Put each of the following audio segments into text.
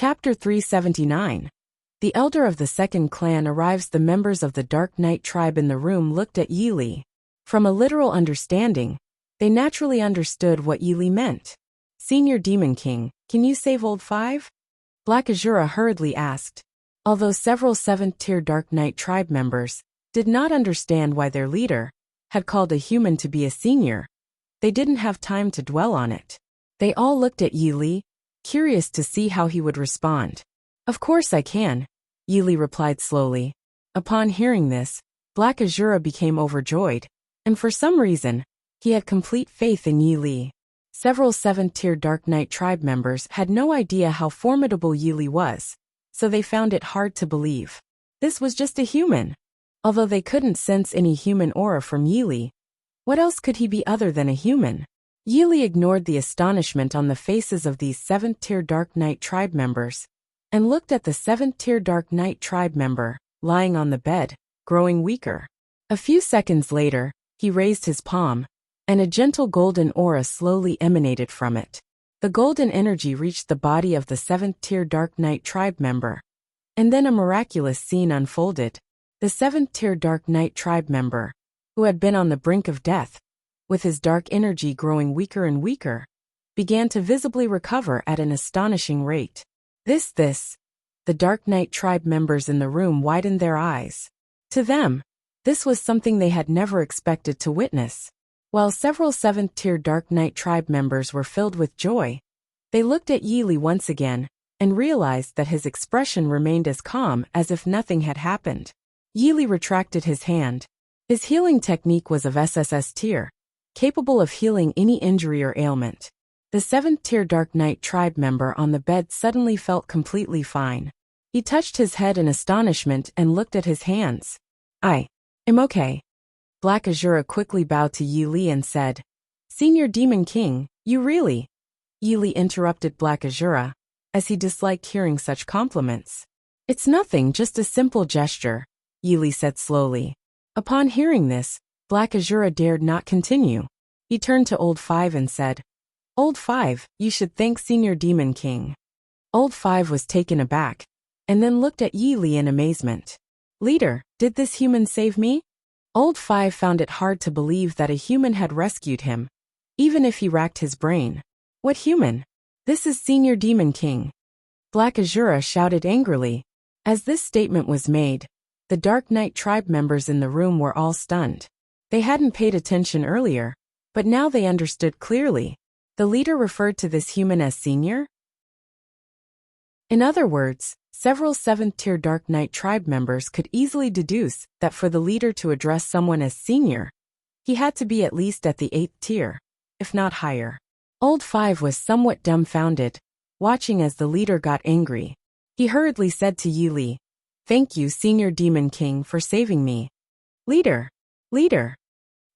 Chapter 379. The elder of the second clan arrives. The members of the Dark Knight tribe in the room looked at Yi Li. From a literal understanding, they naturally understood what Yi Li meant. Senior Demon King, can you save Old Five? Black Azura hurriedly asked. Although several 7th-tier Dark Knight tribe members did not understand why their leader had called a human to be a senior, they didn't have time to dwell on it. They all looked at Yi Li, curious to see how he would respond. Of course I can, Yi Li replied slowly. Upon hearing this, Black Azura became overjoyed, and for some reason, he had complete faith in Yi Li. Several 7th-tier Dark Knight tribe members had no idea how formidable Yi Li was, so they found it hard to believe. This was just a human. Although they couldn't sense any human aura from Yi Li, what else could he be other than a human? Yi Li ignored the astonishment on the faces of these 7th-tier Dark Knight tribe members, and looked at the 7th-tier Dark Knight tribe member, lying on the bed, growing weaker. A few seconds later, he raised his palm, and a gentle golden aura slowly emanated from it. The golden energy reached the body of the 7th-tier Dark Knight tribe member, and then a miraculous scene unfolded. The 7th-tier Dark Knight tribe member, who had been on the brink of death, with his dark energy growing weaker and weaker, began to visibly recover at an astonishing rate. The Dark Knight tribe members in the room widened their eyes. To them, this was something they had never expected to witness. While several 7th-tier Dark Knight tribe members were filled with joy, they looked at Yi Li once again, and realized that his expression remained as calm as if nothing had happened. Yi Li retracted his hand. His healing technique was of SSS tier, capable of healing any injury or ailment. The 7th-tier Dark Knight tribe member on the bed suddenly felt completely fine. He touched his head in astonishment and looked at his hands. I am okay. Black Azura quickly bowed to Yi Li and said, Senior Demon King, you really? Yi Li interrupted Black Azura, as he disliked hearing such compliments. It's nothing, just a simple gesture, Yi Li said slowly. Upon hearing this, Black Azura dared not continue. He turned to Old Five and said, Old Five, you should thank Senior Demon King. Old Five was taken aback, and then looked at Yi Li in amazement. Leader, did this human save me? Old Five found it hard to believe that a human had rescued him, even if he racked his brain. What human? This is Senior Demon King. Black Azura shouted angrily. As this statement was made, the Dark Knight tribe members in the room were all stunned. They hadn't paid attention earlier, but now they understood clearly. The leader referred to this human as Senior? In other words, several 7th-tier Dark Knight tribe members could easily deduce that for the leader to address someone as Senior, he had to be at least at the 8th tier, if not higher. Old Five was somewhat dumbfounded, watching as the leader got angry. He hurriedly said to Yi Li, Thank you, Senior Demon King, for saving me. Leader!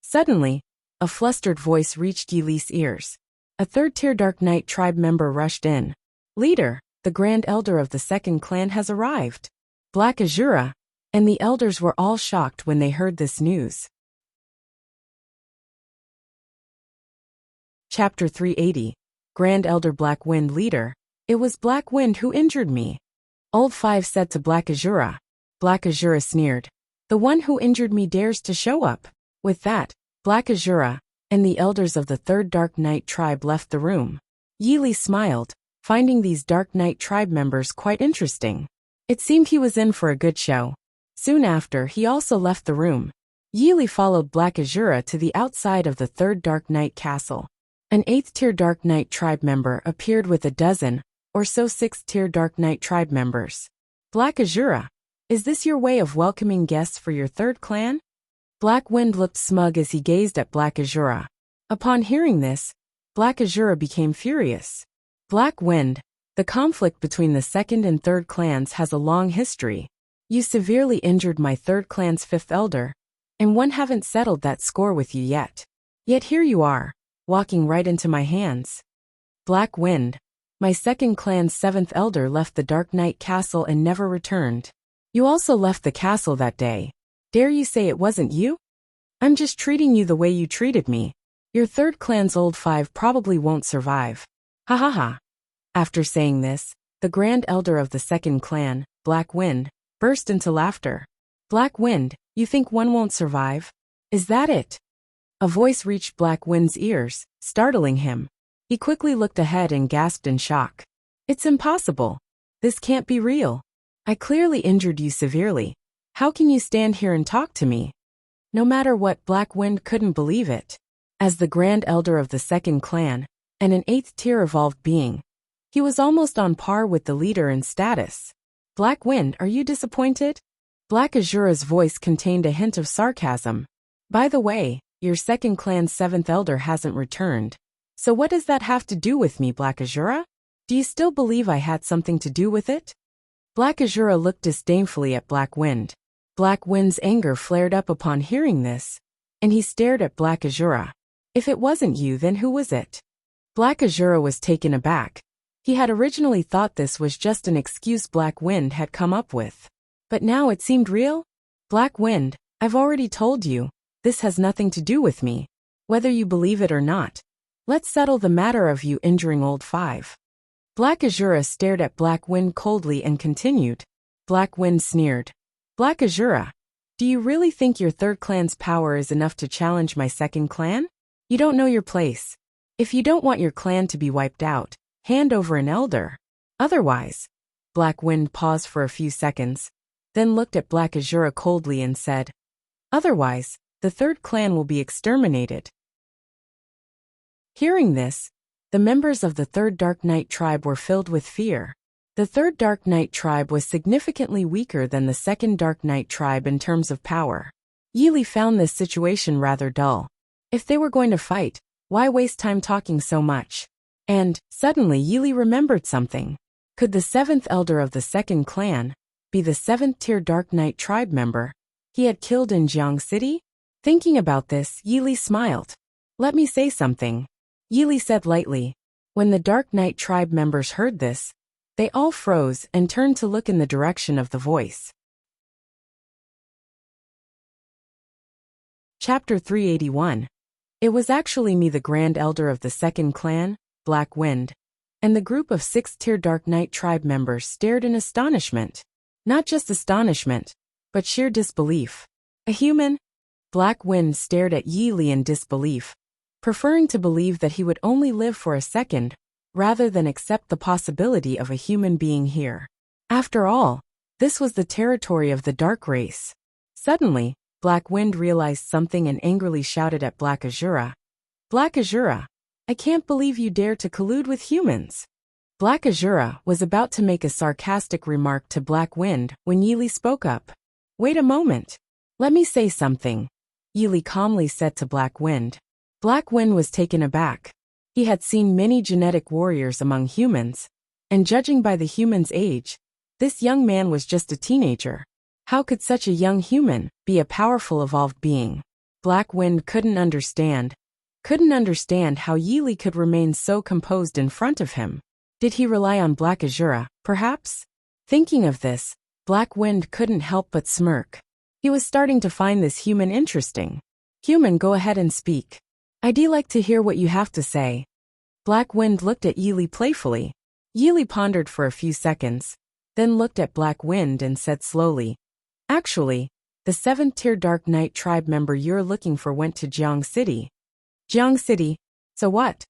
Suddenly, a flustered voice reached Yi Li's ears. A 3rd-tier Dark Knight tribe member rushed in. Leader, the Grand Elder of the second clan has arrived. Black Azura and the elders were all shocked when they heard this news. Chapter 380. Grand Elder Black Wind Leader, it was Black Wind who injured me. Old Five said to Black Azura. Black Azura sneered. The one who injured me dares to show up. With that, Black Azura and the elders of the 3rd Dark Knight tribe left the room. Yi Li smiled, finding these Dark Knight tribe members quite interesting. It seemed he was in for a good show. Soon after, he also left the room. Yi Li followed Black Azura to the outside of the 3rd Dark Knight castle. An 8th-tier Dark Knight tribe member appeared with a dozen or so 6th-tier Dark Knight tribe members. Black Azura, is this your way of welcoming guests for your 3rd clan? Black Wind looked smug as he gazed at Black Azura. Upon hearing this, Black Azura became furious. Black Wind, the conflict between the 2nd and 3rd clans has a long history. You severely injured my 3rd clan's 5th elder, and one haven't settled that score with you yet. Yet here you are, walking right into my hands. Black Wind, my 2nd clan's 7th elder left the Dark Knight castle and never returned. You also left the castle that day. Dare you say it wasn't you? I'm just treating you the way you treated me. Your 3rd clan's Old Five probably won't survive. Ha ha ha. After saying this, the Grand Elder of the second clan, Black Wind, burst into laughter. Black Wind, you think one won't survive? Is that it? A voice reached Black Wind's ears, startling him. He quickly looked ahead and gasped in shock. It's impossible. This can't be real. I clearly injured you severely. How can you stand here and talk to me? No matter what, Black Wind couldn't believe it. As the Grand Elder of the second clan, and an 8th-tier evolved being, he was almost on par with the leader in status. Black Wind, are you disappointed? Black Azura's voice contained a hint of sarcasm. By the way, your second clan's 7th elder hasn't returned. So what does that have to do with me, Black Azura? Do you still believe I had something to do with it? Black Azura looked disdainfully at Black Wind. Black Wind's anger flared up upon hearing this, and he stared at Black Azura. If it wasn't you, then who was it? Black Azura was taken aback. He had originally thought this was just an excuse Black Wind had come up with. But now it seemed real? Black Wind, I've already told you, this has nothing to do with me. Whether you believe it or not. Let's settle the matter of you injuring Old 5. Black Azura stared at Black Wind coldly and continued. Black Wind sneered. Black Azura, do you really think your 3rd clan's power is enough to challenge my 2nd clan? You don't know your place. If you don't want your clan to be wiped out, hand over an elder. Otherwise, Black Wind paused for a few seconds, then looked at Black Azura coldly and said, otherwise, the 3rd clan will be exterminated. Hearing this, the members of the 3rd Dark Knight tribe were filled with fear. The 3rd Dark Knight tribe was significantly weaker than the 2nd Dark Knight tribe in terms of power. Yili found this situation rather dull. If they were going to fight, why waste time talking so much? And, suddenly Yili remembered something. Could the 7th elder of the 2nd clan be the 7th-tier Dark Knight tribe member he had killed in Jiang City? Thinking about this, Yili smiled. Let me say something, Yili said lightly. When the Dark Knight tribe members heard this, they all froze and turned to look in the direction of the voice. Chapter 381. It was actually me, the Grand Elder of the 2nd clan, Black Wind, and the group of 6th-tier Dark Knight tribe members stared in astonishment. Not just astonishment, but sheer disbelief. A human? Black Wind stared at Yili in disbelief, preferring to believe that he would only live for a second, rather than accept the possibility of a human being here. After all, this was the territory of the Dark Race. Suddenly, Black Wind realized something and angrily shouted at Black Azura. Black Azura, I can't believe you dare to collude with humans. Black Azura was about to make a sarcastic remark to Black Wind when Yili spoke up. Wait a moment. Let me say something, Yili calmly said to Black Wind. Black Wind was taken aback. He had seen many genetic warriors among humans, and judging by the human's age, this young man was just a teenager. How could such a young human be a powerful evolved being? Black Wind couldn't understand how Yili could remain so composed in front of him. Did he rely on Black Azura, perhaps? Thinking of this, Black Wind couldn't help but smirk. He was starting to find this human interesting. Human, go ahead and speak. I'd like to hear what you have to say. Black Wind looked at Yili playfully. Yili pondered for a few seconds, then looked at Black Wind and said slowly, actually, the 7th-tier Dark Knight tribe member you're looking for went to Jiang City. Jiang City? So what?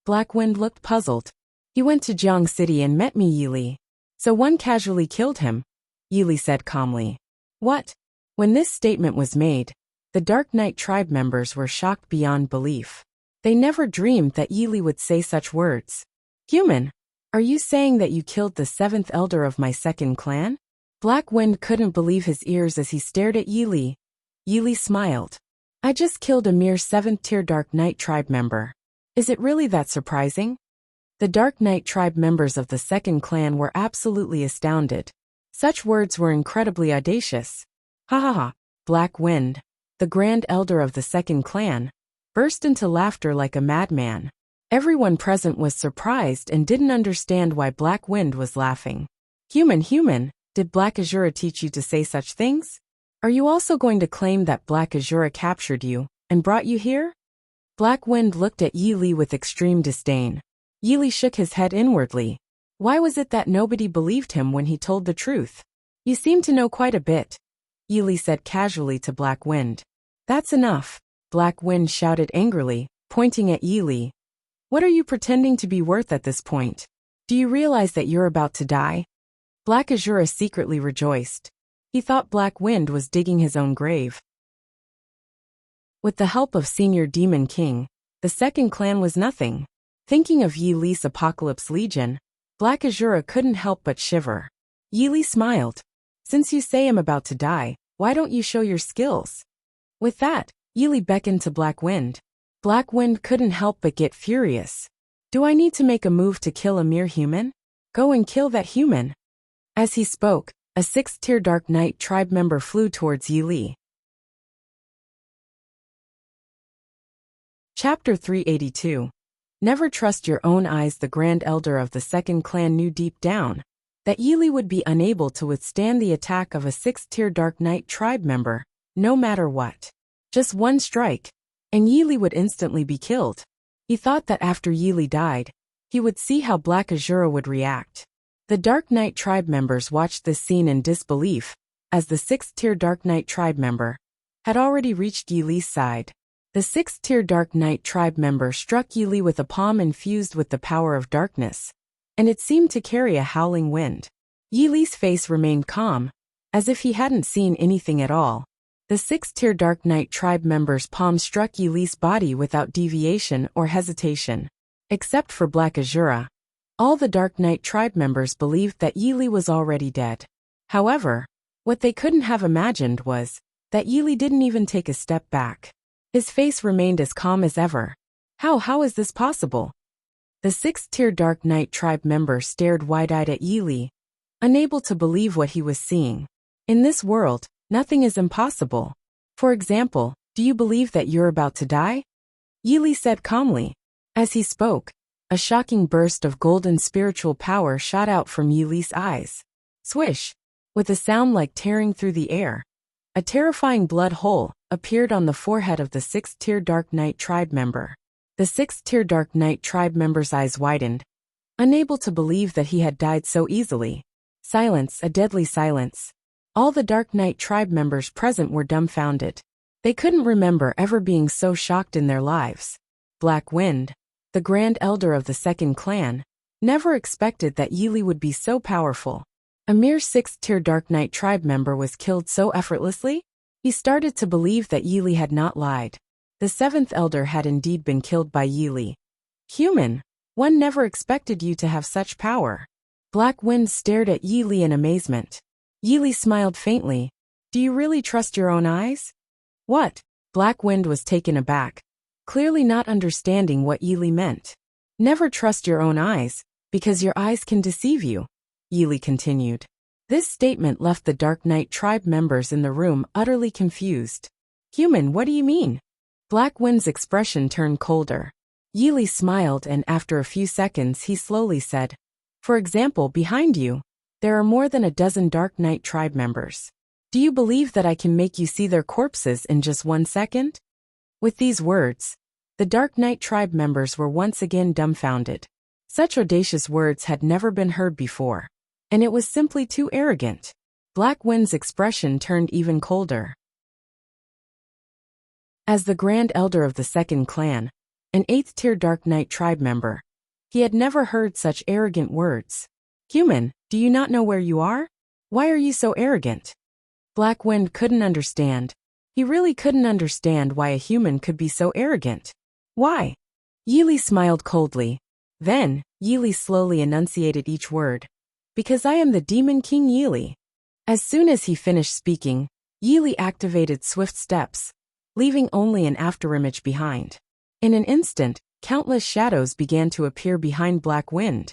Black Wind looked puzzled. He went to Jiang City and met me, Yili. So one casually killed him, Yili said calmly. What? When this statement was made, the Dark Knight tribe members were shocked beyond belief. They never dreamed that Yili would say such words. Human, are you saying that you killed the 7th elder of my 2nd clan? Black Wind couldn't believe his ears as he stared at Yili. Yili smiled. I just killed a mere 7th-tier Dark Knight tribe member. Is it really that surprising? The Dark Knight tribe members of the 2nd clan were absolutely astounded. Such words were incredibly audacious. Ha ha ha, Black Wind, the Grand Elder of the 2nd clan, burst into laughter like a madman. Everyone present was surprised and didn't understand why Black Wind was laughing. Human, did Black Azura teach you to say such things? Are you also going to claim that Black Azura captured you and brought you here? Black Wind looked at Yili with extreme disdain. Yili shook his head inwardly. Why was it that nobody believed him when he told the truth? You seem to know quite a bit, Yili said casually to Black Wind. That's enough, Black Wind shouted angrily, pointing at Yili. What are you pretending to be worth at this point? Do you realize that you're about to die? Black Azura secretly rejoiced. He thought Black Wind was digging his own grave. With the help of Senior Demon King, the second clan was nothing. Thinking of Yi Li's Apocalypse Legion, Black Azura couldn't help but shiver. Yi Li smiled. Since you say I'm about to die, why don't you show your skills? With that, Yi Li beckoned to Black Wind. Black Wind couldn't help but get furious. Do I need to make a move to kill a mere human? Go and kill that human. As he spoke, a 6th-tier Dark Knight tribe member flew towards Yi Li. Chapter 382. Never trust your own eyes. The Grand Elder of the Second Clan knew deep down that Yi Li would be unable to withstand the attack of a 6th-tier Dark Knight tribe member, no matter what. Just one strike, and Yi Li would instantly be killed. He thought that after Yi Li died, he would see how Black Azura would react. The Dark Knight tribe members watched this scene in disbelief, as the 6th-tier Dark Knight tribe member had already reached Yi Li's side. The 6th-tier Dark Knight tribe member struck Yi Li with a palm infused with the power of darkness, and it seemed to carry a howling wind. Yi Li's face remained calm, as if he hadn't seen anything at all. The 6th-tier Dark Knight tribe member's palm struck Yi Li's body without deviation or hesitation. Except for Black Azura, all the Dark Knight tribe members believed that Yi Li was already dead. However, what they couldn't have imagined was that Yi Li didn't even take a step back. His face remained as calm as ever. How is this possible? The 6th-tier Dark Knight tribe member stared wide-eyed at Yi Li, unable to believe what he was seeing. In this world, nothing is impossible. For example, do you believe that you're about to die? Yi Li said calmly. As he spoke, a shocking burst of golden spiritual power shot out from Yi Li's eyes. Swish! With a sound like tearing through the air, a terrifying blood hole appeared on the forehead of the 6th-tier Dark Knight tribe member. The 6th-tier Dark Knight tribe member's eyes widened, unable to believe that he had died so easily. Silence, a deadly silence. All the Dark Knight tribe members present were dumbfounded. They couldn't remember ever being so shocked in their lives. Black Wind, the Grand Elder of the Second Clan, never expected that Yi Li would be so powerful. A mere 6th-tier Dark Knight tribe member was killed so effortlessly? He started to believe that Yi Li had not lied. The 7th Elder had indeed been killed by Yi Li. Human, one never expected you to have such power. Black Wind stared at Yi Li in amazement. Yi Li smiled faintly. Do you really trust your own eyes? What? Black Wind was taken aback, clearly not understanding what Yi Li meant. Never trust your own eyes, because your eyes can deceive you, Yi Li continued. This statement left the Dark Knight tribe members in the room utterly confused. Human, what do you mean? Black Wind's expression turned colder. Yi Li smiled and after a few seconds he slowly said, For example, behind you, there are more than a dozen Dark Knight tribe members. Do you believe that I can make you see their corpses in just 1 second? With these words, the Dark Knight tribe members were once again dumbfounded. Such audacious words had never been heard before, and it was simply too arrogant. Black Wind's expression turned even colder. As the Grand Elder of the Second Clan, an 8th-tier Dark Knight tribe member, he had never heard such arrogant words. Human, do you not know where you are? Why are you so arrogant? Black Wind couldn't understand. He really couldn't understand why a human could be so arrogant. Why? Yi Li smiled coldly. Then, Yi Li slowly enunciated each word. Because I am the Demon King Yi Li. As soon as he finished speaking, Yi Li activated swift steps, leaving only an afterimage behind. In an instant, countless shadows began to appear behind Black Wind.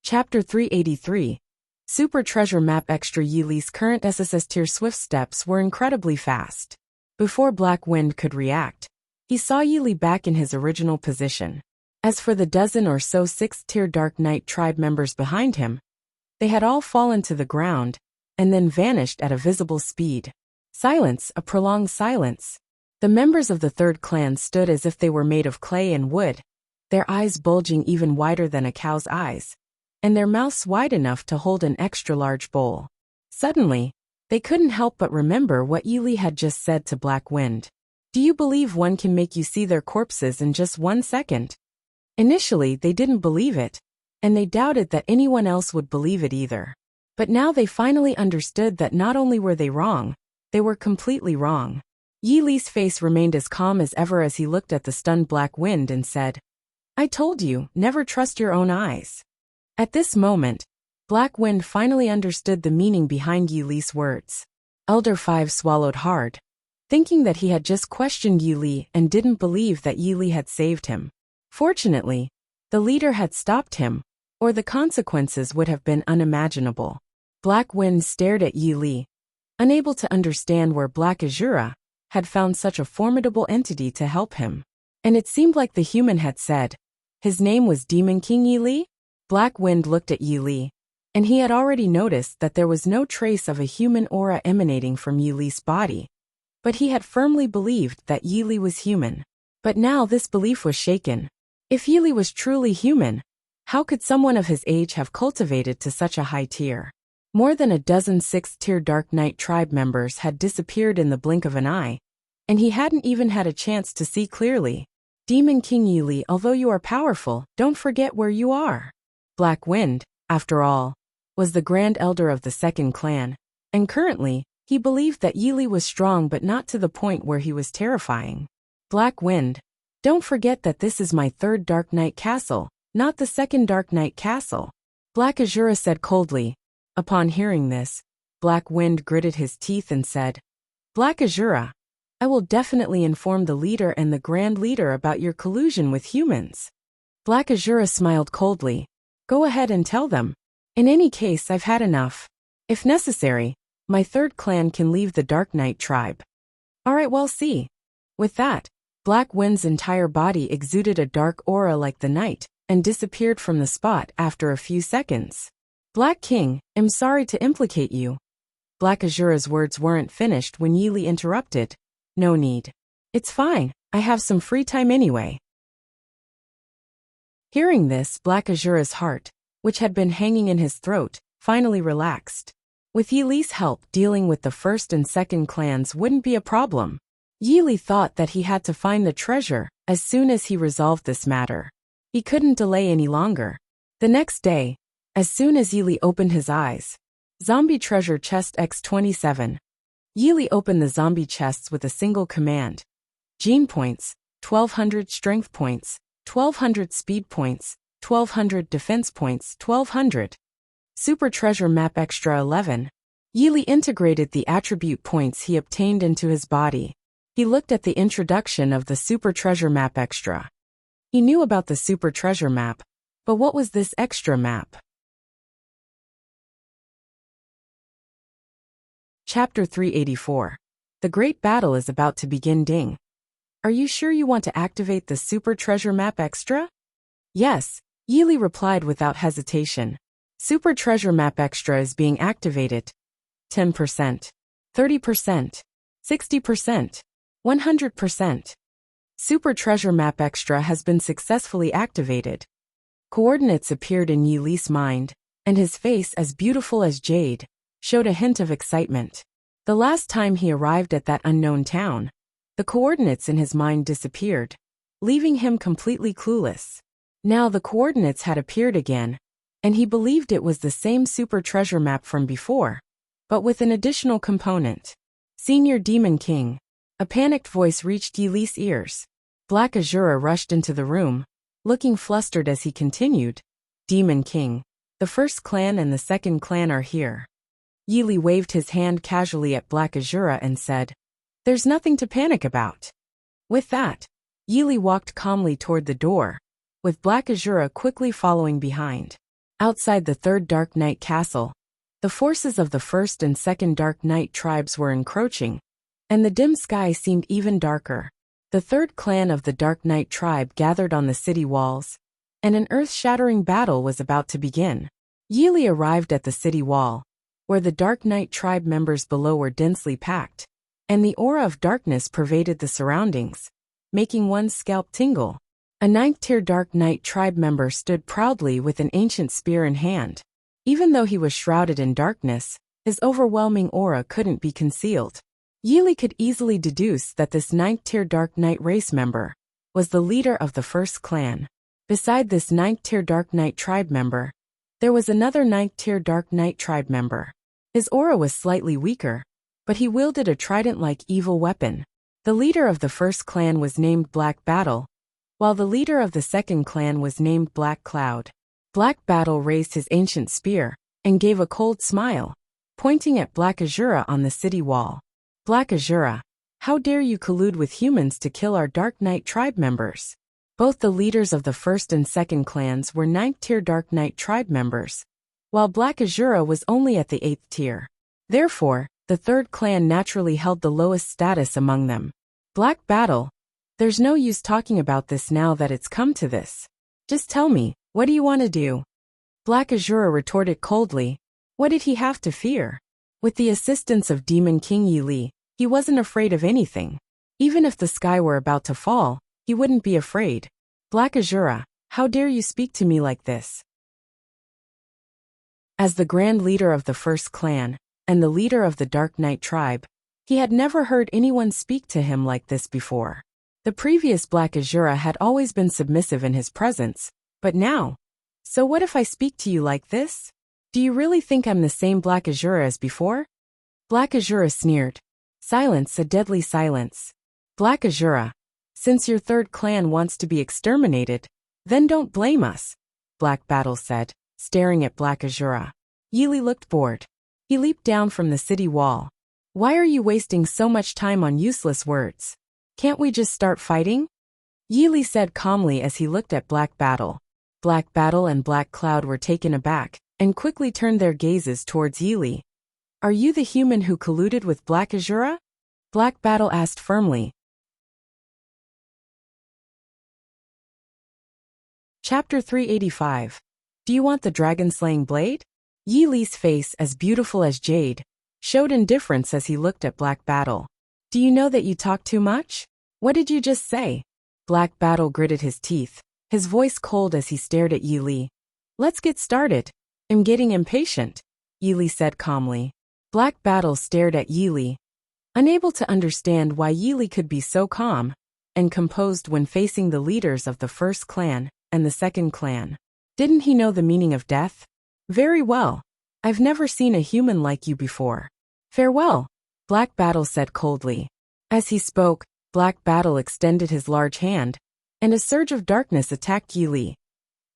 Chapter 383. Super Treasure Map Extra. Yi Li's current SSS tier swift steps were incredibly fast. Before Black Wind could react, he saw Yi Li back in his original position. As for the dozen or so 6th-tier Dark Knight tribe members behind him, they had all fallen to the ground, and then vanished at a visible speed. Silence, a prolonged silence. The members of the third clan stood as if they were made of clay and wood, their eyes bulging even wider than a cow's eyes, and their mouths wide enough to hold an extra-large bowl. Suddenly, they couldn't help but remember what Yili had just said to Black Wind. Do you believe one can make you see their corpses in just 1 second? Initially, they didn't believe it, and they doubted that anyone else would believe it either. But now they finally understood that not only were they wrong, they were completely wrong. Yili's face remained as calm as ever as he looked at the stunned Black Wind and said, I told you, never trust your own eyes. At this moment, Black Wind finally understood the meaning behind Yili's words. Elder 5 swallowed hard, thinking that he had just questioned Yili and didn't believe that Yili had saved him. Fortunately, the leader had stopped him, or the consequences would have been unimaginable. Black Wind stared at Yili, unable to understand where Black Azura had found such a formidable entity to help him. And it seemed like the human had said, his name was Demon King Yili? Black Wind looked at Yili, and he had already noticed that there was no trace of a human aura emanating from Yili's body. But he had firmly believed that Yili was human. But now this belief was shaken. If Yili was truly human, how could someone of his age have cultivated to such a high tier? More than a dozen 6th-tier Dark Knight tribe members had disappeared in the blink of an eye, and he hadn't even had a chance to see clearly. Demon King Yili, although you are powerful, don't forget where you are. Black Wind, after all, was the Grand Elder of the 2nd clan, and currently, he believed that Yili was strong but not to the point where he was terrifying. Black Wind, don't forget that this is my 3rd Dark Knight castle, not the 2nd Dark Knight castle. Black Azura said coldly. Upon hearing this, Black Wind gritted his teeth and said, Black Azura, I will definitely inform the leader and the Grand Leader about your collusion with humans. Black Azura smiled coldly. Go ahead and tell them. In any case, I've had enough. If necessary, my 3rd clan can leave the Dark Knight tribe. Alright, we'll see. With that, Black Wind's entire body exuded a dark aura like the night, and disappeared from the spot after a few seconds. Black King, I'm sorry to implicate you. Black Azura's words weren't finished when Yili interrupted. No need. It's fine, I have some free time anyway. Hearing this, Black Azura's heart, which had been hanging in his throat, finally relaxed. With Yili's help, dealing with the 1st and 2nd clans wouldn't be a problem. Yili thought that he had to find the treasure as soon as he resolved this matter. He couldn't delay any longer. The next day, as soon as Yili opened his eyes, Zombie Treasure Chest X27. Yili opened the zombie chests with a single command. Gene points, 1200 strength points, 1200 speed points, 1200 defense points, 1200. Super Treasure Map Extra 11. Yili integrated the attribute points he obtained into his body. He looked at the introduction of the Super Treasure Map Extra. He knew about the Super Treasure Map, but what was this extra map? Chapter 384. The Great Battle is about to begin. Ding. Are you sure you want to activate the Super Treasure Map Extra? Yes, Yili replied without hesitation. Super Treasure Map Extra is being activated. 10%, 30%, 60%, 100%. Super Treasure Map Extra has been successfully activated. Coordinates appeared in Yili's mind, and his face, as beautiful as jade, showed a hint of excitement. The last time he arrived at that unknown town, the coordinates in his mind disappeared, leaving him completely clueless. Now the coordinates had appeared again, and he believed it was the same Super Treasure Map from before, but with an additional component. Senior Demon King. A panicked voice reached Yili's ears. Black Azura rushed into the room, looking flustered as he continued. Demon King. The 1st clan and the 2nd clan are here. Yili waved his hand casually at Black Azura and said, There's nothing to panic about. With that, Yili walked calmly toward the door, with Black Azura quickly following behind. Outside the 3rd Dark Knight castle, the forces of the 1st and 2nd Dark Knight tribes were encroaching, and the dim sky seemed even darker. The 3rd clan of the Dark Knight tribe gathered on the city walls, and an earth-shattering battle was about to begin. Yili arrived at the city wall, where the Dark Knight tribe members below were densely packed, and the aura of darkness pervaded the surroundings, making one's scalp tingle. A ninth-tier Dark Knight tribe member stood proudly with an ancient spear in hand. Even though he was shrouded in darkness, his overwhelming aura couldn't be concealed. Yili could easily deduce that this ninth-tier Dark Knight race member was the leader of the first clan. Beside this ninth-tier Dark Knight tribe member, there was another ninth-tier Dark Knight tribe member. His aura was slightly weaker, but he wielded a trident-like evil weapon. The leader of the first clan was named Black Battle, while the leader of the second clan was named Black Cloud. Black Battle raised his ancient spear and gave a cold smile, pointing at Black Azura on the city wall. Black Azura, how dare you collude with humans to kill our Dark Knight tribe members? Both the leaders of the first and second clans were 9th-tier Dark Knight tribe members, while Black Azura was only at the 8th tier. Therefore, the third clan naturally held the lowest status among them. Black Battle, there's no use talking about this now that it's come to this. Just tell me, what do you want to do? Black Azura retorted coldly. What did he have to fear? With the assistance of Demon King Yili, he wasn't afraid of anything. Even if the sky were about to fall, he wouldn't be afraid. Black Azura, how dare you speak to me like this? As the grand leader of the first clan, and the leader of the Dark Knight tribe, he had never heard anyone speak to him like this before. The previous Black Azura had always been submissive in his presence, but now, so what if I speak to you like this? Do you really think I'm the same Black Azura as before? Black Azura sneered. Silence, a deadly silence. Black Azura, since your third clan wants to be exterminated, then don't blame us, Black Battle said, staring at Black Azura. Yili looked bored. He leaped down from the city wall. Why are you wasting so much time on useless words? Can't we just start fighting? Yili said calmly as he looked at Black Battle. Black Battle and Black Cloud were taken aback, and quickly turned their gazes towards Yili. Are you the human who colluded with Black Azura? Black Battle asked firmly. Chapter 385. Do you want the dragon-slaying blade? Yili's face, as beautiful as jade, showed indifference as he looked at Black Battle. Do you know that you talk too much? What did you just say? Black Battle gritted his teeth, his voice cold as he stared at Yili. Let's get started. I'm getting impatient, Yili said calmly. Black Battle stared at Yili, unable to understand why Yili could be so calm and composed when facing the leaders of the first clan and the second clan. Didn't he know the meaning of death? Very well. I've never seen a human like you before. Farewell, Black Battle said coldly. As he spoke, Black Battle extended his large hand, and a surge of darkness attacked Yili.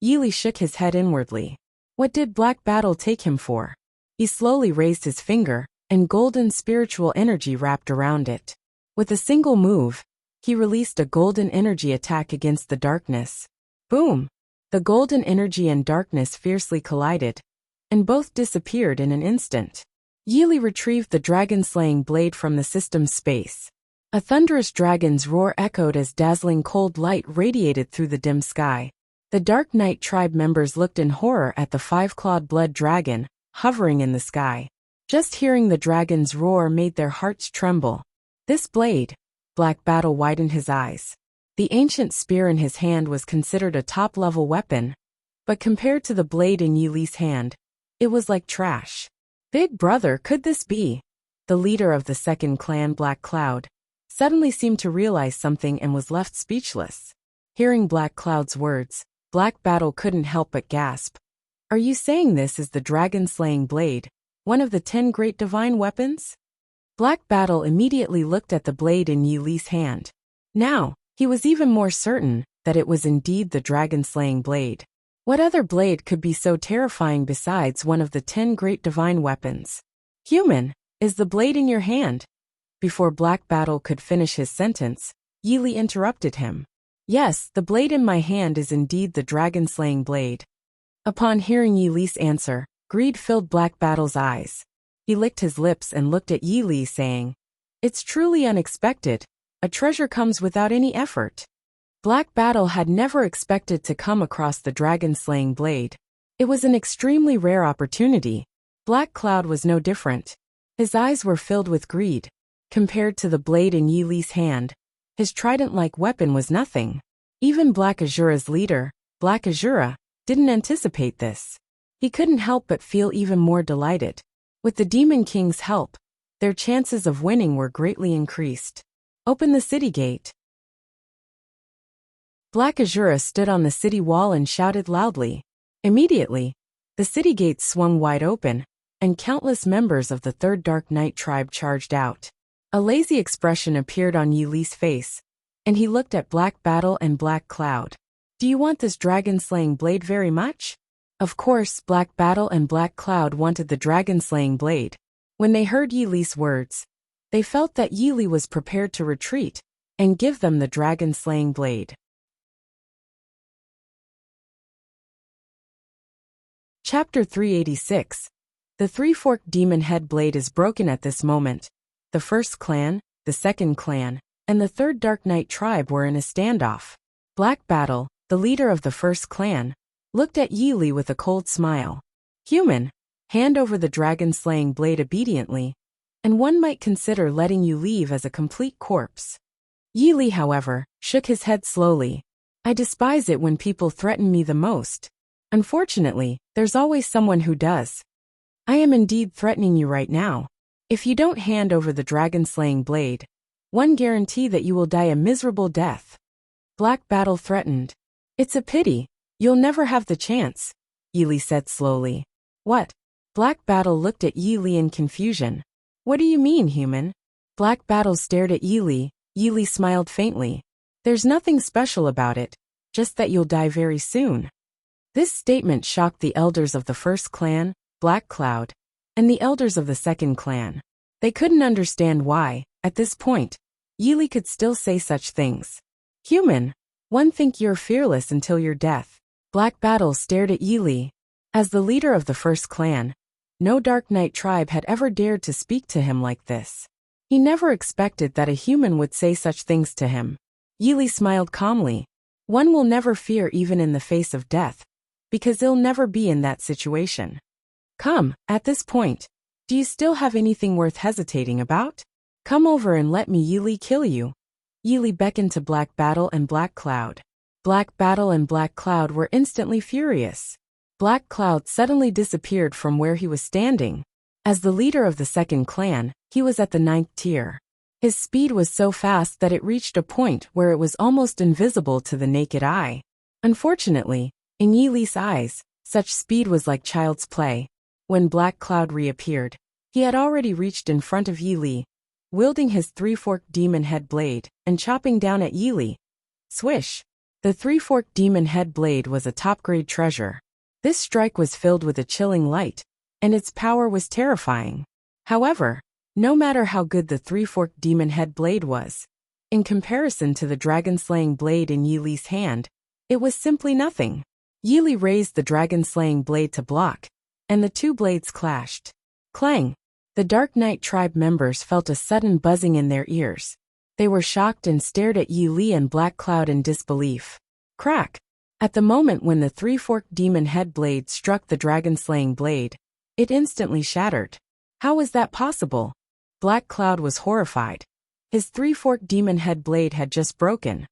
Yili shook his head inwardly. What did Black Battle take him for? He slowly raised his finger, and golden spiritual energy wrapped around it. With a single move, he released a golden energy attack against the darkness. Boom! The golden energy and darkness fiercely collided, and both disappeared in an instant. Yili retrieved the dragon-slaying blade from the system's space. A thunderous dragon's roar echoed as dazzling cold light radiated through the dim sky. The Dark Knight tribe members looked in horror at the five-clawed blood dragon, hovering in the sky. Just hearing the dragon's roar made their hearts tremble. This blade, Black Battle widened his eyes. The ancient spear in his hand was considered a top-level weapon, but compared to the blade in Yili's hand, it was like trash. Big brother, could this be? The leader of the second clan, Black Cloud, suddenly seemed to realize something and was left speechless. Hearing Black Cloud's words, Black Battle couldn't help but gasp. Are you saying this is the dragon-slaying blade, one of the 10 great divine weapons? Black Battle immediately looked at the blade in Yili's hand. Now, he was even more certain that it was indeed the dragon-slaying blade. What other blade could be so terrifying besides one of the 10 great divine weapons? Human, is the blade in your hand? Before Black Battle could finish his sentence, Yili interrupted him. Yes, the blade in my hand is indeed the dragon-slaying blade. Upon hearing Yili's answer, greed filled Black Battle's eyes. He licked his lips and looked at Yili, saying, It's truly unexpected. A treasure comes without any effort. Black Battle had never expected to come across the dragon-slaying blade. It was an extremely rare opportunity. Black Cloud was no different. His eyes were filled with greed. Compared to the blade in Yili's hand, his trident-like weapon was nothing. Even Black Azura's leader, Black Azura, didn't anticipate this. He couldn't help but feel even more delighted. With the Demon King's help, their chances of winning were greatly increased. Open the city gate. Black Azura stood on the city wall and shouted loudly. Immediately, the city gates swung wide open, and countless members of the Third Dark Knight tribe charged out. A lazy expression appeared on Yi Li's face, and he looked at Black Battle and Black Cloud. Do you want this dragon-slaying blade very much? Of course, Black Battle and Black Cloud wanted the dragon-slaying blade. When they heard Yi Li's words, they felt that Yi Li was prepared to retreat and give them the dragon-slaying blade. Chapter 386. The three-forked demon head blade is broken at this moment. The first clan, the second clan, and the Third Dark Knight tribe were in a standoff. Black Battle, the leader of the first clan, looked at Yi Li with a cold smile. Human, hand over the dragon-slaying blade obediently, and one might consider letting you leave as a complete corpse. Yi Li, however, shook his head slowly. I despise it when people threaten me the most. Unfortunately, there's always someone who does. I am indeed threatening you right now. If you don't hand over the dragon-slaying blade, one guarantee that you will die a miserable death. Black Battle threatened. It's a pity. You'll never have the chance, Yi Li said slowly. What? Black Battle looked at Yi Li in confusion. What do you mean, human? Black Battle stared at Yi Li. Yi Li smiled faintly. There's nothing special about it, just that you'll die very soon. This statement shocked the elders of the first clan, Black Cloud, and the elders of the second clan. They couldn't understand why, at this point, Yi Li could still say such things. Human, one think you're fearless until your death. Black Battle stared at Yi Li. As the leader of the first clan, no Dark Knight tribe had ever dared to speak to him like this. He never expected that a human would say such things to him. Yi Li smiled calmly. One will never fear even in the face of death, because they'll never be in that situation. Come, at this point, do you still have anything worth hesitating about? Come over and let me Yi Li kill you. Yi Li beckoned to Black Battle and Black Cloud. Black Battle and Black Cloud were instantly furious. Black Cloud suddenly disappeared from where he was standing. As the leader of the second clan, he was at the 9th tier. His speed was so fast that it reached a point where it was almost invisible to the naked eye. Unfortunately, in Yi Li's eyes, such speed was like child's play. When Black Cloud reappeared, he had already reached in front of Yi Li, wielding his three-forked demon head blade and chopping down at Yi Li. Swish! The three-forked demon head blade was a top-grade treasure. This strike was filled with a chilling light, and its power was terrifying. However, no matter how good the three-forked demon head blade was, in comparison to the dragon-slaying blade in Yi Li's hand, it was simply nothing. Yi Li raised the dragon-slaying blade to block, and the two blades clashed. Clang! The Dark Knight tribe members felt a sudden buzzing in their ears. They were shocked and stared at Yi Li and Black Cloud in disbelief. Crack! At the moment when the three-forked demon head blade struck the dragon-slaying blade, it instantly shattered. How was that possible? Black Cloud was horrified. His three-forked demon head blade had just broken.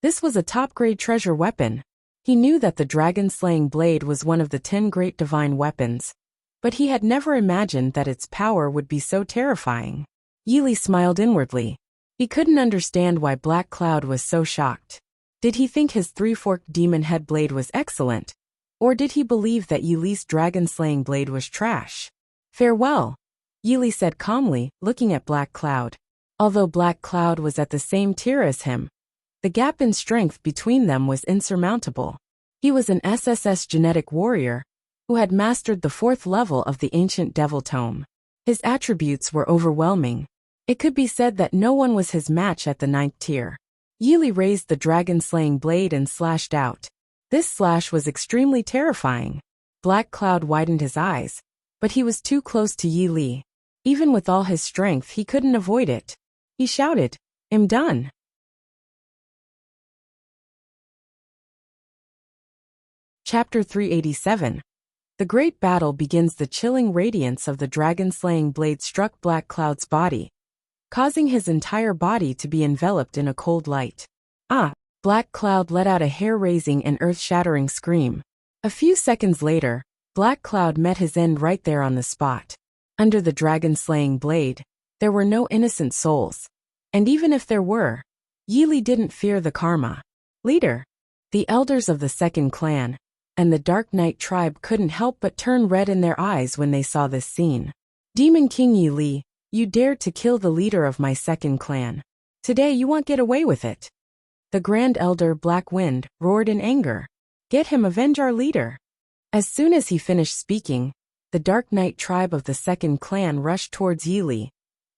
This was a top-grade treasure weapon. He knew that the dragon-slaying blade was one of the 10 great divine weapons, but he had never imagined that its power would be so terrifying. Yi Li smiled inwardly. He couldn't understand why Black Cloud was so shocked. Did he think his three-forked demon head blade was excellent? Or did he believe that Yi Li's dragon-slaying blade was trash? Farewell, Yi Li said calmly, looking at Black Cloud. Although Black Cloud was at the same tier as him, the gap in strength between them was insurmountable. He was an SSS genetic warrior who had mastered the 4th level of the ancient Devil Tome. His attributes were overwhelming. It could be said that no one was his match at the 9th tier. Yi Li raised the dragon-slaying blade and slashed out. This slash was extremely terrifying. Black Cloud widened his eyes, but he was too close to Yi Li. Even with all his strength, he couldn't avoid it. He shouted, "I'm done." Chapter 387. The great battle begins. The chilling radiance of the dragon-slaying blade struck Black Cloud's body, causing his entire body to be enveloped in a cold light. Ah! Black Cloud let out a hair-raising and earth-shattering scream. A few seconds later, Black Cloud met his end right there on the spot. Under the dragon-slaying blade, there were no innocent souls. And even if there were, Yili didn't fear the karma. Leader. The elders of the second clan and the Dark Knight tribe couldn't help but turn red in their eyes when they saw this scene. Demon King Yili, you dared to kill the leader of my second clan. Today you won't get away with it. The Grand Elder Black Wind roared in anger. Get him, avenge our leader. As soon as he finished speaking, the Dark Knight tribe of the second clan rushed towards Yili.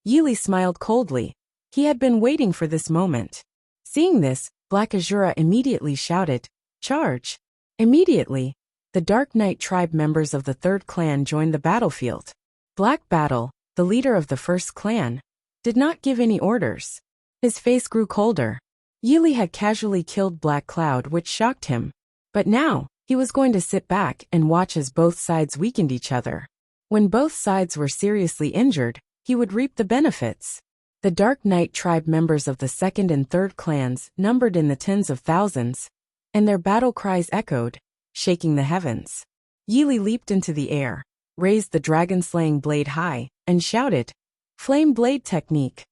Yili smiled coldly. He had been waiting for this moment. Seeing this, Black Azura immediately shouted, "Charge!" Immediately, the Dark Knight tribe members of the third clan joined the battlefield. Black Battle, the leader of the first clan, did not give any orders. His face grew colder. Yili had casually killed Black Cloud, which shocked him. But now, he was going to sit back and watch as both sides weakened each other. When both sides were seriously injured, he would reap the benefits. The Dark Knight tribe members of the second and third clans numbered in the tens of thousands, and their battle cries echoed, shaking the heavens. Yili leaped into the air, raised the dragon-slaying blade high, and shouted, "Flame blade technique."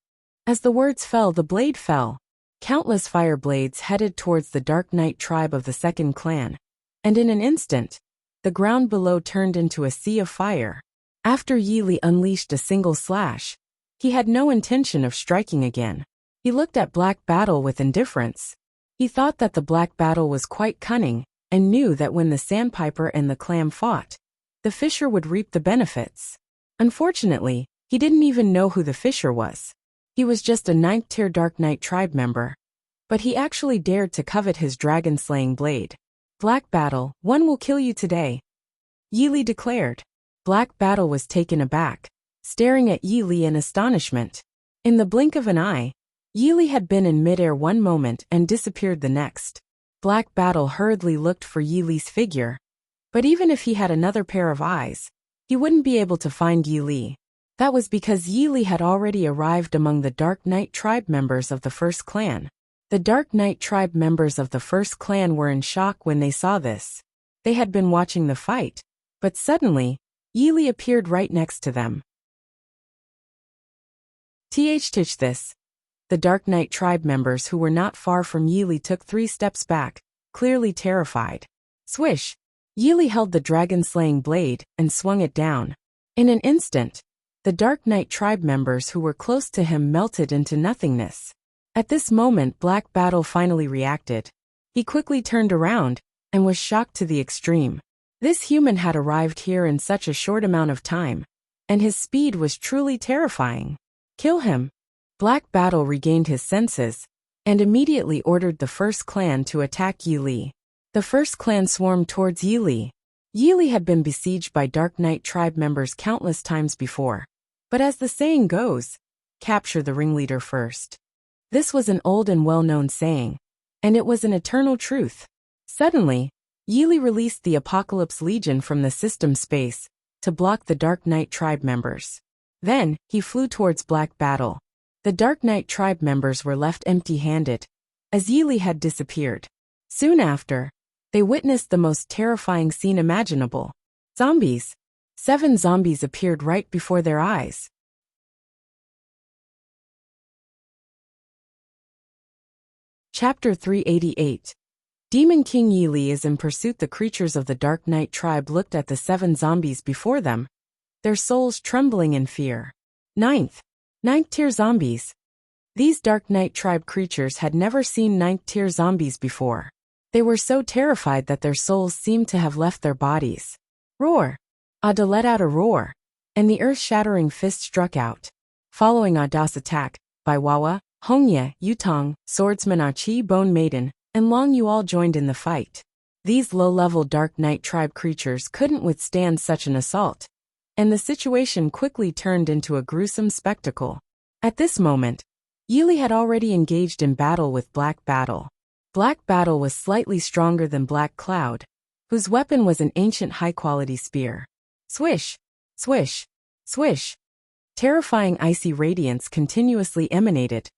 As the words fell, the blade fell. Countless fire blades headed towards the Dark Knight tribe of the second clan, and in an instant, the ground below turned into a sea of fire. After Yili unleashed a single slash, he had no intention of striking again. He looked at Black Battle with indifference. He thought that the Black Battle was quite cunning, and knew that when the Sandpiper and the Clam fought, the Fisher would reap the benefits. Unfortunately, he didn't even know who the Fisher was. He was just a 9th-tier Dark Knight tribe member. But he actually dared to covet his dragon-slaying blade. Black Battle, one will kill you today, Yili declared. Black Battle was taken aback, staring at Yili in astonishment. In the blink of an eye, Yili had been in midair one moment and disappeared the next. Black Battle hurriedly looked for Yili's figure, but even if he had another pair of eyes, he wouldn't be able to find Yili. That was because Yili had already arrived among the Dark Knight tribe members of the first clan. The Dark Knight tribe members of the first clan were in shock when they saw this. They had been watching the fight, but suddenly, Yili appeared right next to them. This. The Dark Knight tribe members who were not far from Yili took 3 steps back, clearly terrified. Swish! Yili held the dragon-slaying blade and swung it down. In an instant, the Dark Knight tribe members who were close to him melted into nothingness. At this moment, Black Battle finally reacted. He quickly turned around and was shocked to the extreme. This human had arrived here in such a short amount of time, and his speed was truly terrifying. Kill him! Black Battle regained his senses and immediately ordered the first clan to attack Yili. The first clan swarmed towards Yili. Yili had been besieged by Dark Knight tribe members countless times before. But as the saying goes, capture the ringleader first. This was an old and well-known saying, and it was an eternal truth. Suddenly, Yili released the Apocalypse Legion from the system space to block the Dark Knight tribe members. Then, he flew towards Black Battle. The Dark Knight tribe members were left empty-handed, as Yili had disappeared. Soon after, they witnessed the most terrifying scene imaginable. Zombies! 7 zombies appeared right before their eyes. Chapter 388. Demon King Yili is in pursuit. The creatures of the Dark Knight tribe looked at the 7 zombies before them, their souls trembling in fear. Ninth tier zombies. These Dark Knight tribe creatures had never seen 9th tier zombies before. They were so terrified that their souls seemed to have left their bodies. Roar! Ada let out a roar, and the earth-shattering fist struck out. Following Ada's attack, Baiwawa, Hongye, Yutong, Swordsman Achi, Bone Maiden, and Long Yu all joined in the fight. These low-level Dark Knight tribe creatures couldn't withstand such an assault, and the situation quickly turned into a gruesome spectacle. At this moment, Yili had already engaged in battle with Black Battle. Black Battle was slightly stronger than Black Cloud, whose weapon was an ancient high-quality spear. Swish! Swish! Swish! Terrifying icy radiance continuously emanated,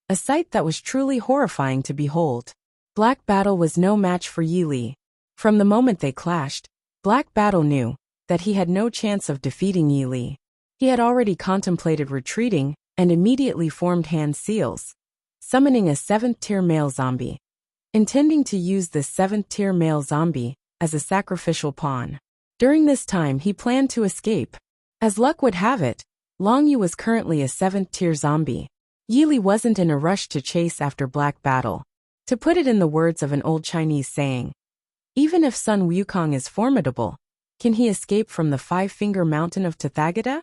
a sight that was truly horrifying to behold. Black Battle was no match for Yi Li. From the moment they clashed, Black Battle knew that he had no chance of defeating Yi Li. He had already contemplated retreating and immediately formed hand seals, summoning a 7th-tier male zombie, intending to use this 7th-tier male zombie as a sacrificial pawn. During this time he planned to escape. As luck would have it, Long Yu was currently a 7th-tier zombie. Yi Li wasn't in a rush to chase after Black Battle. To put it in the words of an old Chinese saying, even if Sun Wukong is formidable, can he escape from the 5-finger mountain of Tathagata?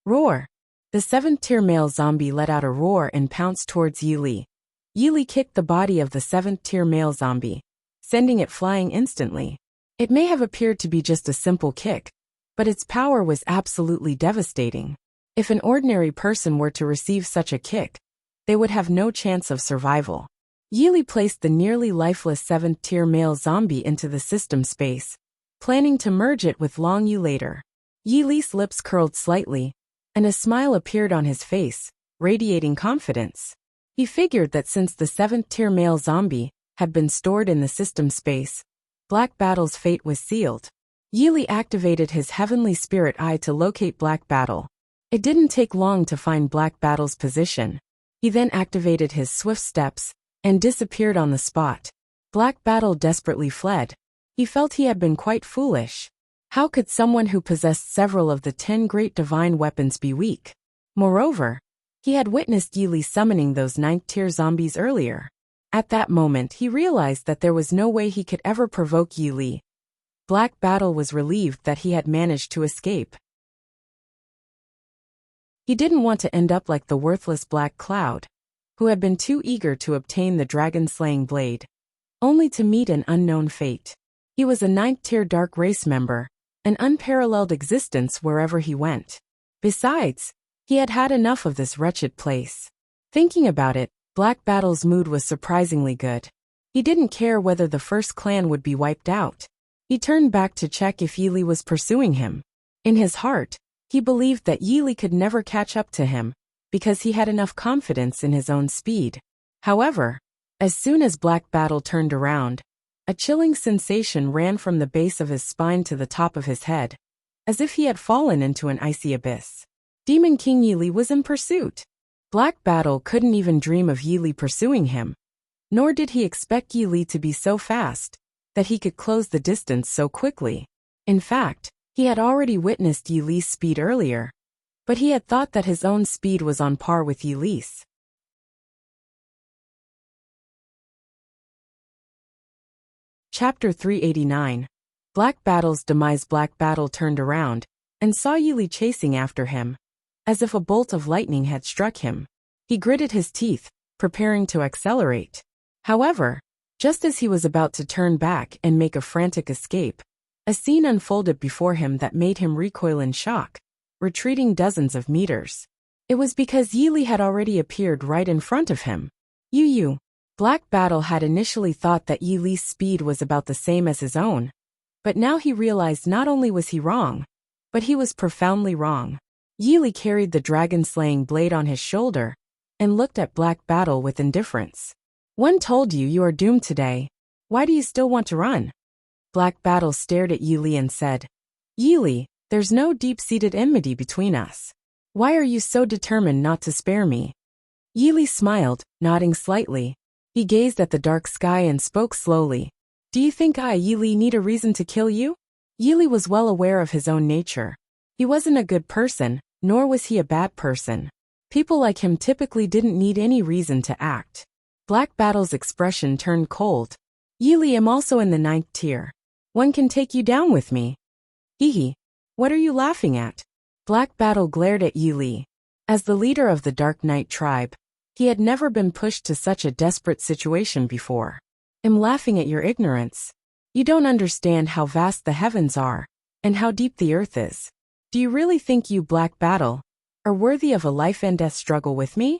Roar! The 7th-tier male zombie let out a roar and pounced towards Yi Li. Yi Li kicked the body of the 7th-tier male zombie, sending it flying instantly. It may have appeared to be just a simple kick, but its power was absolutely devastating. If an ordinary person were to receive such a kick, they would have no chance of survival. Yi Li placed the nearly lifeless 7th-tier male zombie into the system space, planning to merge it with Long Yu later. Yi Li's lips curled slightly, and a smile appeared on his face, radiating confidence. He figured that since the 7th-tier male zombie had been stored in the system space, Black Battle's fate was sealed. Yi Li activated his heavenly spirit eye to locate Black Battle. It didn't take long to find Black Battle's position. He then activated his swift steps and disappeared on the spot. Black Battle desperately fled. He felt he had been quite foolish. How could someone who possessed several of the 10 great divine weapons be weak? Moreover, he had witnessed Yi Li summoning those 9th-tier zombies earlier. At that moment he realized that there was no way he could ever provoke Yi Li. Black Battle was relieved that he had managed to escape. He didn't want to end up like the worthless Black Cloud, who had been too eager to obtain the dragon-slaying blade, only to meet an unknown fate. He was a 9th-tier dark race member, an unparalleled existence wherever he went. Besides, he had had enough of this wretched place. Thinking about it, Black Battle's mood was surprisingly good. He didn't care whether the first clan would be wiped out. He turned back to check if Yi Li was pursuing him. In his heart, he believed that Yi Li could never catch up to him, because he had enough confidence in his own speed. However, as soon as Black Battle turned around, a chilling sensation ran from the base of his spine to the top of his head, as if he had fallen into an icy abyss. Demon King Yi Li was in pursuit. Black Battle couldn't even dream of Yi Li pursuing him, nor did he expect Yi Li to be so fast that he could close the distance so quickly. In fact, he had already witnessed Yi Li's speed earlier, but he had thought that his own speed was on par with Yi Li's. Chapter 389. Black Battle's demise. Black Battle turned around and saw Yi Li chasing after him, as if a bolt of lightning had struck him. He gritted his teeth, preparing to accelerate. However, just as he was about to turn back and make a frantic escape, a scene unfolded before him that made him recoil in shock, retreating dozens of meters. It was because Yi Li had already appeared right in front of him. Yu. Black Battle had initially thought that Yi Li's speed was about the same as his own, but now he realized not only was he wrong, but he was profoundly wrong. Yi Li carried the dragon-slaying blade on his shoulder and looked at Black Battle with indifference. One told you you are doomed today. Why do you still want to run? Black Battle stared at Yi Li and said, Yi Li, there's no deep-seated enmity between us. Why are you so determined not to spare me? Yi Li smiled, nodding slightly. He gazed at the dark sky and spoke slowly. Do you think I, Yi Li, need a reason to kill you? Yi Li was well aware of his own nature. He wasn't a good person, nor was he a bad person. People like him typically didn't need any reason to act. Black Battle's expression turned cold. Yi Li, am also in the 9th tier. One can take you down with me. Hee. What are you laughing at? Black Battle glared at Yi Li. As the leader of the Dark Knight tribe, he had never been pushed to such a desperate situation before. I'm laughing at your ignorance. You don't understand how vast the heavens are, and how deep the earth is. Do you really think you, Black Battle, are worthy of a life-and-death struggle with me?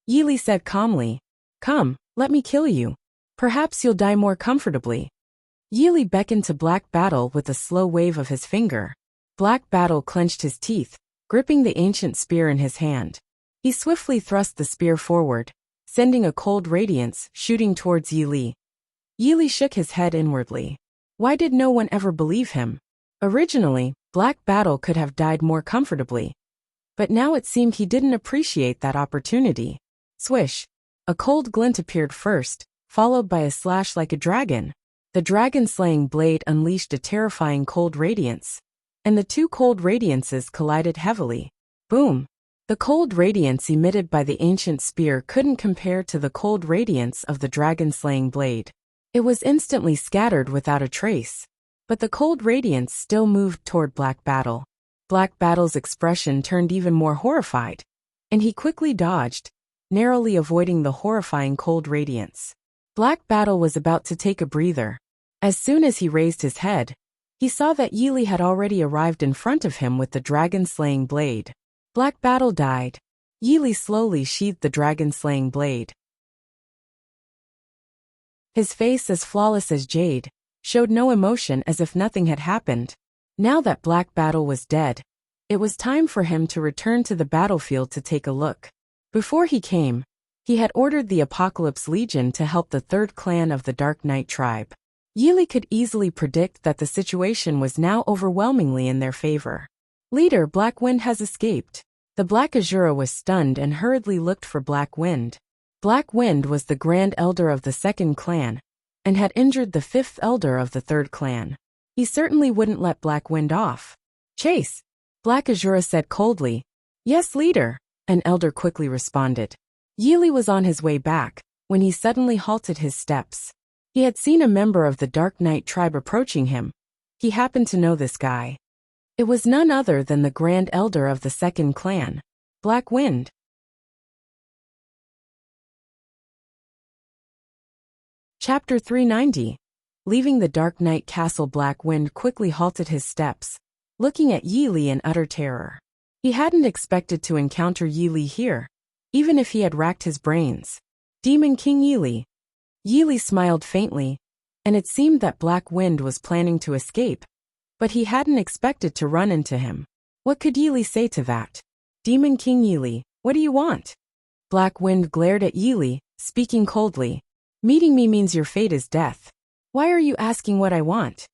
Yi Li said calmly. Come, let me kill you. Perhaps you'll die more comfortably. Yi Li beckoned to Black Battle with a slow wave of his finger. Black Battle clenched his teeth, gripping the ancient spear in his hand. He swiftly thrust the spear forward, sending a cold radiance shooting towards Yi Li. Yi Li shook his head inwardly. Why did no one ever believe him? Originally, Black Battle could have died more comfortably. But now it seemed he didn't appreciate that opportunity. Swish! A cold glint appeared first, followed by a slash like a dragon. The dragon-slaying blade unleashed a terrifying cold radiance, and the two cold radiances collided heavily. Boom! The cold radiance emitted by the ancient spear couldn't compare to the cold radiance of the dragon-slaying blade. It was instantly scattered without a trace. But the cold radiance still moved toward Black Battle. Black Battle's expression turned even more horrified, and he quickly dodged, narrowly avoiding the horrifying cold radiance. Black Battle was about to take a breather. As soon as he raised his head, he saw that Yi Li had already arrived in front of him with the dragon-slaying blade. Black Battle died. Yi Li slowly sheathed the dragon-slaying blade. His face, as flawless as jade, showed no emotion, as if nothing had happened. Now that Black Battle was dead, it was time for him to return to the battlefield to take a look. Before he came, he had ordered the Apocalypse Legion to help the third clan of the Dark Knight tribe. Yi Li could easily predict that the situation was now overwhelmingly in their favor. Leader Black Wind has escaped. The Black Azura was stunned and hurriedly looked for Black Wind. Black Wind was the Grand Elder of the second clan, and had injured the fifth elder of the third clan. He certainly wouldn't let Black Wind off. Chase! Black Azura said coldly. Yes, leader, an elder quickly responded. Yi Li was on his way back, when he suddenly halted his steps. He had seen a member of the Dark Knight tribe approaching him. He happened to know this guy. It was none other than the Grand Elder of the second clan, Black Wind. Chapter 390. Leaving the Dark Knight Castle, Black Wind quickly halted his steps, looking at Yi Li in utter terror. He hadn't expected to encounter Yi Li here, even if he had racked his brains. Demon King Yi Li. Yi Li smiled faintly, and it seemed that Black Wind was planning to escape, but he hadn't expected to run into him. What could Yi Li say to that? Demon King Yi Li, what do you want? Black Wind glared at Yi Li, speaking coldly. Meeting me means your fate is death. Why are you asking what I want?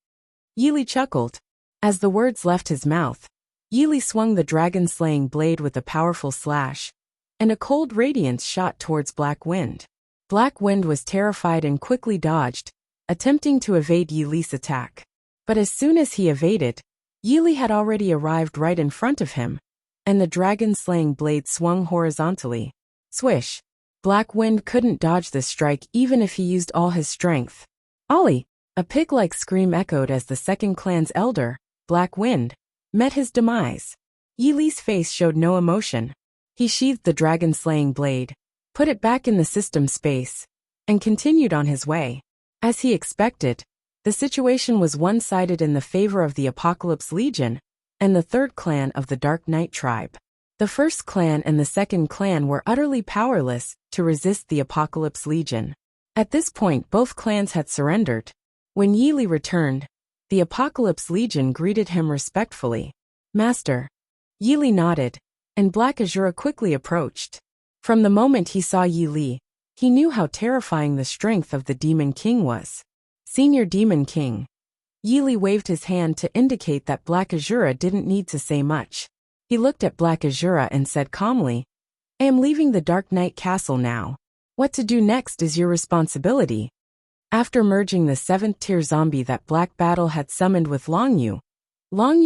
Yi Li chuckled. As the words left his mouth, Yi Li swung the dragon-slaying blade with a powerful slash, and a cold radiance shot towards Black Wind. Black Wind was terrified and quickly dodged, attempting to evade Yi Li's attack. But as soon as he evaded, Yi Li had already arrived right in front of him, and the dragon-slaying blade swung horizontally. Swish! Black Wind couldn't dodge this strike even if he used all his strength. Ollie! A pig-like scream echoed as the second clan's elder, Black Wind, met his demise. Yi Li's face showed no emotion. He sheathed the dragon-slaying blade, put it back in the system space, and continued on his way. As he expected, the situation was one-sided in the favor of the Apocalypse Legion and the third clan of the Dark Knight tribe. The first clan and the second clan were utterly powerless to resist the Apocalypse Legion. At this point, both clans had surrendered. When Yi Li returned, the Apocalypse Legion greeted him respectfully. Master. Yi Li nodded, and Black Azura quickly approached. From the moment he saw Yi Li, he knew how terrifying the strength of the Demon King was. Senior Demon King. Yi Li waved his hand to indicate that Black Azura didn't need to say much. He looked at Black Azura and said calmly, I am leaving the Dark Knight Castle now. What to do next is your responsibility. After merging the 7th-tier zombie that Black Battle had summoned with Longyu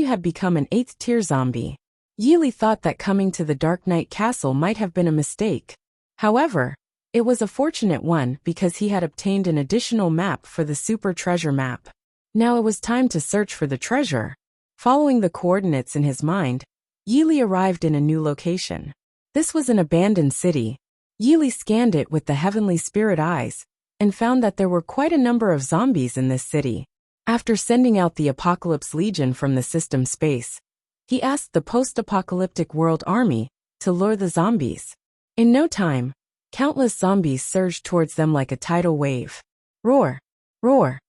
had become an 8th-tier zombie. Yi Li thought that coming to the Dark Knight Castle might have been a mistake. However, it was a fortunate one because he had obtained an additional map for the Super Treasure map. Now it was time to search for the treasure. Following the coordinates in his mind, Yi Li arrived in a new location. This was an abandoned city. Yi Li scanned it with the heavenly spirit eyes, and found that there were quite a number of zombies in this city. After sending out the Apocalypse Legion from the system space, he asked the post-apocalyptic world army to lure the zombies. In no time, countless zombies surged towards them like a tidal wave. Roar! Roar!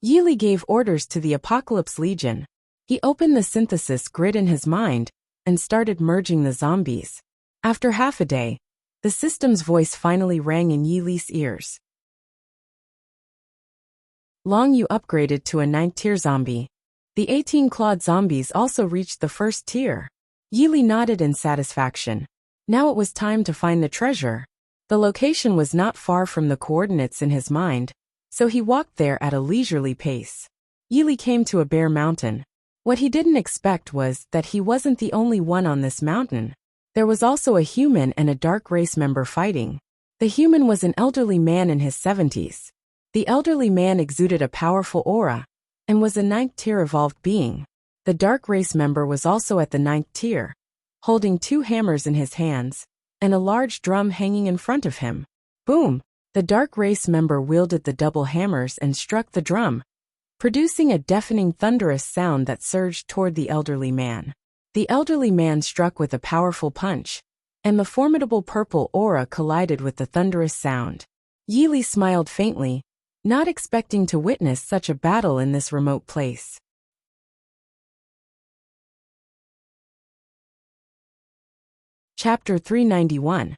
Yi Li gave orders to the Apocalypse Legion. He opened the synthesis grid in his mind, and started merging the zombies. After half a day, the system's voice finally rang in Yili's ears. Long, you upgraded to a 9th tier zombie. The 18-clawed zombies also reached the 1st tier. Yili nodded in satisfaction. Now it was time to find the treasure. The location was not far from the coordinates in his mind, so he walked there at a leisurely pace. Yili came to a bare mountain. What he didn't expect was that he wasn't the only one on this mountain. There was also a human and a dark race member fighting. The human was an elderly man in his 70s. The elderly man exuded a powerful aura and was a 9th tier evolved being. The dark race member was also at the 9th tier, holding 2 hammers in his hands and a large drum hanging in front of him. Boom! The dark race member wielded the double hammers and struck the drum, producing a deafening thunderous sound that surged toward the elderly man. The elderly man struck with a powerful punch, and the formidable purple aura collided with the thunderous sound. Yili smiled faintly, not expecting to witness such a battle in this remote place. Chapter 391.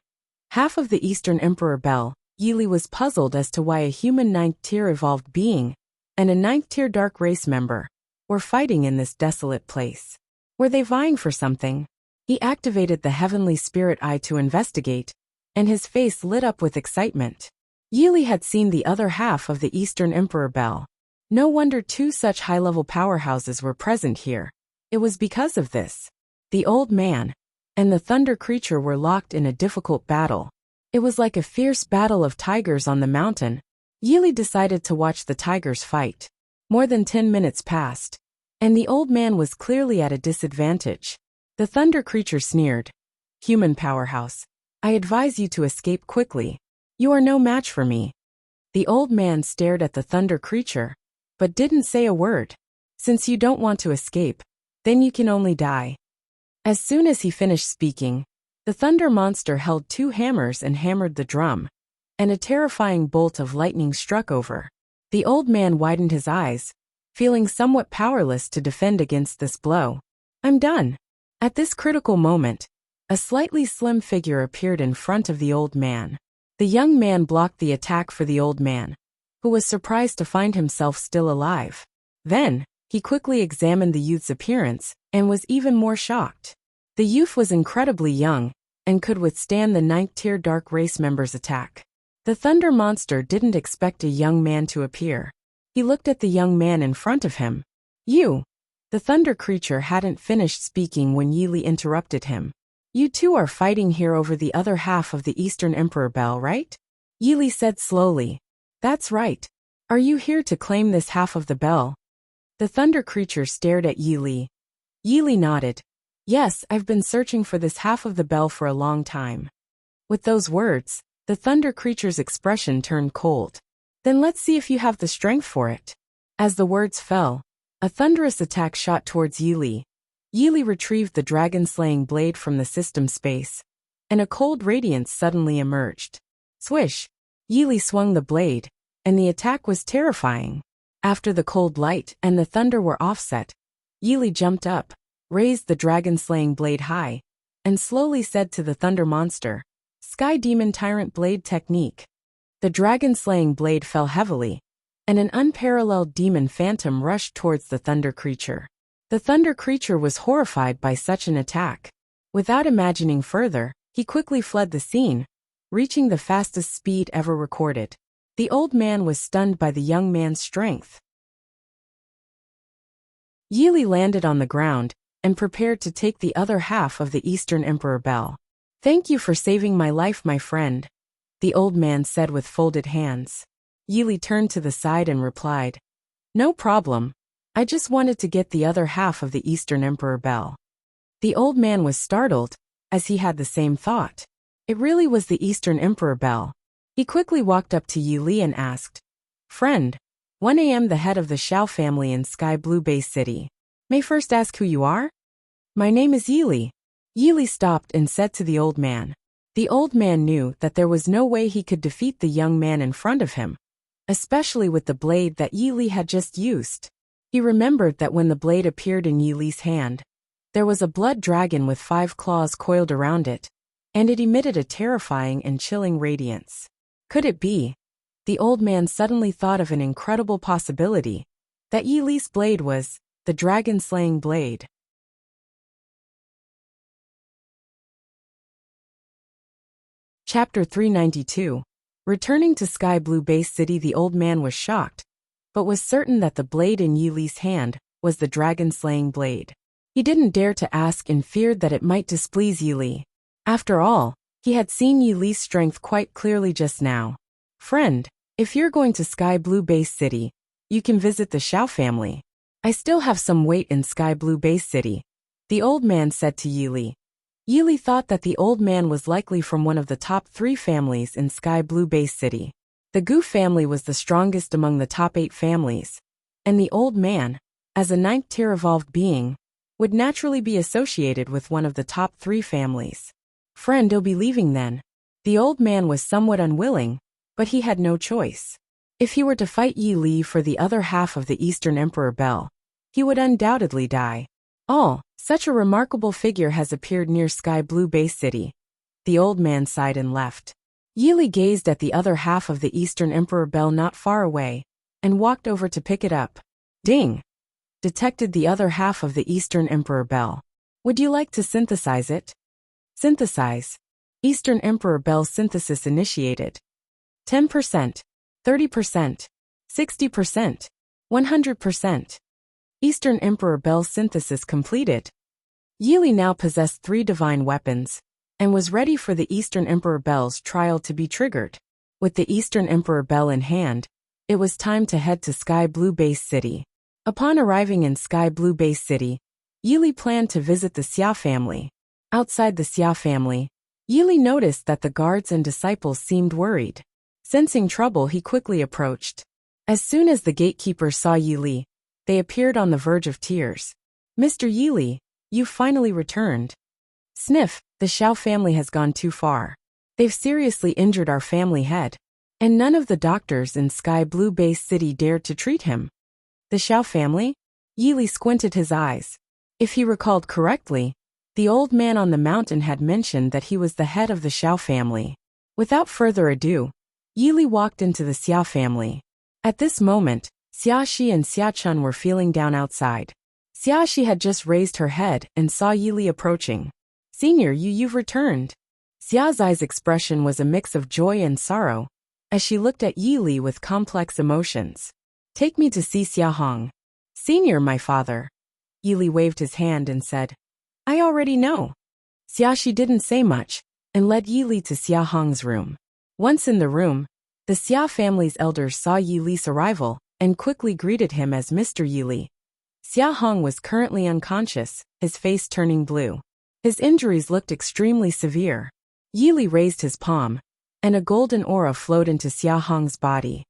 Half of the Eastern Emperor Bell. Yili was puzzled as to why a human 9th tier evolved being and a 9th tier dark race member were fighting in this desolate place. Were they vying for something? He activated the heavenly spirit eye to investigate, and his face lit up with excitement. Yili had seen the other half of the Eastern Emperor Bell. No wonder 2 such high-level powerhouses were present here. It was because of this. The old man and the thunder creature were locked in a difficult battle. It was like a fierce battle of tigers on the mountain. Yili decided to watch the tigers fight. More than 10 minutes passed, and the old man was clearly at a disadvantage. The thunder creature sneered. Human powerhouse, I advise you to escape quickly. You are no match for me. The old man stared at the thunder creature, but didn't say a word. Since you don't want to escape, then you can only die. As soon as he finished speaking, the thunder monster held 2 hammers and hammered the drum, and a terrifying bolt of lightning struck over. The old man widened his eyes, feeling somewhat powerless to defend against this blow. I'm done. At this critical moment, a slightly slim figure appeared in front of the old man. The young man blocked the attack for the old man, who was surprised to find himself still alive. Then, he quickly examined the youth's appearance and was even more shocked. The youth was incredibly young and could withstand the 9th tier dark race member's attack. The thunder monster didn't expect a young man to appear. He looked at the young man in front of him. You! The thunder creature hadn't finished speaking when Yili interrupted him. You 2 are fighting here over the other half of the Eastern Emperor Bell, right? Yili said slowly. That's right. Are you here to claim this half of the bell? The thunder creature stared at Yili. Yili nodded. Yes, I've been searching for this half of the bell for a long time. With those words, the thunder creature's expression turned cold. Then let's see if you have the strength for it. As the words fell, a thunderous attack shot towards Yili. Yili retrieved the dragon-slaying blade from the system space, and a cold radiance suddenly emerged. Swish! Yili swung the blade, and the attack was terrifying. After the cold light and the thunder were offset, Yili jumped up, raised the dragon-slaying blade high, and slowly said to the thunder monster, Sky Demon Tyrant Blade Technique. The dragon-slaying blade fell heavily, and an unparalleled demon phantom rushed towards the thunder creature. The thunder creature was horrified by such an attack. Without imagining further, he quickly fled the scene, reaching the fastest speed ever recorded. The old man was stunned by the young man's strength. Yili landed on the ground and prepared to take the other half of the Eastern Emperor Bell. Thank you for saving my life, my friend, the old man said with folded hands. Yili turned to the side and replied, No problem. I just wanted to get the other half of the Eastern Emperor Bell. The old man was startled, as he had the same thought. It really was the Eastern Emperor Bell. He quickly walked up to Yili and asked, Friend, 1 a.m. the head of the Xiao family in Sky Blue Bay City. May first ask who you are? My name is Yili. Yili stopped and said to the old man. The old man knew that there was no way he could defeat the young man in front of him, especially with the blade that Yili had just used. He remembered that when the blade appeared in Yili's hand, There was a blood dragon with 5 claws coiled around it, and it emitted a terrifying and chilling radiance. Could it be? The old man suddenly thought of an incredible possibility, that Yi Li's blade was the dragon-slaying blade. Chapter 392. Returning to Sky Blue Base City, the old man was shocked, but was certain that the blade in Yi Li's hand was the dragon-slaying blade. He didn't dare to ask and feared that it might displease Yi Li. After all, he had seen Yi Li's strength quite clearly just now. Friend, if you're going to Sky Blue Base City, you can visit the Xiao family. I still have some weight in Sky Blue Base City, the old man said to Yi Li. Yi Li thought that the old man was likely from one of the top 3 families in Sky Blue Base City. The Gu family was the strongest among the top 8 families, and the old man, as a 9th-tier evolved being, would naturally be associated with one of the top 3 families. Friend, you'll be leaving then. The old man was somewhat unwilling, but he had no choice. If he were to fight Yi Li for the other half of the Eastern Emperor Bell, he would undoubtedly die. Such a remarkable figure has appeared near Sky Blue Base City. The old man sighed and left. Yi Li gazed at the other half of the Eastern Emperor Bell not far away, and walked over to pick it up. Ding! Detected the other half of the Eastern Emperor Bell. Would you like to synthesize it? Synthesize. Eastern Emperor Bell synthesis initiated. 10%, 30%, 60%, 100%. Eastern Emperor Bell synthesis completed. Yi Li now possessed 3 divine weapons, and was ready for the Eastern Emperor Bell's trial to be triggered. With the Eastern Emperor Bell in hand, it was time to head to Sky Blue Base City. Upon arriving in Sky Blue Base City, Yi Li planned to visit the Xia family. Outside the Xia family, Yi Li noticed that the guards and disciples seemed worried. Sensing trouble, he quickly approached. As soon as the gatekeepers saw Yi Li, they appeared on the verge of tears. Mr. Yi Li, you finally returned. Sniff, the Xiao family has gone too far. They've seriously injured our family head, and none of the doctors in Sky Blue Base City dared to treat him. The Xiao family? Yi Li squinted his eyes. If he recalled correctly, the old man on the mountain had mentioned that he was the head of the Xiao family. Without further ado, Yi Li walked into the Xia family. At this moment, Xia Shi and Xia Chun were feeling down outside. Xia Shi had just raised her head and saw Yi Li approaching. Senior, you've returned. Xia's eyes expression was a mix of joy and sorrow, as she looked at Yi Li with complex emotions. Take me to see Xia Hong. Senior, my father. Yi Li waved his hand and said, I already know. Xia Shi didn't say much, and led Yi Li to Xia Hong's room. Once in the room, the Xia family's elders saw Yi Li's arrival, and quickly greeted him as Mr. Yi Li. Xia Hong was currently unconscious, his face turning blue. His injuries looked extremely severe. Yi Li raised his palm, and a golden aura flowed into Xia Hong's body.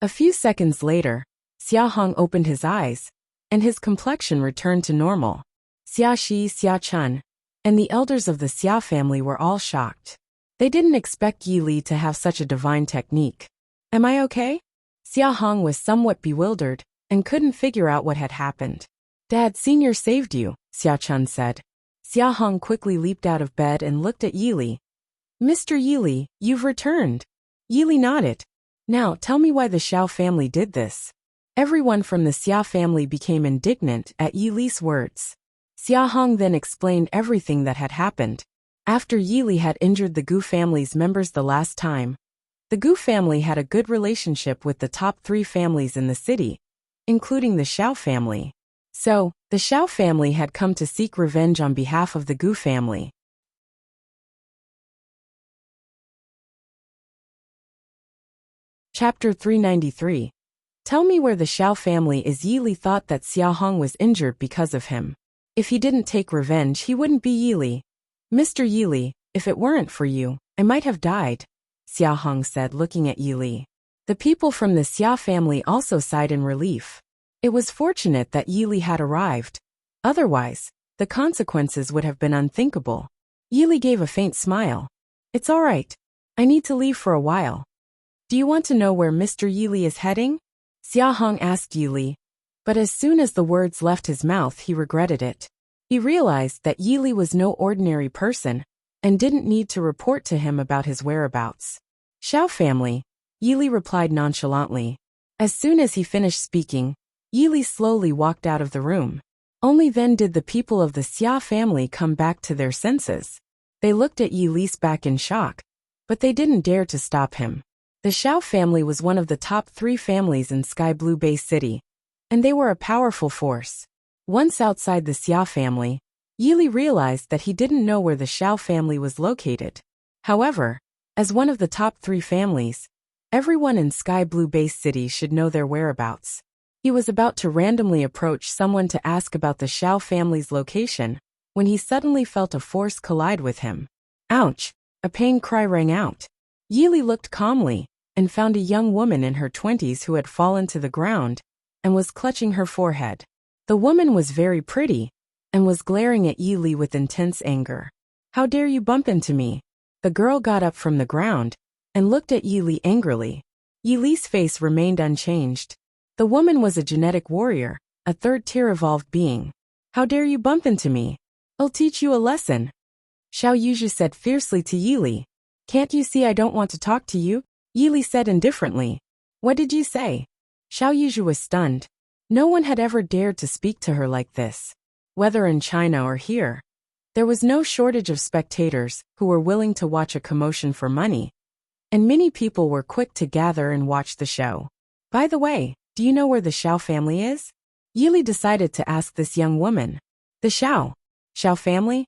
A few seconds later, Xia Hong opened his eyes, and his complexion returned to normal. Xia Shi, Xia Chun, and the elders of the Xia family were all shocked. They didn't expect Yi Li to have such a divine technique. Am I okay? Xia Hong was somewhat bewildered, and couldn't figure out what had happened. Dad, Senior saved you, Xia Chun said. Xia Hong quickly leaped out of bed and looked at Yi Li. Mr. Yi Li, you've returned. Yi Li nodded. Now tell me why the Xiao family did this. Everyone from the Xia family became indignant at Yi Li's words. Xia Hong then explained everything that had happened. After Yi Li had injured the Gu family's members the last time, the Gu family had a good relationship with the top 3 families in the city, including the Xiao family. So, the Xiao family had come to seek revenge on behalf of the Gu family. Chapter 393. Tell me where the Xiao family is. Yi Li thought that Xia Hong was injured because of him. If he didn't take revenge, he wouldn't be Yi Li. Mr. Yi Li, if it weren't for you, I might have died, Xia Hong said, looking at Yi Li. The people from the Xia family also sighed in relief. It was fortunate that Yi Li had arrived. Otherwise, the consequences would have been unthinkable. Yi Li gave a faint smile. It's all right. I need to leave for a while. Do you want to know where Mr. Yi Li is heading? Xia Hong asked Yi Li. But as soon as the words left his mouth, he regretted it. He realized that Yili was no ordinary person and didn't need to report to him about his whereabouts. Xiao family, Yili replied nonchalantly. As soon as he finished speaking, Yili slowly walked out of the room. Only then did the people of the Xia family come back to their senses. They looked at Yili's back in shock, but they didn't dare to stop him. The Xiao family was one of the top 3 families in Sky Blue Bay City, and they were a powerful force. Once outside the Xia family, Yili realized that he didn't know where the Xiao family was located. However, as one of the top 3 families, everyone in Sky Blue Bay City should know their whereabouts. He was about to randomly approach someone to ask about the Xiao family's location when he suddenly felt a force collide with him. Ouch! A pain cry rang out. Yili looked calmly and found a young woman in her 20s who had fallen to the ground and was clutching her forehead. The woman was very pretty and was glaring at Yili with intense anger. "How dare you bump into me?" The girl got up from the ground and looked at Yili angrily. Yili's face remained unchanged. The woman was a genetic warrior, a 3rd-tier evolved being. "How dare you bump into me? I'll teach you a lesson," Xiao Yuzhu said fiercely to Yili. "Can't you see I don't want to talk to you?" Yili said indifferently. "What did you say?" Xiao Yuzhu was stunned. No one had ever dared to speak to her like this. Whether in China or here, there was no shortage of spectators who were willing to watch a commotion for money, and many people were quick to gather and watch the show. "By the way, do you know where the Xiao family is?" Yili decided to ask this young woman. "The Xiao family?"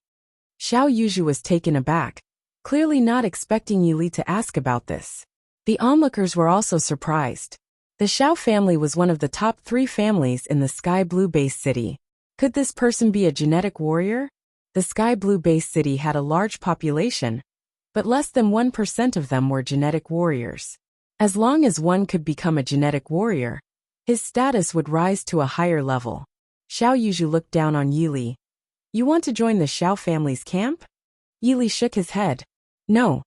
Xiao Yuzhu was taken aback, clearly not expecting Yili to ask about this. The onlookers were also surprised. The Xiao family was one of the top 3 families in the Sky Blue Bay City. Could this person be a genetic warrior? The Sky Blue Bay City had a large population, but less than 1% of them were genetic warriors. As long as one could become a genetic warrior, his status would rise to a higher level. Xiao Yuzhu looked down on Yili. "You want to join the Xiao family's camp?" Yili shook his head. "No."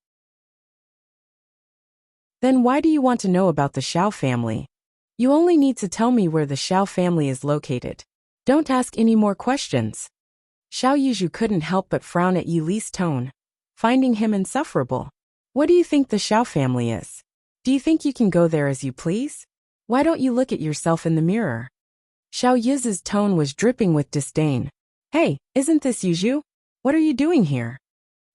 "Then why do you want to know about the Xiao family? You only need to tell me where the Xiao family is located. Don't ask any more questions." Xiao Yuzhu couldn't help but frown at Yili's tone, finding him insufferable. "What do you think the Xiao family is? Do you think you can go there as you please? Why don't you look at yourself in the mirror?" Xiao Yuzhu's tone was dripping with disdain. "Hey, isn't this Yuzhu? What are you doing here?"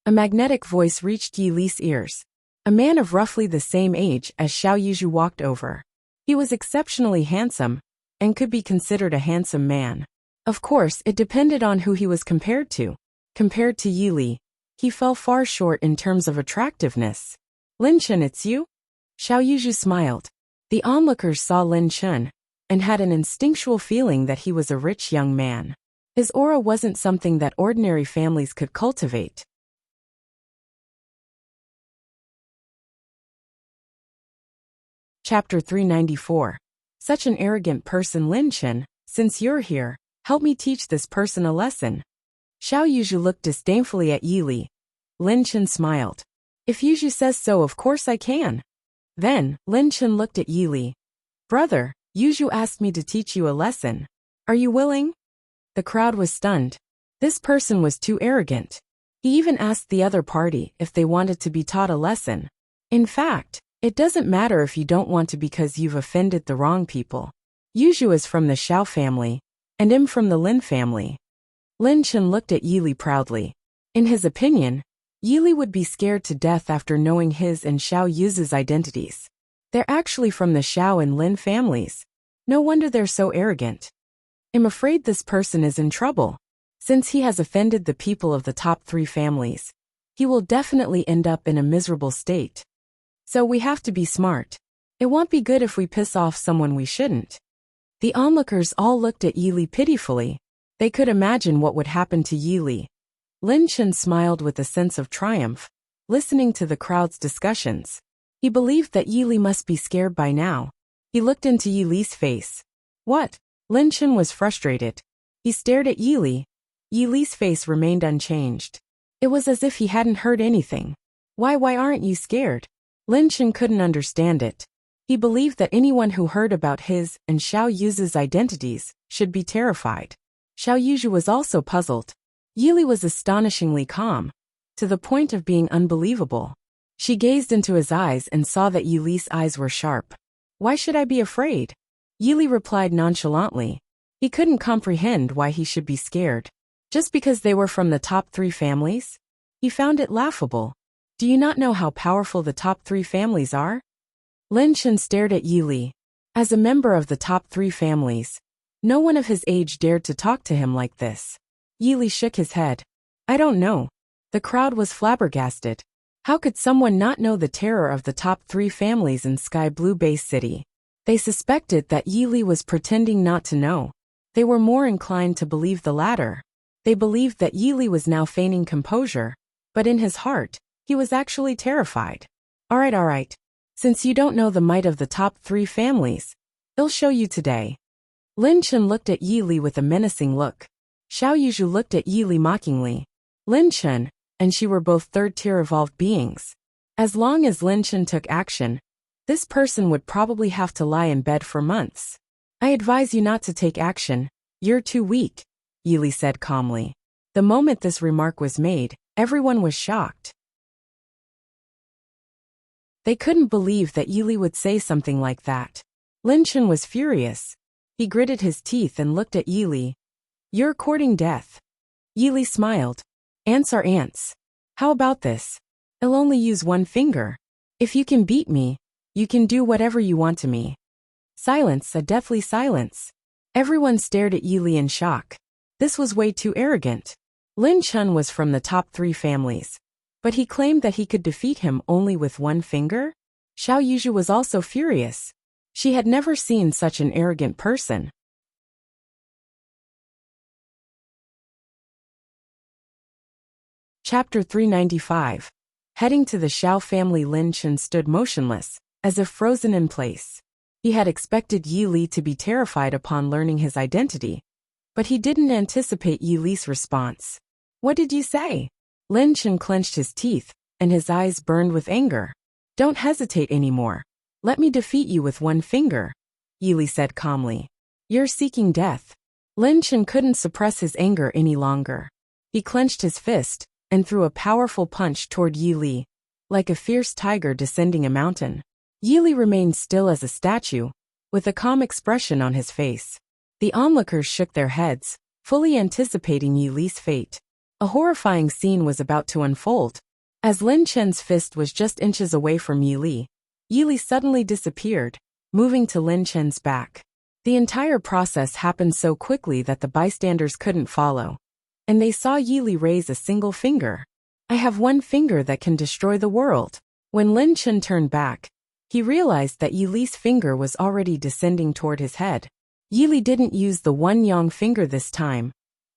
A magnetic voice reached Yili's ears. A man of roughly the same age as Xiao Yuzhu walked over. He was exceptionally handsome and could be considered a handsome man. Of course, it depended on who he was compared to. Compared to Yili, he fell far short in terms of attractiveness. "Lin Chen, it's you?" Xiao Yuzhu smiled. The onlookers saw Lin Chen and had an instinctual feeling that he was a rich young man. His aura wasn't something that ordinary families could cultivate. Chapter 394. Such an arrogant person, Lin Chen. Since you're here, help me teach this person a lesson. Xiao Yuzhu looked disdainfully at Yili. Lin Chen smiled. "If Yuzhu says so, of course I can." Then, Lin Chen looked at Yili. "Brother, Yuzhu asked me to teach you a lesson. Are you willing?" The crowd was stunned. This person was too arrogant. He even asked the other party if they wanted to be taught a lesson. In fact, it doesn't matter if you don't want to because you've offended the wrong people. Yuzhu is from the Xiao family, and I'm from the Lin family. Lin Chen looked at Yili proudly. In his opinion, Yili would be scared to death after knowing his and Xiao Yuzhu's identities. They're actually from the Xiao and Lin families. No wonder they're so arrogant. I'm afraid this person is in trouble. Since he has offended the people of the top 3 families, he will definitely end up in a miserable state. So we have to be smart. It won't be good if we piss off someone we shouldn't. The onlookers all looked at Yili pitifully. They could imagine what would happen to Yili. Lin Chen smiled with a sense of triumph, listening to the crowd's discussions. He believed that Yili must be scared by now. He looked into Yili's face. "What?" Lin Chen was frustrated. He stared at Yili. Yili's face remained unchanged. It was as if he hadn't heard anything. Why aren't you scared?" Lin Chen couldn't understand it. He believed that anyone who heard about his and Xiao Yu's identities should be terrified. Xiao Yu was also puzzled. Yili was astonishingly calm, to the point of being unbelievable. She gazed into his eyes and saw that Yili's eyes were sharp. Why should I be afraid? Yili replied nonchalantly. He couldn't comprehend why he should be scared. Just because they were from the top 3 families? He found it laughable. Do you not know how powerful the top 3 families are? Lin Chen stared at Yili. As a member of the top 3 families, no one of his age dared to talk to him like this. Yili shook his head. I don't know. The crowd was flabbergasted. How could someone not know the terror of the top 3 families in Sky Blue Base City? They suspected that Yili was pretending not to know. They were more inclined to believe the latter. They believed that Yili was now feigning composure, but in his heart, he was actually terrified. All right. Since you don't know the might of the top 3 families, I'll show you today. Lin Chen looked at Yili with a menacing look. Xiao Yu looked at Yili mockingly. Lin Chen and she were both third-tier evolved beings. As long as Lin Chen took action, this person would probably have to lie in bed for months. I advise you not to take action. You're too weak, Yili said calmly. The moment this remark was made, everyone was shocked. They couldn't believe that Yili would say something like that. Lin Chen was furious. He gritted his teeth and looked at Yili. You're courting death. Yili smiled. Ants are ants. How about this? I'll only use one finger. If you can beat me, you can do whatever you want to me. Silence, a deathly silence. Everyone stared at Yili in shock. This was way too arrogant. Lin Chen was from the top 3 families, but he claimed that he could defeat him only with one finger? Xiao Yu was also furious. She had never seen such an arrogant person. Chapter 395. Heading to the Xiao family, Lin Chen stood motionless, as if frozen in place. He had expected Yili to be terrified upon learning his identity, but he didn't anticipate Yili's response. What did you say? Lin Chen clenched his teeth, and his eyes burned with anger. Don't hesitate anymore. Let me defeat you with one finger, Yili said calmly. You're seeking death. Lin Chen couldn't suppress his anger any longer. He clenched his fist and threw a powerful punch toward Yili, like a fierce tiger descending a mountain. Yili remained still as a statue, with a calm expression on his face. The onlookers shook their heads, fully anticipating Yili's fate. A horrifying scene was about to unfold. As Lin Chen's fist was just inches away from Yili, Yili suddenly disappeared, moving to Lin Chen's back. The entire process happened so quickly that the bystanders couldn't follow, and they saw Yili raise a single finger. I have one finger that can destroy the world. When Lin Chen turned back, he realized that Yili's finger was already descending toward his head. Yili didn't use the one yang finger this time,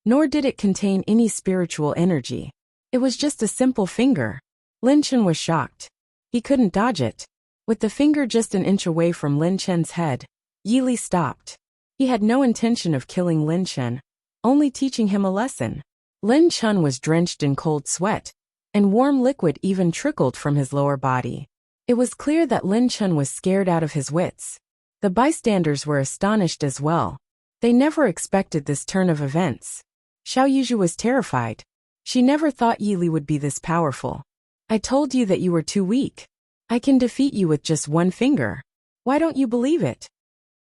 nor did it contain any spiritual energy. It was just a simple finger. Lin Chen was shocked. He couldn't dodge it. With the finger just an inch away from Lin Chen's head, Yili stopped. He had no intention of killing Lin Chen, only teaching him a lesson. Lin Chen was drenched in cold sweat, and warm liquid even trickled from his lower body. It was clear that Lin Chen was scared out of his wits. The bystanders were astonished as well. They never expected this turn of events. Xiao Yu was terrified. She never thought Yili would be this powerful. I told you that you were too weak. I can defeat you with just one finger. Why don't you believe it?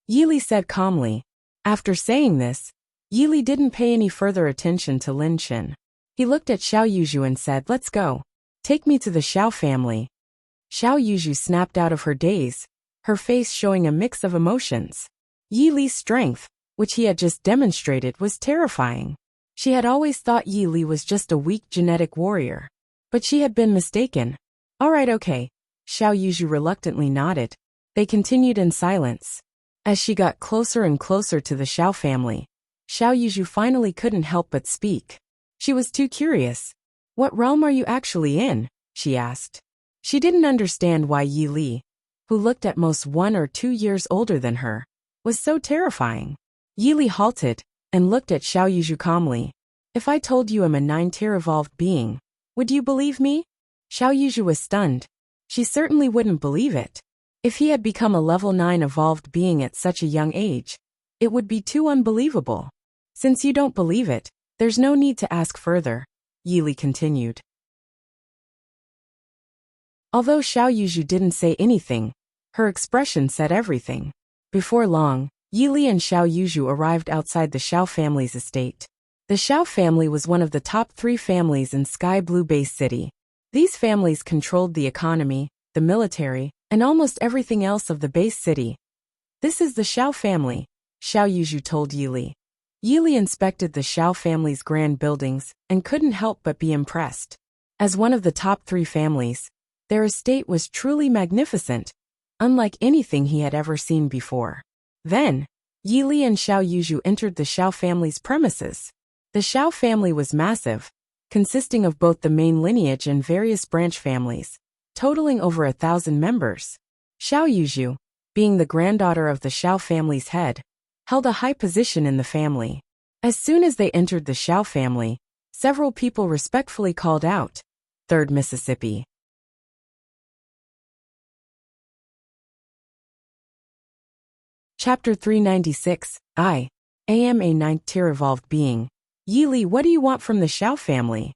Yili said calmly. After saying this, Yili didn't pay any further attention to Lin Chen. He looked at Xiao Yu and said, Let's go. Take me to the Xiao family. Xiao Yu snapped out of her daze, her face showing a mix of emotions. Yili's strength, which he had just demonstrated, was terrifying. She had always thought Yili was just a weak genetic warrior. But she had been mistaken. All right, okay. Xiao Yu reluctantly nodded. They continued in silence. As she got closer and closer to the Xiao family, Xiao Yu finally couldn't help but speak. She was too curious. What realm are you actually in? She asked. She didn't understand why Yili, who looked at most 1 or 2 years older than her, was so terrifying. Yili halted and looked at Xiao Yu calmly. If I told you I'm a 9-tier evolved being, would you believe me? Xiao Yu was stunned. She certainly wouldn't believe it. If he had become a level 9 evolved being at such a young age, it would be too unbelievable. Since you don't believe it, there's no need to ask further, Yili continued. Although Xiao Yuzhu didn't say anything, her expression said everything. Before long, Yili and Xiao Yuzhu arrived outside the Xiao family's estate. The Xiao family was one of the top 3 families in Sky Blue Base City. These families controlled the economy, the military, and almost everything else of the base city. This is the Xiao family, Xiao Yuzhu told Yili. Yili inspected the Xiao family's grand buildings and couldn't help but be impressed. As one of the top 3 families, their estate was truly magnificent, unlike anything he had ever seen before. Then, Yili and Xiao Yuzhu entered the Xiao family's premises. The Xiao family was massive, consisting of both the main lineage and various branch families, totaling over 1,000 members. Xiao Yuzhu, being the granddaughter of the Xiao family's head, held a high position in the family. As soon as they entered the Xiao family, several people respectfully called out, "Third Mississippi." Chapter 396, I am a 9th-tier evolved being. Yili, what do you want from the Xiao family?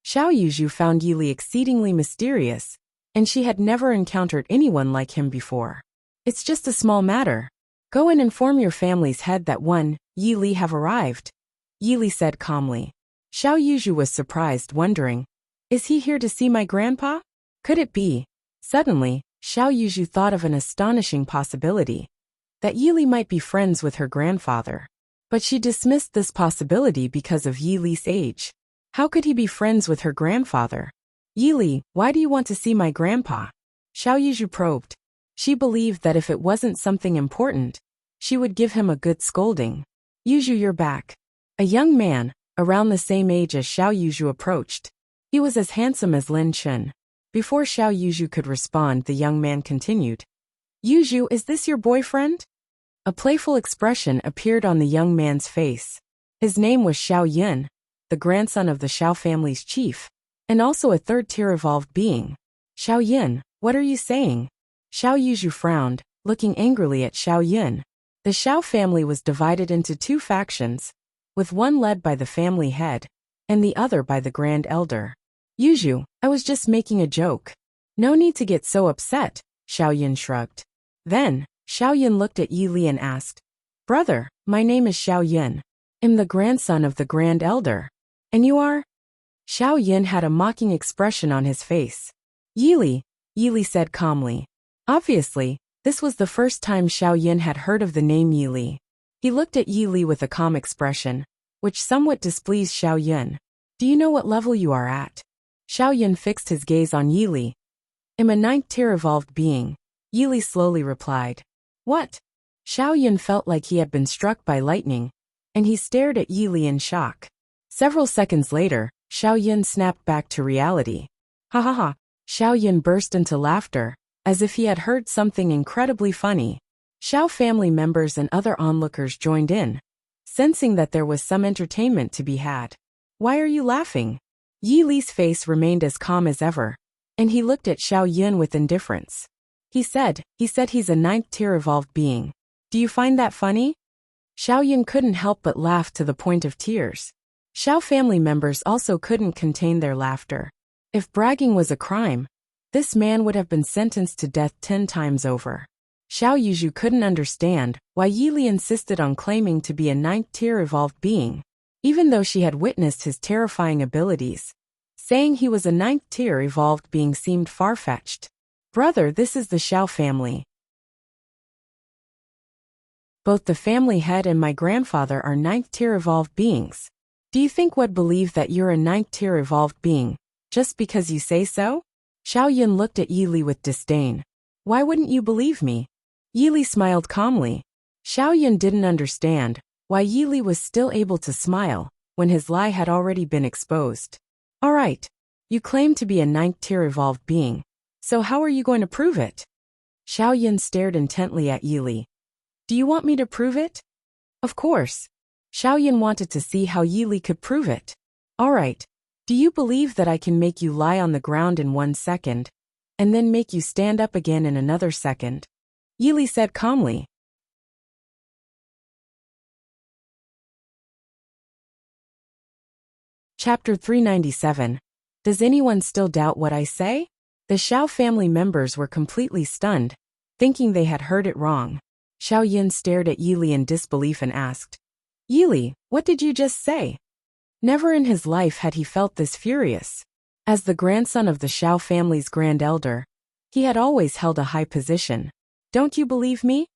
Xiao Yuzhu found Yili exceedingly mysterious, and she had never encountered anyone like him before. It's just a small matter. Go and inform your family's head that Yili have arrived, Yili said calmly. Xiao Yuzhu was surprised, wondering, is he here to see my grandpa? Could it be? Suddenly, Xiao Yuzhu thought of an astonishing possibility, that Yili might be friends with her grandfather. But she dismissed this possibility because of Yili's age. How could he be friends with her grandfather? Yili, why do you want to see my grandpa? Xiao Yuzhu probed. She believed that if it wasn't something important, she would give him a good scolding. Yuzhu, you're back. A young man, around the same age as Xiao Yuzhu, approached. He was as handsome as Lin Chun. Before Xiao Yuzhu could respond, the young man continued. Yuzhu, is this your boyfriend? A playful expression appeared on the young man's face. His name was Xiao Yun, the grandson of the Xiao family's chief, and also a 3rd-tier evolved being. Xiao Yun, what are you saying? Xiao Yuzhu frowned, looking angrily at Xiao Yun. The Xiao family was divided into 2 factions, with one led by the family head, and the other by the grand elder. Yuzhu, I was just making a joke. No need to get so upset, Xiao Yun shrugged. Then, Xiao Yun looked at Yili and asked, Brother, my name is Xiao Yun. I'm the grandson of the grand elder. And you are? Xiao Yun had a mocking expression on his face. Yili said calmly. Obviously, this was the first time Xiao Yun had heard of the name Yili. He looked at Yili with a calm expression, which somewhat displeased Xiao Yun. Do you know what level you are at? Xiao Yun fixed his gaze on Yili. I'm a 9th-tier evolved being, Yili slowly replied. What? Xiao Yun felt like he had been struck by lightning, and he stared at Yili in shock. Several seconds later, Xiao Yun snapped back to reality. Ha ha ha. Xiao Yun burst into laughter, as if he had heard something incredibly funny. Xiao family members and other onlookers joined in, sensing that there was some entertainment to be had. Why are you laughing? Yili's face remained as calm as ever, and he looked at Xiao Yun with indifference. He said he's a 9th-tier evolved being. Do you find that funny? Xiao Yun couldn't help but laugh to the point of tears. Xiao family members also couldn't contain their laughter. If bragging was a crime, this man would have been sentenced to death 10 times over. Xiao Yuzhu couldn't understand why Yili insisted on claiming to be a 9th-tier evolved being, even though she had witnessed his terrifying abilities. Saying he was a 9th-tier evolved being seemed far-fetched. Brother, this is the Xiao family. Both the family head and my grandfather are 9th-tier evolved beings. Do you think we'd believe that you're a 9th-tier evolved being, just because you say so? Xiao Yun looked at Yili with disdain. Why wouldn't you believe me? Yili smiled calmly. Xiao Yun didn't understand why Yili was still able to smile when his lie had already been exposed. All right, you claim to be a 9th-tier evolved being. So how are you going to prove it? Xiao Yun stared intently at Yili. Do you want me to prove it? Of course. Xiao Yun wanted to see how Yili could prove it. All right. Do you believe that I can make you lie on the ground in 1 second, and then make you stand up again in another second, Yili said calmly. Chapter 397. Does anyone still doubt what I say? The Xiao family members were completely stunned, thinking they had heard it wrong. Xiao Yin stared at Yili in disbelief and asked, Yili, what did you just say? Never in his life had he felt this furious. As the grandson of the Xiao family's grand elder, he had always held a high position. Don't you believe me?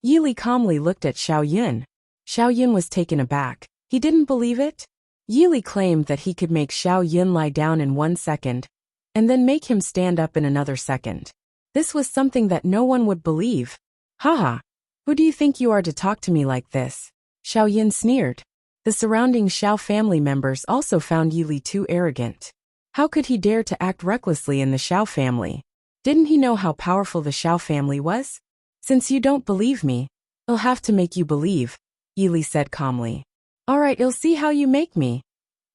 Yili calmly looked at Xiao Yin. Xiao Yin was taken aback. He didn't believe it. Yili claimed that he could make Xiao Yin lie down in 1 second, and then make him stand up in another second. This was something that no one would believe. Haha, who do you think you are to talk to me like this? Xiao Yin sneered. The surrounding Xiao family members also found Yili too arrogant. How could he dare to act recklessly in the Xiao family? Didn't he know how powerful the Xiao family was? Since you don't believe me, I'll have to make you believe, Yili said calmly. All right, I'll see how you make me.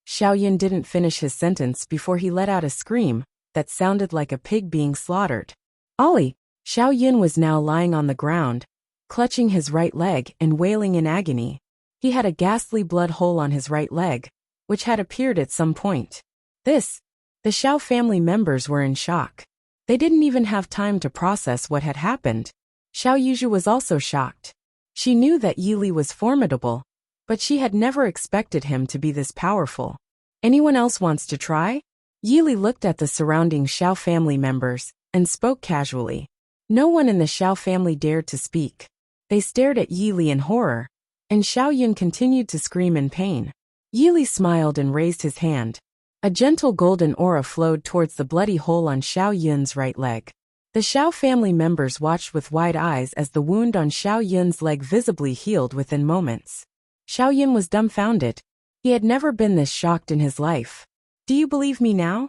Xiao Yin didn't finish his sentence before he let out a scream that sounded like a pig being slaughtered. Ollie! Xiao Yin was now lying on the ground, clutching his right leg and wailing in agony. He had a ghastly blood hole on his right leg, which had appeared at some point. The Xiao family members were in shock. They didn't even have time to process what had happened. Xiao Yuzhu was also shocked. She knew that Yili was formidable, but she had never expected him to be this powerful. Anyone else wants to try? Yili looked at the surrounding Xiao family members and spoke casually. No one in the Xiao family dared to speak. They stared at Yili in horror, and Xiao Yun continued to scream in pain. Yili smiled and raised his hand. A gentle golden aura flowed towards the bloody hole on Xiao Yun's right leg. The Xiao family members watched with wide eyes as the wound on Xiao Yun's leg visibly healed within moments. Xiao Yun was dumbfounded. He had never been this shocked in his life. Do you believe me now?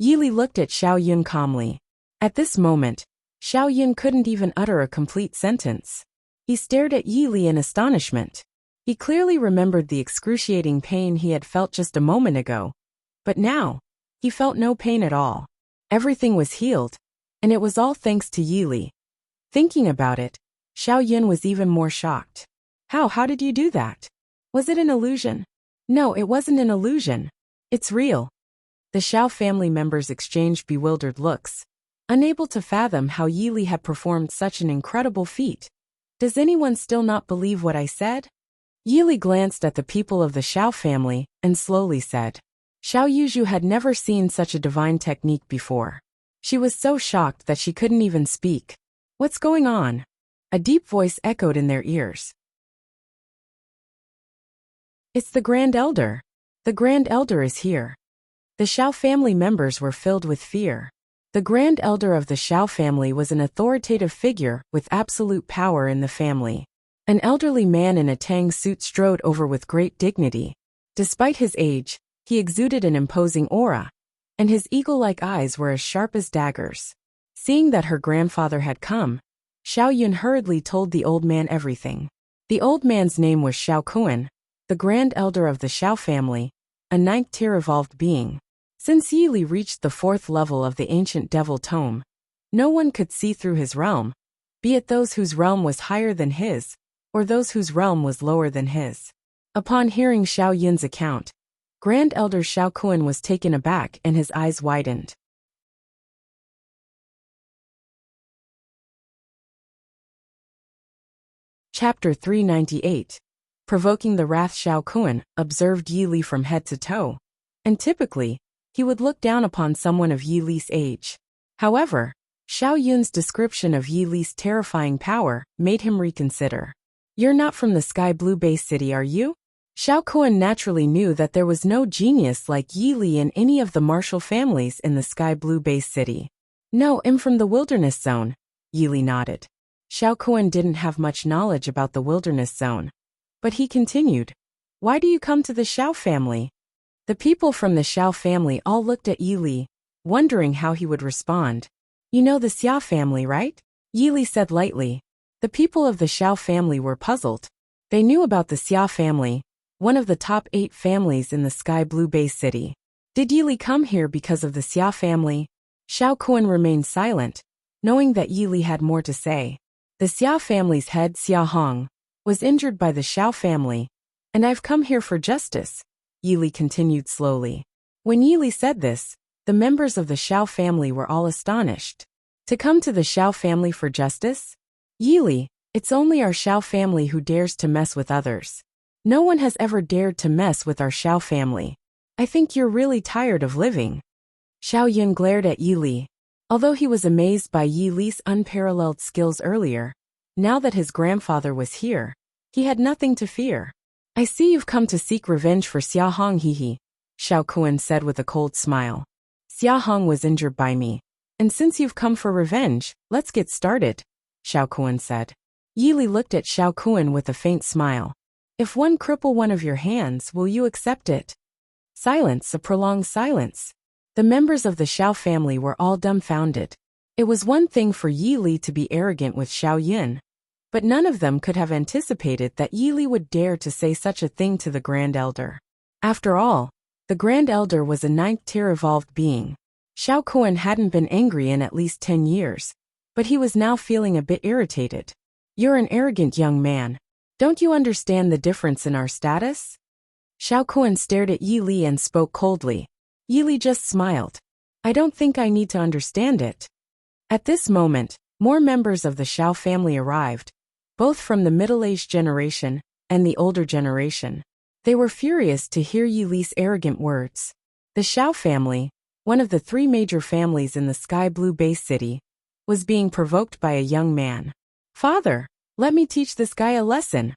Yili looked at Xiao Yun calmly. At this moment, Xiao Yun couldn't even utter a complete sentence. He stared at Yili in astonishment. He clearly remembered the excruciating pain he had felt just a moment ago. But now, he felt no pain at all. Everything was healed, and it was all thanks to Yili. Thinking about it, Xiao Yun was even more shocked. How did you do that? Was it an illusion? No, it wasn't an illusion. It's real. The Xiao family members exchanged bewildered looks, unable to fathom how Yili had performed such an incredible feat. Does anyone still not believe what I said? Yili glanced at the people of the Xiao family and slowly said, Xiao Yuzhu had never seen such a divine technique before. She was so shocked that she couldn't even speak. What's going on? A deep voice echoed in their ears. It's the Grand Elder. The Grand Elder is here. The Xiao family members were filled with fear. The Grand Elder of the Xiao family was an authoritative figure with absolute power in the family. An elderly man in a tang suit strode over with great dignity. Despite his age, he exuded an imposing aura, and his eagle-like eyes were as sharp as daggers. Seeing that her grandfather had come, Xiao Yun hurriedly told the old man everything. The old man's name was Xiao Kuan, the Grand Elder of the Xiao family, a 9th-tier evolved being. Since Yili reached the 4th level of the ancient devil tome, no one could see through his realm, be it those whose realm was higher than his, or those whose realm was lower than his. Upon hearing Xiao Yun's account, Grand Elder Xiao Kuan was taken aback and his eyes widened. Chapter 398. Provoking the wrath. Xiao Kuan observed Yili from head to toe, and typically, he would look down upon someone of Yili's age. However, Xiao Yun's description of Yili's terrifying power made him reconsider. You're not from the Sky Blue Base City, are you? Xiao Kuan naturally knew that there was no genius like Yili in any of the martial families in the Sky Blue Base City. No, I'm from the Wilderness Zone, Yili nodded. Xiao Kuan didn't have much knowledge about the Wilderness Zone, but he continued, Why do you come to the Xiao family? The people from the Xiao family all looked at Yili, wondering how he would respond. You know the Xia family, right? Yili said lightly. The people of the Xiao family were puzzled. They knew about the Xia family, one of the top 8 families in the Sky Blue Base City. Did Yili come here because of the Xia family? Xiao Kuan remained silent, knowing that Yi Li had more to say. The Xia family's head, Xia Hong, was injured by the Xiao family, and I've come here for justice, Yi Li continued slowly. When Yi Li said this, the members of the Xiao family were all astonished. To come to the Xiao family for justice? Yi Li, it's only our Xiao family who dares to mess with others. No one has ever dared to mess with our Xiao family. I think you're really tired of living. Xiao Yun glared at Yi Li. Although he was amazed by Yi Li's unparalleled skills earlier, now that his grandfather was here, he had nothing to fear. I see you've come to seek revenge for Xia Hong, he, Xiao Kuan said with a cold smile. Xia Hong was injured by me, and since you've come for revenge, let's get started, Xiao Kuan said. Yi Li looked at Xiao Kuan with a faint smile. If one cripple one of your hands, will you accept it? Silence, a prolonged silence. The members of the Xiao family were all dumbfounded. It was one thing for Yi Li to be arrogant with Xiao Yun, but none of them could have anticipated that Yi Li would dare to say such a thing to the Grand Elder. After all, the Grand Elder was a 9th-tier evolved being. Xiao Kuan hadn't been angry in at least 10 years, but he was now feeling a bit irritated. You're an arrogant young man. Don't you understand the difference in our status? Xiao Kuan stared at Yi Li and spoke coldly. Yi Li just smiled. I don't think I need to understand it. At this moment, more members of the Xiao family arrived, both from the middle-aged generation and the older generation. They were furious to hear Yi Li's arrogant words. The Xiao family, one of the 3 major families in the Sky Blue Base City, was being provoked by a young man. Father, let me teach this guy a lesson.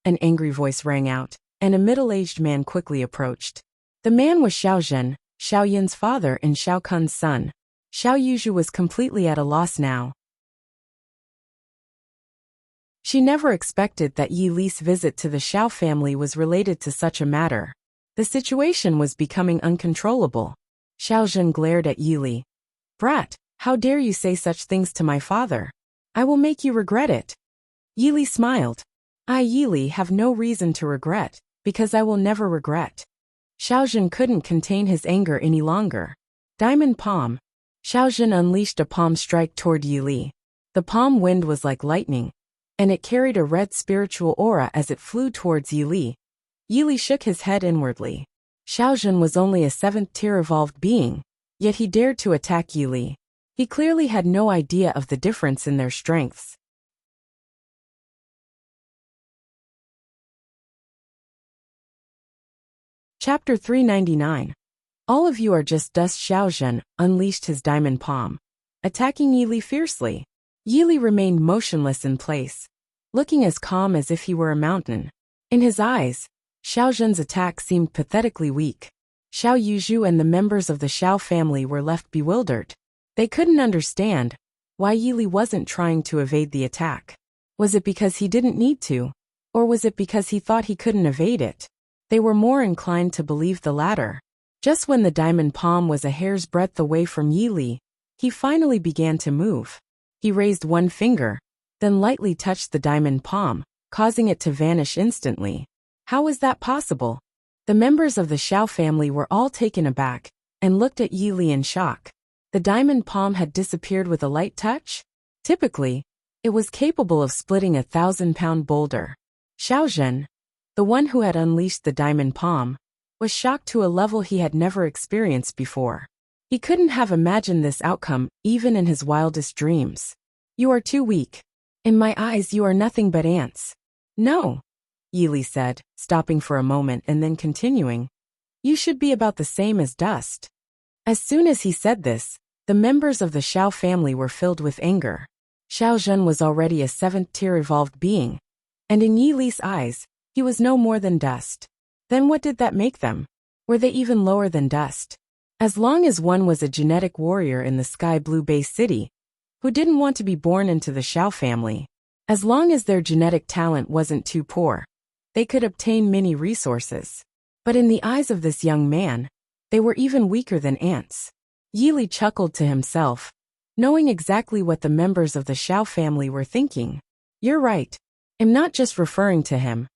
An angry voice rang out, and a middle-aged man quickly approached. The man was Xiao Zhen, Xiao Yun's father and Xiao Kun's son. Xiao Yuzhu was completely at a loss now. She never expected that Yi Li's visit to the Xiao family was related to such a matter. The situation was becoming uncontrollable. Xiao Zhen glared at Yi Li. Brat, how dare you say such things to my father? I will make you regret it. Yi Li smiled. I, Yi Li, have no reason to regret, because I will never regret. Xiao Zhen couldn't contain his anger any longer. Diamond palm. Xiao Zhen unleashed a palm strike toward Yi Li. The palm wind was like lightning, and it carried a red spiritual aura as it flew towards Yi Li. Yi Li shook his head inwardly. Xiao Zhen was only a 7th-tier evolved being, yet he dared to attack Yi Li. He clearly had no idea of the difference in their strengths. Chapter 399. All of you are just dust. Xiao Zhen unleashed his diamond palm, attacking Yi Li fiercely. Yi Li remained motionless in place, looking as calm as if he were a mountain. In his eyes, Xiao Zhen's attack seemed pathetically weak. Xiao Yuzhu and the members of the Xiao family were left bewildered. They couldn't understand why Yi Li wasn't trying to evade the attack. Was it because he didn't need to, or was it because he thought he couldn't evade it? They were more inclined to believe the latter. Just when the diamond palm was a hair's breadth away from Yi Li, he finally began to move. He raised one finger, then lightly touched the diamond palm, causing it to vanish instantly. How was that possible? The members of the Xiao family were all taken aback and looked at Yi Li in shock. The diamond palm had disappeared with a light touch? Typically, it was capable of splitting a 1,000-pound boulder. Xiao Zhen, the one who had unleashed the diamond palm, was shocked to a level he had never experienced before. He couldn't have imagined this outcome even in his wildest dreams. You are too weak. In my eyes you are nothing but ants. No, Yi Li said, stopping for a moment and then continuing. You should be about the same as dust. As soon as he said this, the members of the Xiao family were filled with anger. Xiao Zhen was already a 7th-tier evolved being, and in Yi Li's eyes, he was no more than dust. Then what did that make them? Were they even lower than dust? As long as one was a genetic warrior in the Sky Blue Base City, who didn't want to be born into the Xiao family, as long as their genetic talent wasn't too poor, they could obtain many resources. But in the eyes of this young man, they were even weaker than ants. Yi Li chuckled to himself, knowing exactly what the members of the Xiao family were thinking. You're right. I'm not just referring to him.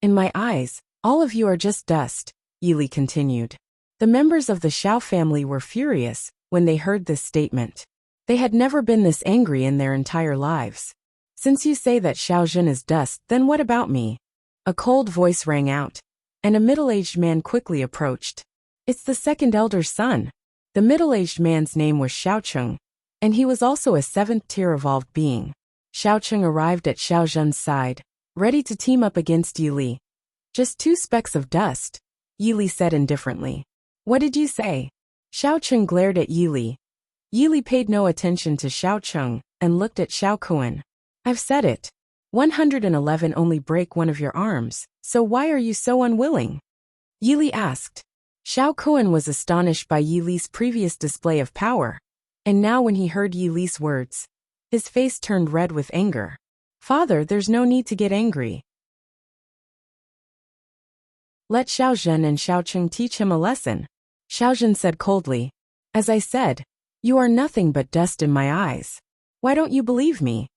In my eyes, all of you are just dust, Yi Li continued. The members of the Xiao family were furious when they heard this statement. They had never been this angry in their entire lives. Since you say that Xiaozhen is dust, then what about me? A cold voice rang out, and a middle-aged man quickly approached. It's the second elder's son. The middle-aged man's name was Xiaocheng, and he was also a 7th-tier evolved being. Xiaocheng arrived at Xiaozhen's side, ready to team up against Yili. Just 2 specks of dust, Yili said indifferently. What did you say? Xiaocheng glared at Yili. Yili paid no attention to Xiaocheng and looked at Xiaokuan. I've said it. 111 only break one of your arms, so why are you so unwilling? Yili asked. Xiaokuan was astonished by Yili's previous display of power, and now when he heard Yili's words, his face turned red with anger. Father, there's no need to get angry. Let Xiaozhen and Xiaocheng teach him a lesson. Xiaozhen said coldly. As I said, you are nothing but dust in my eyes. Why don't you believe me?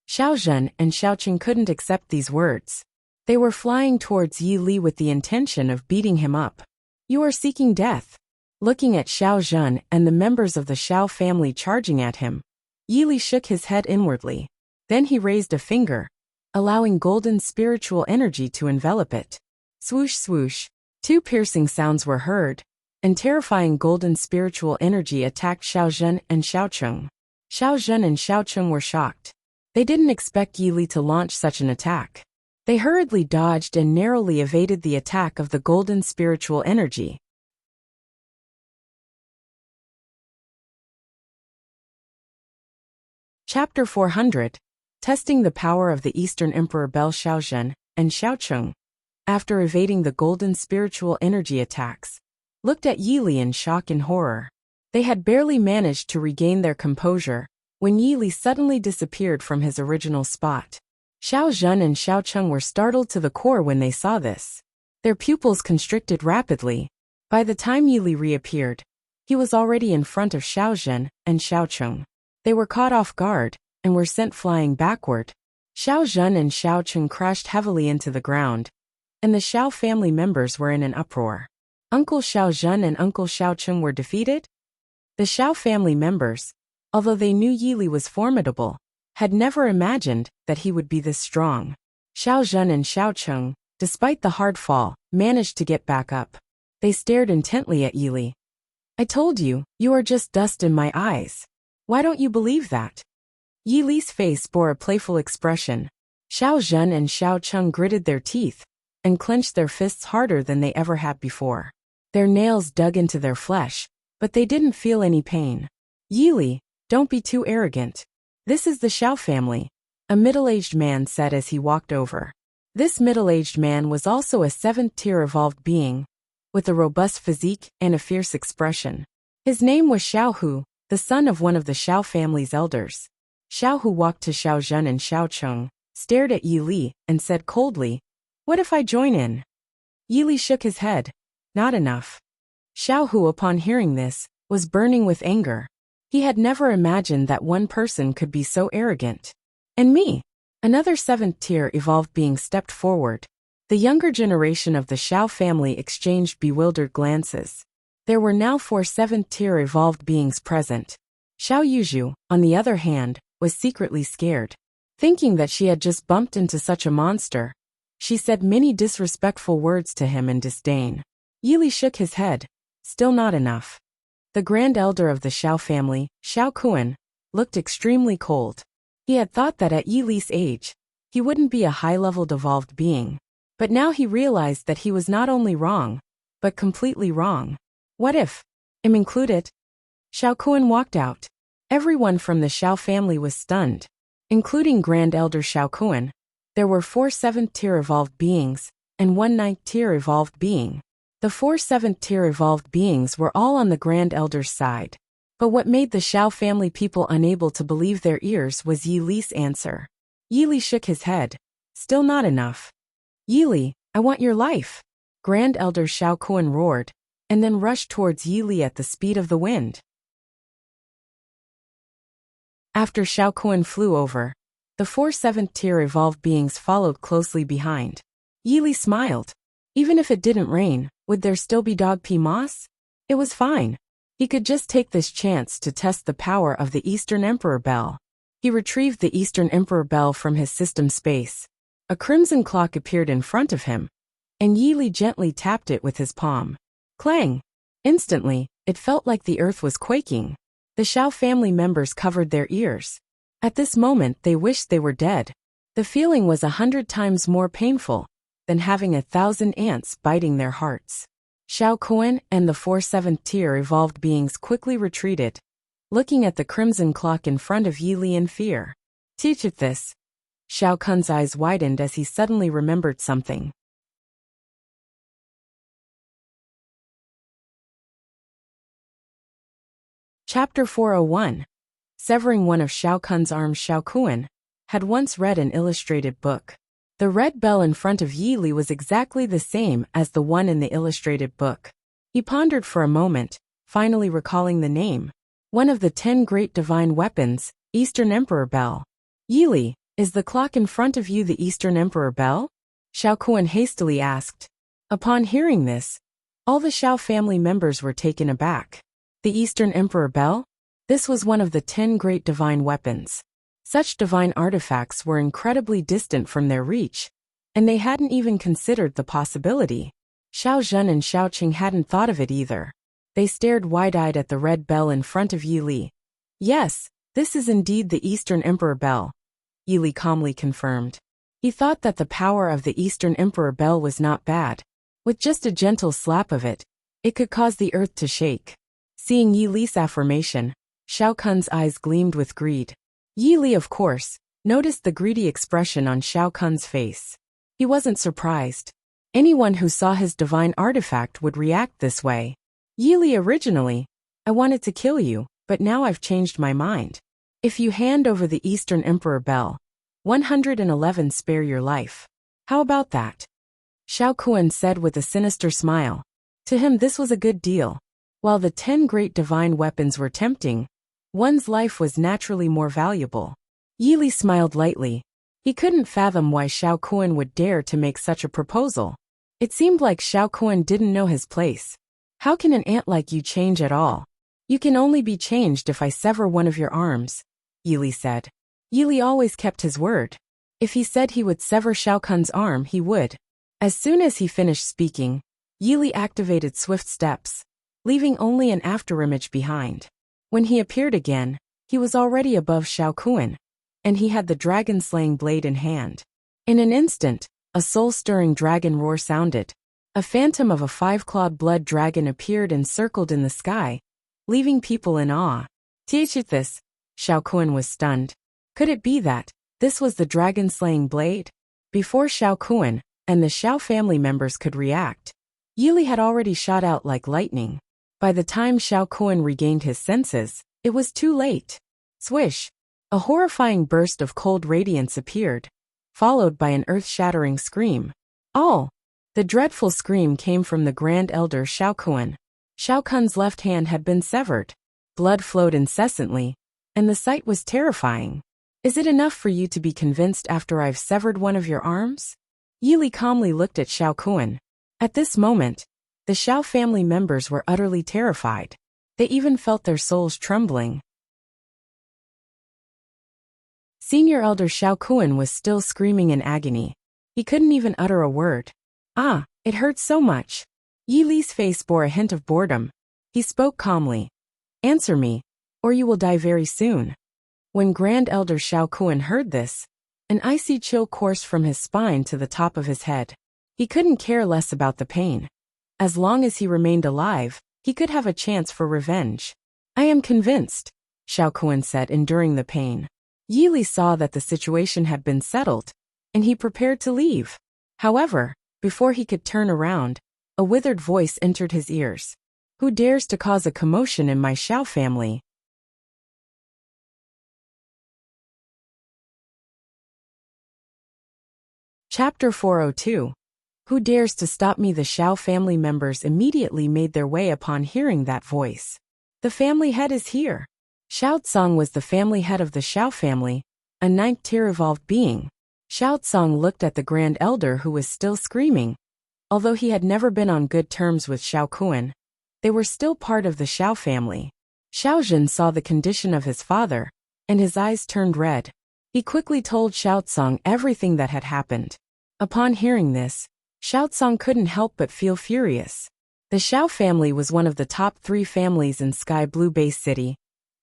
Xiaozhen and Xiaocheng couldn't accept these words. They were flying towards Yi Li with the intention of beating him up. You are seeking death. Looking at Xiaozhen and the members of the Xiao family charging at him, Yi Li shook his head inwardly. Then he raised a finger, allowing golden spiritual energy to envelop it. Swoosh swoosh, 2 piercing sounds were heard, and terrifying golden spiritual energy attacked Xiaozhen and Xiaocheng. Xiaozhen and Xiaocheng were shocked. They didn't expect Yi Li to launch such an attack. They hurriedly dodged and narrowly evaded the attack of the golden spiritual energy. Chapter 400. Testing the power of the Eastern Emperor Bel Xiaozhen and Xiaocheng, after evading the golden spiritual energy attacks, looked at Yi Li in shock and horror. They had barely managed to regain their composure when Yi Li suddenly disappeared from his original spot. Xiaozhen and Xiaocheng were startled to the core when they saw this. Their pupils constricted rapidly. By the time Yi Li reappeared, he was already in front of Xiaozhen and Xiaocheng. They were caught off guard and were sent flying backward. Xiaozhen and Xiaocheng crashed heavily into the ground, and the Xiao family members were in an uproar. Uncle Xiaozhen and Uncle Xiaocheng were defeated? The Xiao family members, although they knew Yi Li was formidable, had never imagined that he would be this strong. Xiaozhen and Xiaocheng, despite the hard fall, managed to get back up. They stared intently at Yi Li. I told you, you are just dust in my eyes. Why don't you believe that? Yi Li's face bore a playful expression. Xiaozhen and Xiaocheng gritted their teeth and clenched their fists harder than they ever had before. Their nails dug into their flesh, but they didn't feel any pain. Yi Li, don't be too arrogant. This is the Xiao family, a middle-aged man said as he walked over. This middle-aged man was also a 7th-tier evolved being, with a robust physique and a fierce expression. His name was Xiao Hu, the son of one of the Xiao family's elders. Xiao Hu walked to Xiaozhen and Xiaocheng, stared at Yi Li, and said coldly, What if I join in? Yi Li shook his head. Not enough. Xiao Hu, upon hearing this, was burning with anger. He had never imagined that one person could be so arrogant. And me? Another 7th-tier evolved being stepped forward. The younger generation of the Xiao family exchanged bewildered glances. There were now 4 7th-tier evolved beings present. Xiao Yuzhu, on the other hand, was secretly scared. Thinking that she had just bumped into such a monster, she said many disrespectful words to him in disdain. Yi Li shook his head. Still not enough. The grand elder of the Xiao family, Xiaokuan, looked extremely cold. He had thought that at Yi Li's age, he wouldn't be a high-leveled evolved being. But now he realized that he was not only wrong, but completely wrong. What if? Him included? Xiaokuan walked out. Everyone from the Xiao family was stunned, including Grand Elder Xiaokuan. There were 4 7th-tier evolved beings, and 1 9th-tier evolved being. The 4 7th-tier evolved beings were all on the Grand Elder's side. But what made the Xiao family people unable to believe their ears was Yi Li's answer. Yi Li shook his head. Still not enough. Yi Li, I want your life. Grand Elder Xiaokuan roared, and then rushed towards Yi Li at the speed of the wind. After Xiaokuan flew over, the 4 7th-tier evolved beings followed closely behind. Yi Li smiled. Even if it didn't rain, would there still be dog pea moss? It was fine. He could just take this chance to test the power of the Eastern Emperor Bell. He retrieved the Eastern Emperor Bell from his system space. A crimson clock appeared in front of him, and Yi Li gently tapped it with his palm. Clang! Instantly, it felt like the earth was quaking. The Xiao family members covered their ears. At this moment they wished they were dead. The feeling was 100 times more painful than having 1,000 ants biting their hearts. Xiao Kuan and the 4 7th-tier evolved beings quickly retreated, looking at the crimson clock in front of Yi Li in fear. Teach it this. Xiao Kun's eyes widened as he suddenly remembered something. Chapter 401. Severing one of Xiao Kun's arms. Xiao Kun had once read an illustrated book. The red bell in front of Yi Li was exactly the same as the one in the illustrated book. He pondered for a moment, finally recalling the name. One of the 10 great divine weapons, Eastern Emperor Bell. Yi Li, is the clock in front of you the Eastern Emperor Bell? Xiao Kun hastily asked. Upon hearing this, all the Xiao family members were taken aback. The Eastern Emperor Bell? This was one of the 10 great divine weapons. Such divine artifacts were incredibly distant from their reach, and they hadn't even considered the possibility. Xiao Zhen and Xiao Qing hadn't thought of it either. They stared wide-eyed at the red bell in front of Yi Li. Yes, this is indeed the Eastern Emperor Bell, Yi Li calmly confirmed. He thought that the power of the Eastern Emperor Bell was not bad. With just a gentle slap of it, it could cause the earth to shake. Seeing Yi Li's affirmation, Xiao Kun's eyes gleamed with greed. Yi Li, of course, noticed the greedy expression on Xiao Kun's face. He wasn't surprised. Anyone who saw his divine artifact would react this way. Yi Li, originally, I wanted to kill you, but now I've changed my mind. If you hand over the Eastern Emperor Bell, 111 spare your life. How about that? Xiao Kun said with a sinister smile. To him this was a good deal. While the 10 great divine weapons were tempting, one's life was naturally more valuable. Yi Li smiled lightly. He couldn't fathom why Xiao Kun would dare to make such a proposal. It seemed like Xiao Kun didn't know his place. How can an ant like you change at all? You can only be changed if I sever one of your arms, Yi Li said. Yi Li always kept his word. If he said he would sever Xiao Kun's arm, he would. As soon as he finished speaking, Yi Li activated swift steps, leaving only an afterimage behind. When he appeared again, he was already above Xiao Kun, and he had the dragon-slaying blade in hand. In an instant, a soul-stirring dragon roar sounded. A phantom of a 5-clawed blood dragon appeared and circled in the sky, leaving people in awe. Teach it this. Xiao Kun was stunned. Could it be that this was the dragon-slaying blade? Before Xiao Kun and the Xiao family members could react, Yi Li had already shot out like lightning. By the time Xiao Kun regained his senses, it was too late. Swish! A horrifying burst of cold radiance appeared, followed by an earth-shattering scream. All! The dreadful scream came from the Grand Elder Xiao Kun. Xiao Kun's left hand had been severed. Blood flowed incessantly, and the sight was terrifying. Is it enough for you to be convinced after I've severed one of your arms? Yi Li calmly looked at Xiao Kun. At this moment, the Xiao family members were utterly terrified. They even felt their souls trembling. Senior Elder Xiao Kun was still screaming in agony. He couldn't even utter a word. Ah, it hurts so much. Yi Li's face bore a hint of boredom. He spoke calmly. Answer me, or you will die very soon. When Grand Elder Xiao Kun heard this, an icy chill coursed from his spine to the top of his head. He couldn't care less about the pain. As long as he remained alive, he could have a chance for revenge. I am convinced, Xiao Kun said, enduring the pain. Yi Li saw that the situation had been settled, and he prepared to leave. However, before he could turn around, a withered voice entered his ears. Who dares to cause a commotion in my Xiao family? Chapter 402. Who dares to stop me? The Xiao family members immediately made their way upon hearing that voice. The family head is here. Xiao Tsang was the family head of the Xiao family, a 9th-tier evolved being. Xiao Tsang looked at the Grand Elder who was still screaming. Although he had never been on good terms with Xiao Kun, They were still part of the Xiao family. Xiaojun saw the condition of his father, and his eyes turned red. He quickly told Xiaocong everything that had happened. Upon hearing this, Xiaocong couldn't help but feel furious. The Xiao family was one of the top 3 families in Sky Blue Bay City,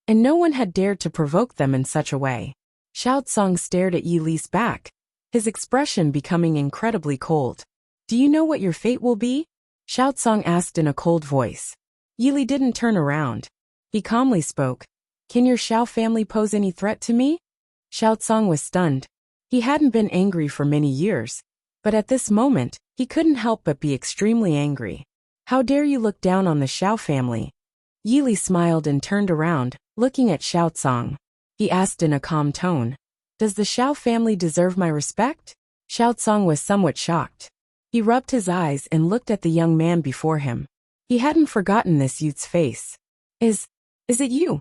and no one had dared to provoke them in such a way. Xiaocong stared at Yi Li's back, his expression becoming incredibly cold. "Do you know what your fate will be?" Xiaocong asked in a cold voice. Yi Li didn't turn around. He calmly spoke. "Can your Xiao family pose any threat to me?" Xiaocong was stunned. He hadn't been angry for many years, but at this moment, he couldn't help but be extremely angry. "How dare you look down on the Xiao family?" Yi Li smiled and turned around, looking at Xiaocong. He asked in a calm tone, "Does the Xiao family deserve my respect?" Xiaocong was somewhat shocked. He rubbed his eyes and looked at the young man before him. He hadn't forgotten this youth's face. Is it you?"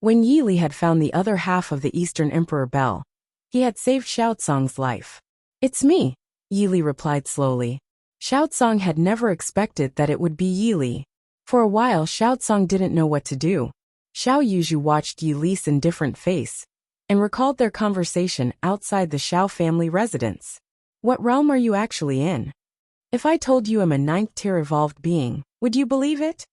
When Yi Li had found the other half of the Eastern Emperor bell, he had saved Xiaocong's life. "It's me," Yi Li replied slowly. Xiaocong had never expected that it would be Yi Li. For a while Xiaocong didn't know what to do. Xiao Yuzhu watched Yi Li's indifferent face, and recalled their conversation outside the Xiao family residence. "What realm are you actually in? If I told you I'm a 9th-tier evolved being, would you believe it?"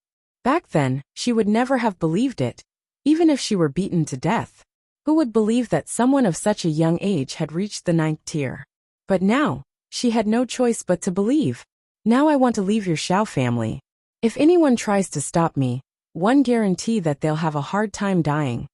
Back then, she would never have believed it, even if she were beaten to death. Who would believe that someone of such a young age had reached the 9th tier? But now, she had no choice but to believe. "Now I want to leave your Xiao family. If anyone tries to stop me, one guarantee that they'll have a hard time dying,"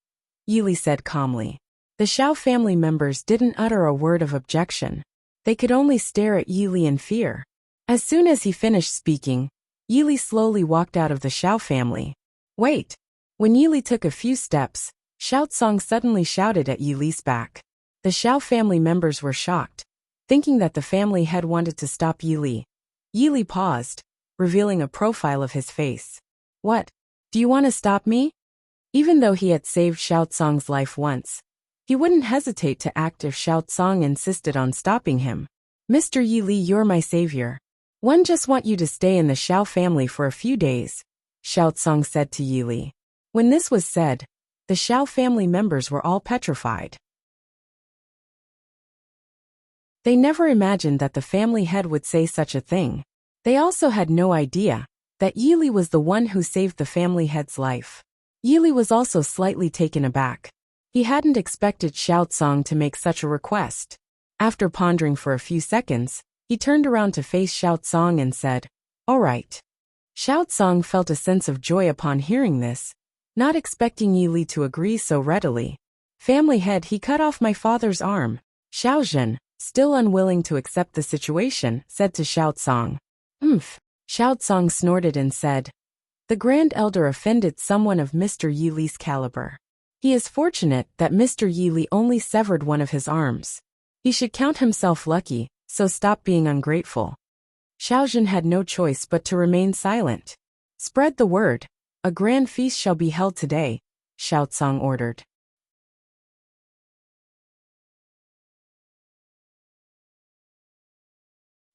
Yi Li said calmly. The Xiao family members didn't utter a word of objection. They could only stare at Yi Li in fear. As soon as he finished speaking, Yi Li slowly walked out of the Xiao family. "Wait!" When Yi Li took a few steps, Xiaocong suddenly shouted at Yi Li's back. The Xiao family members were shocked, thinking that the family had wanted to stop Yi Li. Yi Li paused, revealing a profile of his face. "What? Do you want to stop me?" Even though he had saved Xiaocong's life once, he wouldn't hesitate to act if Xiaocong insisted on stopping him. "Mr. Yi Li, you're my savior. One just want you to stay in the Xiao family for a few days," Xiaocong said to Yi Li. When this was said, the Xiao family members were all petrified. They never imagined that the family head would say such a thing. They also had no idea that Yi Li was the one who saved the family head's life. Yi Li was also slightly taken aback. He hadn't expected Xiaocong to make such a request. After pondering for a few seconds, he turned around to face Xiaocong and said, "All right." Xiaocong felt a sense of joy upon hearing this, not expecting Yi Li to agree so readily. "Family head, he cut off my father's arm," Xiaojun, still unwilling to accept the situation, said to Xiaocong. "Umph." Xiaocong snorted and said, "The Grand Elder offended someone of Mr. Yi Li's caliber. He is fortunate that Mr. Yi Li only severed one of his arms. He should count himself lucky, so stop being ungrateful." Xiaojun had no choice but to remain silent. "Spread the word. A grand feast shall be held today," Xiaocong ordered.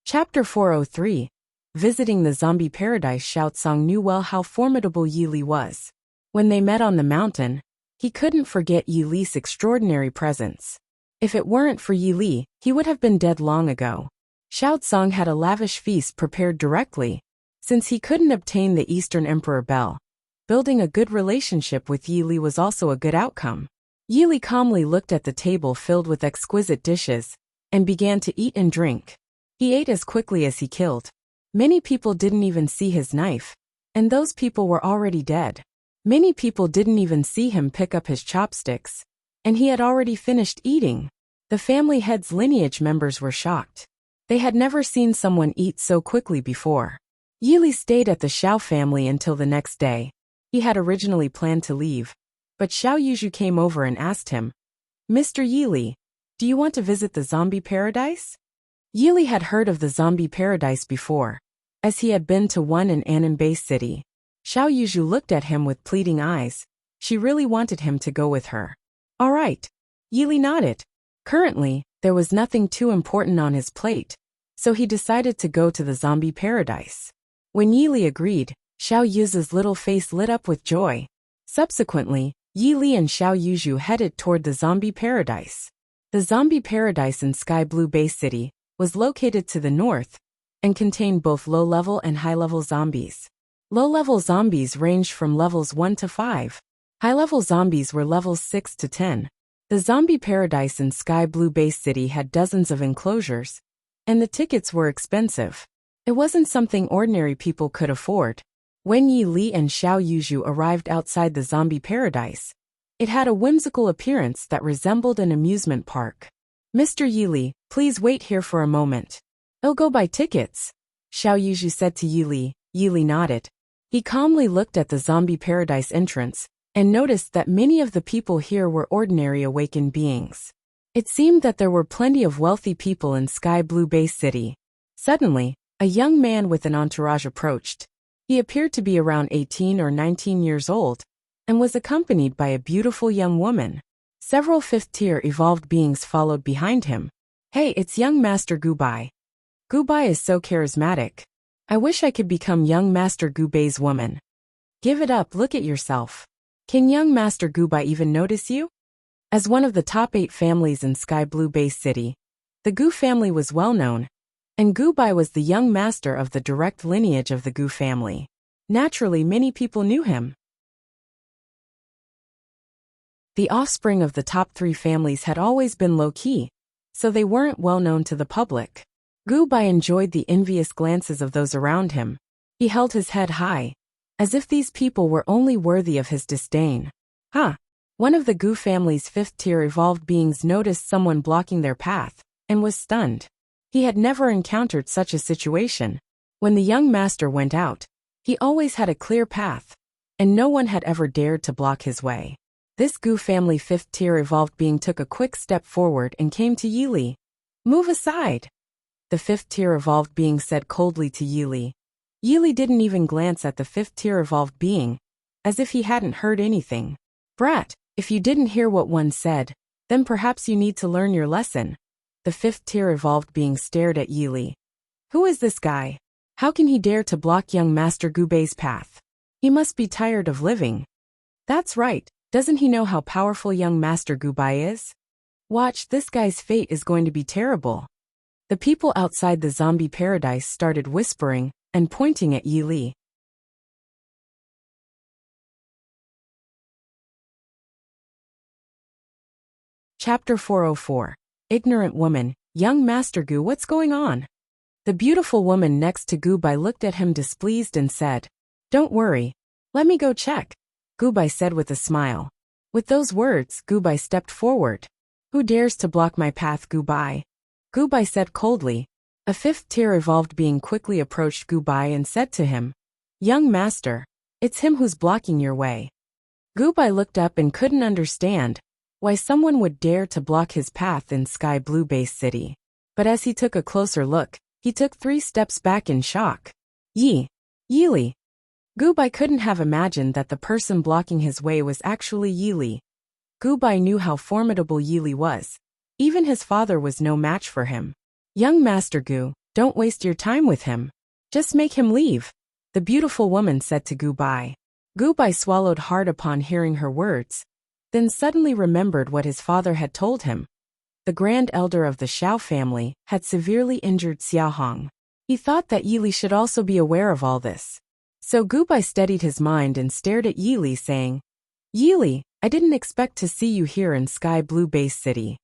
Chapter 403. Visiting the Zombie Paradise. Xiaocong knew well how formidable Yi Li was. When they met on the mountain, he couldn't forget Yi Li's extraordinary presence. If it weren't for Yi Li, he would have been dead long ago. Xiaocong had a lavish feast prepared directly, since he couldn't obtain the Eastern Emperor bell. Building a good relationship with Yi Li was also a good outcome. Yi Li calmly looked at the table filled with exquisite dishes, and began to eat and drink. He ate as quickly as he killed. Many people didn't even see his knife, and those people were already dead. Many people didn't even see him pick up his chopsticks, and he had already finished eating. The family head's lineage members were shocked. They had never seen someone eat so quickly before. Yi Li stayed at the Xiao family until the next day. He had originally planned to leave, but Xiao Yuzhu came over and asked him, "Mr. Yi Li, do you want to visit the zombie paradise?" Yi Li had heard of the zombie paradise before, as he had been to one in Annan Bay City. Xiao Yuzhu looked at him with pleading eyes. She really wanted him to go with her. "All right." Yi Li nodded. Currently, there was nothing too important on his plate, so he decided to go to the zombie paradise. When Yi Li agreed, Xiao Yu's little face lit up with joy. Subsequently, Yi Li and Xiao Yuzhu headed toward the zombie paradise. The zombie paradise in Sky Blue Bay City was located to the north and contained both low-level and high-level zombies. Low-level zombies ranged from levels 1 to 5. High-level zombies were levels 6 to 10. The zombie paradise in Sky Blue Bay City had dozens of enclosures, and the tickets were expensive. It wasn't something ordinary people could afford. When Yi Li and Xiao Yuzhu arrived outside the zombie paradise, it had a whimsical appearance that resembled an amusement park. Mr. Yi Li, please wait here for a moment. I'll go buy tickets, Xiao Yuzhu said to Yi Li. Yi Li nodded. He calmly looked at the zombie paradise entrance and noticed that many of the people here were ordinary awakened beings. It seemed that there were plenty of wealthy people in Sky Blue Bay City. Suddenly, a young man with an entourage approached. He appeared to be around 18 or 19 years old and was accompanied by a beautiful young woman. Several fifth-tier evolved beings followed behind him. Hey, it's young Master Gubai. Gubai is so charismatic. I wish I could become young Master Gubai's woman. Give it up, look at yourself. Can young Master Gubai even notice you? As one of the top 8 families in Sky Blue Bay City, the Gu family was well known, and Gubai was the young master of the direct lineage of the Gu family. Naturally, many people knew him. The offspring of the top 3 families had always been low-key, so they weren't well known to the public. Gubai enjoyed the envious glances of those around him. He held his head high, as if these people were only worthy of his disdain. One of the Gu family's 5th-tier evolved beings noticed someone blocking their path, and was stunned. He had never encountered such a situation. When the young master went out, he always had a clear path, and no one had ever dared to block his way. This Gu family 5th-tier evolved being took a quick step forward and came to Yi Li. Move aside, the 5th-tier evolved being said coldly to Yi Li. Yi Li didn't even glance at the 5th-tier evolved being, as if he hadn't heard anything. Brat, if you didn't hear what one said, then perhaps you need to learn your lesson. The 5th-tier evolved being stared at Yi Li. Who is this guy? How can he dare to block young Master Gubei's path? He must be tired of living. That's right, doesn't he know how powerful young Master Gubai is? Watch, this guy's fate is going to be terrible. The people outside the zombie paradise started whispering and pointing at Yi Li. Chapter 404. Ignorant Woman. Young Master Gu, what's going on? The beautiful woman next to Gubai looked at him displeased and said, Don't worry. Let me go check, Gubai said with a smile. With those words, Gubai stepped forward. Who dares to block my path, Gubai? Gubai said coldly. A 5th-tier evolved being quickly approached Gubai and said to him, Young Master, it's him who's blocking your way. Gubai looked up and couldn't understand why someone would dare to block his path in Sky Blue Bay City. But as he took a closer look, he took 3 steps back in shock. Yi Li. Gubai couldn't have imagined that the person blocking his way was actually Yi Li. Gubai knew how formidable Yi Li was. Even his father was no match for him. Young Master Gu, don't waste your time with him. Just make him leave, the beautiful woman said to Gubai. Gubai swallowed hard upon hearing her words, then suddenly remembered what his father had told him. The grand elder of the Xiao family had severely injured Xiaohong. He thought that Yi Li should also be aware of all this. So Gubai steadied his mind and stared at Yi Li saying, Yi Li, I didn't expect to see you here in Sky Blue Bay City.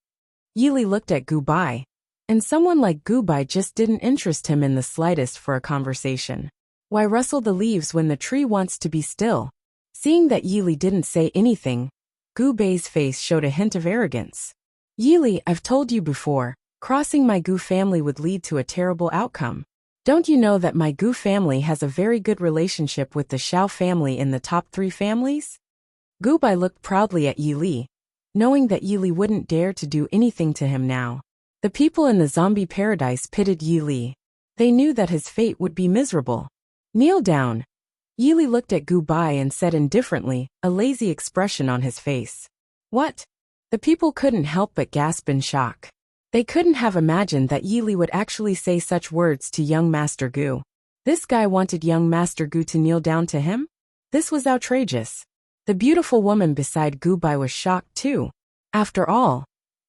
Yi Li looked at Gubai, and someone like Gubai just didn't interest him in the slightest for a conversation. Why rustle the leaves when the tree wants to be still? Seeing that Yi Li didn't say anything, Gubai's face showed a hint of arrogance. Yi Li, I've told you before, crossing my Gu family would lead to a terrible outcome. Don't you know that my Gu family has a very good relationship with the Xiao family in the top 3 families? Gubai looked proudly at Yi Li, knowing that Yi Li wouldn't dare to do anything to him now. The people in the zombie paradise pitied Yi Li. They knew that his fate would be miserable. Kneel down. Yi Li looked at Gubai and said indifferently, a lazy expression on his face. What? The people couldn't help but gasp in shock. They couldn't have imagined that Yi Li would actually say such words to young Master Gu. This guy wanted young Master Gu to kneel down to him? This was outrageous. The beautiful woman beside Gu Bai was shocked too. After all,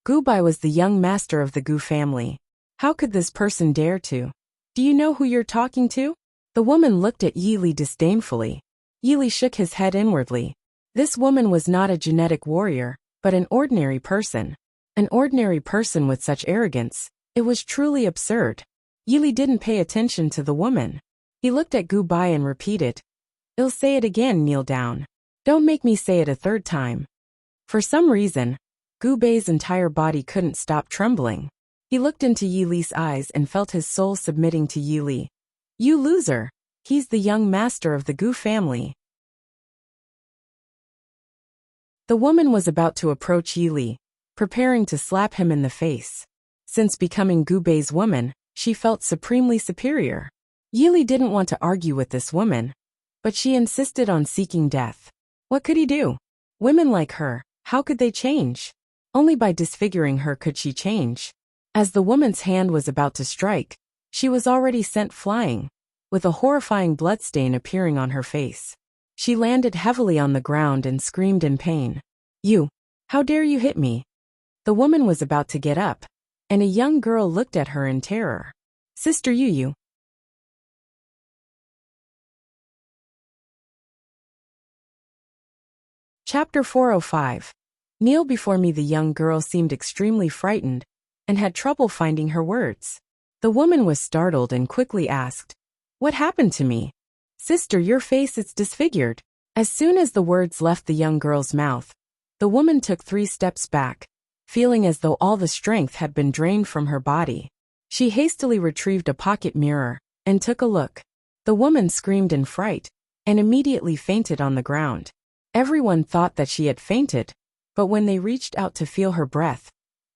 Gu Bai was the young master of the Gu family. How could this person dare to? Do you know who you're talking to? The woman looked at Yi Li disdainfully. Yi Li shook his head inwardly. This woman was not a genetic warrior, but an ordinary person. An ordinary person with such arrogance. It was truly absurd. Yi Li didn't pay attention to the woman. He looked at Gu Bai and repeated, "I'll say it again, kneel down. Don't make me say it a third time." For some reason, Gu Bai's entire body couldn't stop trembling. He looked into Yi Li's eyes and felt his soul submitting to Yi Li. You loser! He's the young master of the Gu family. The woman was about to approach Yi Li, preparing to slap him in the face. Since becoming Gu Bai's woman, she felt supremely superior. Yi Li didn't want to argue with this woman, but she insisted on seeking death. What could he do? Women like her, how could they change? Only by disfiguring her could she change. As the woman's hand was about to strike, she was already sent flying, with a horrifying bloodstain appearing on her face. She landed heavily on the ground and screamed in pain. You! How dare you hit me? The woman was about to get up, and a young girl looked at her in terror. Sister Yu. Chapter 405. Kneel before me. The young girl seemed extremely frightened and had trouble finding her words. The woman was startled and quickly asked, "What happened to me?" "Sister, your face is disfigured." As soon as the words left the young girl's mouth, the woman took 3 steps back, feeling as though all the strength had been drained from her body. She hastily retrieved a pocket mirror and took a look. The woman screamed in fright and immediately fainted on the ground. Everyone thought that she had fainted, but when they reached out to feel her breath,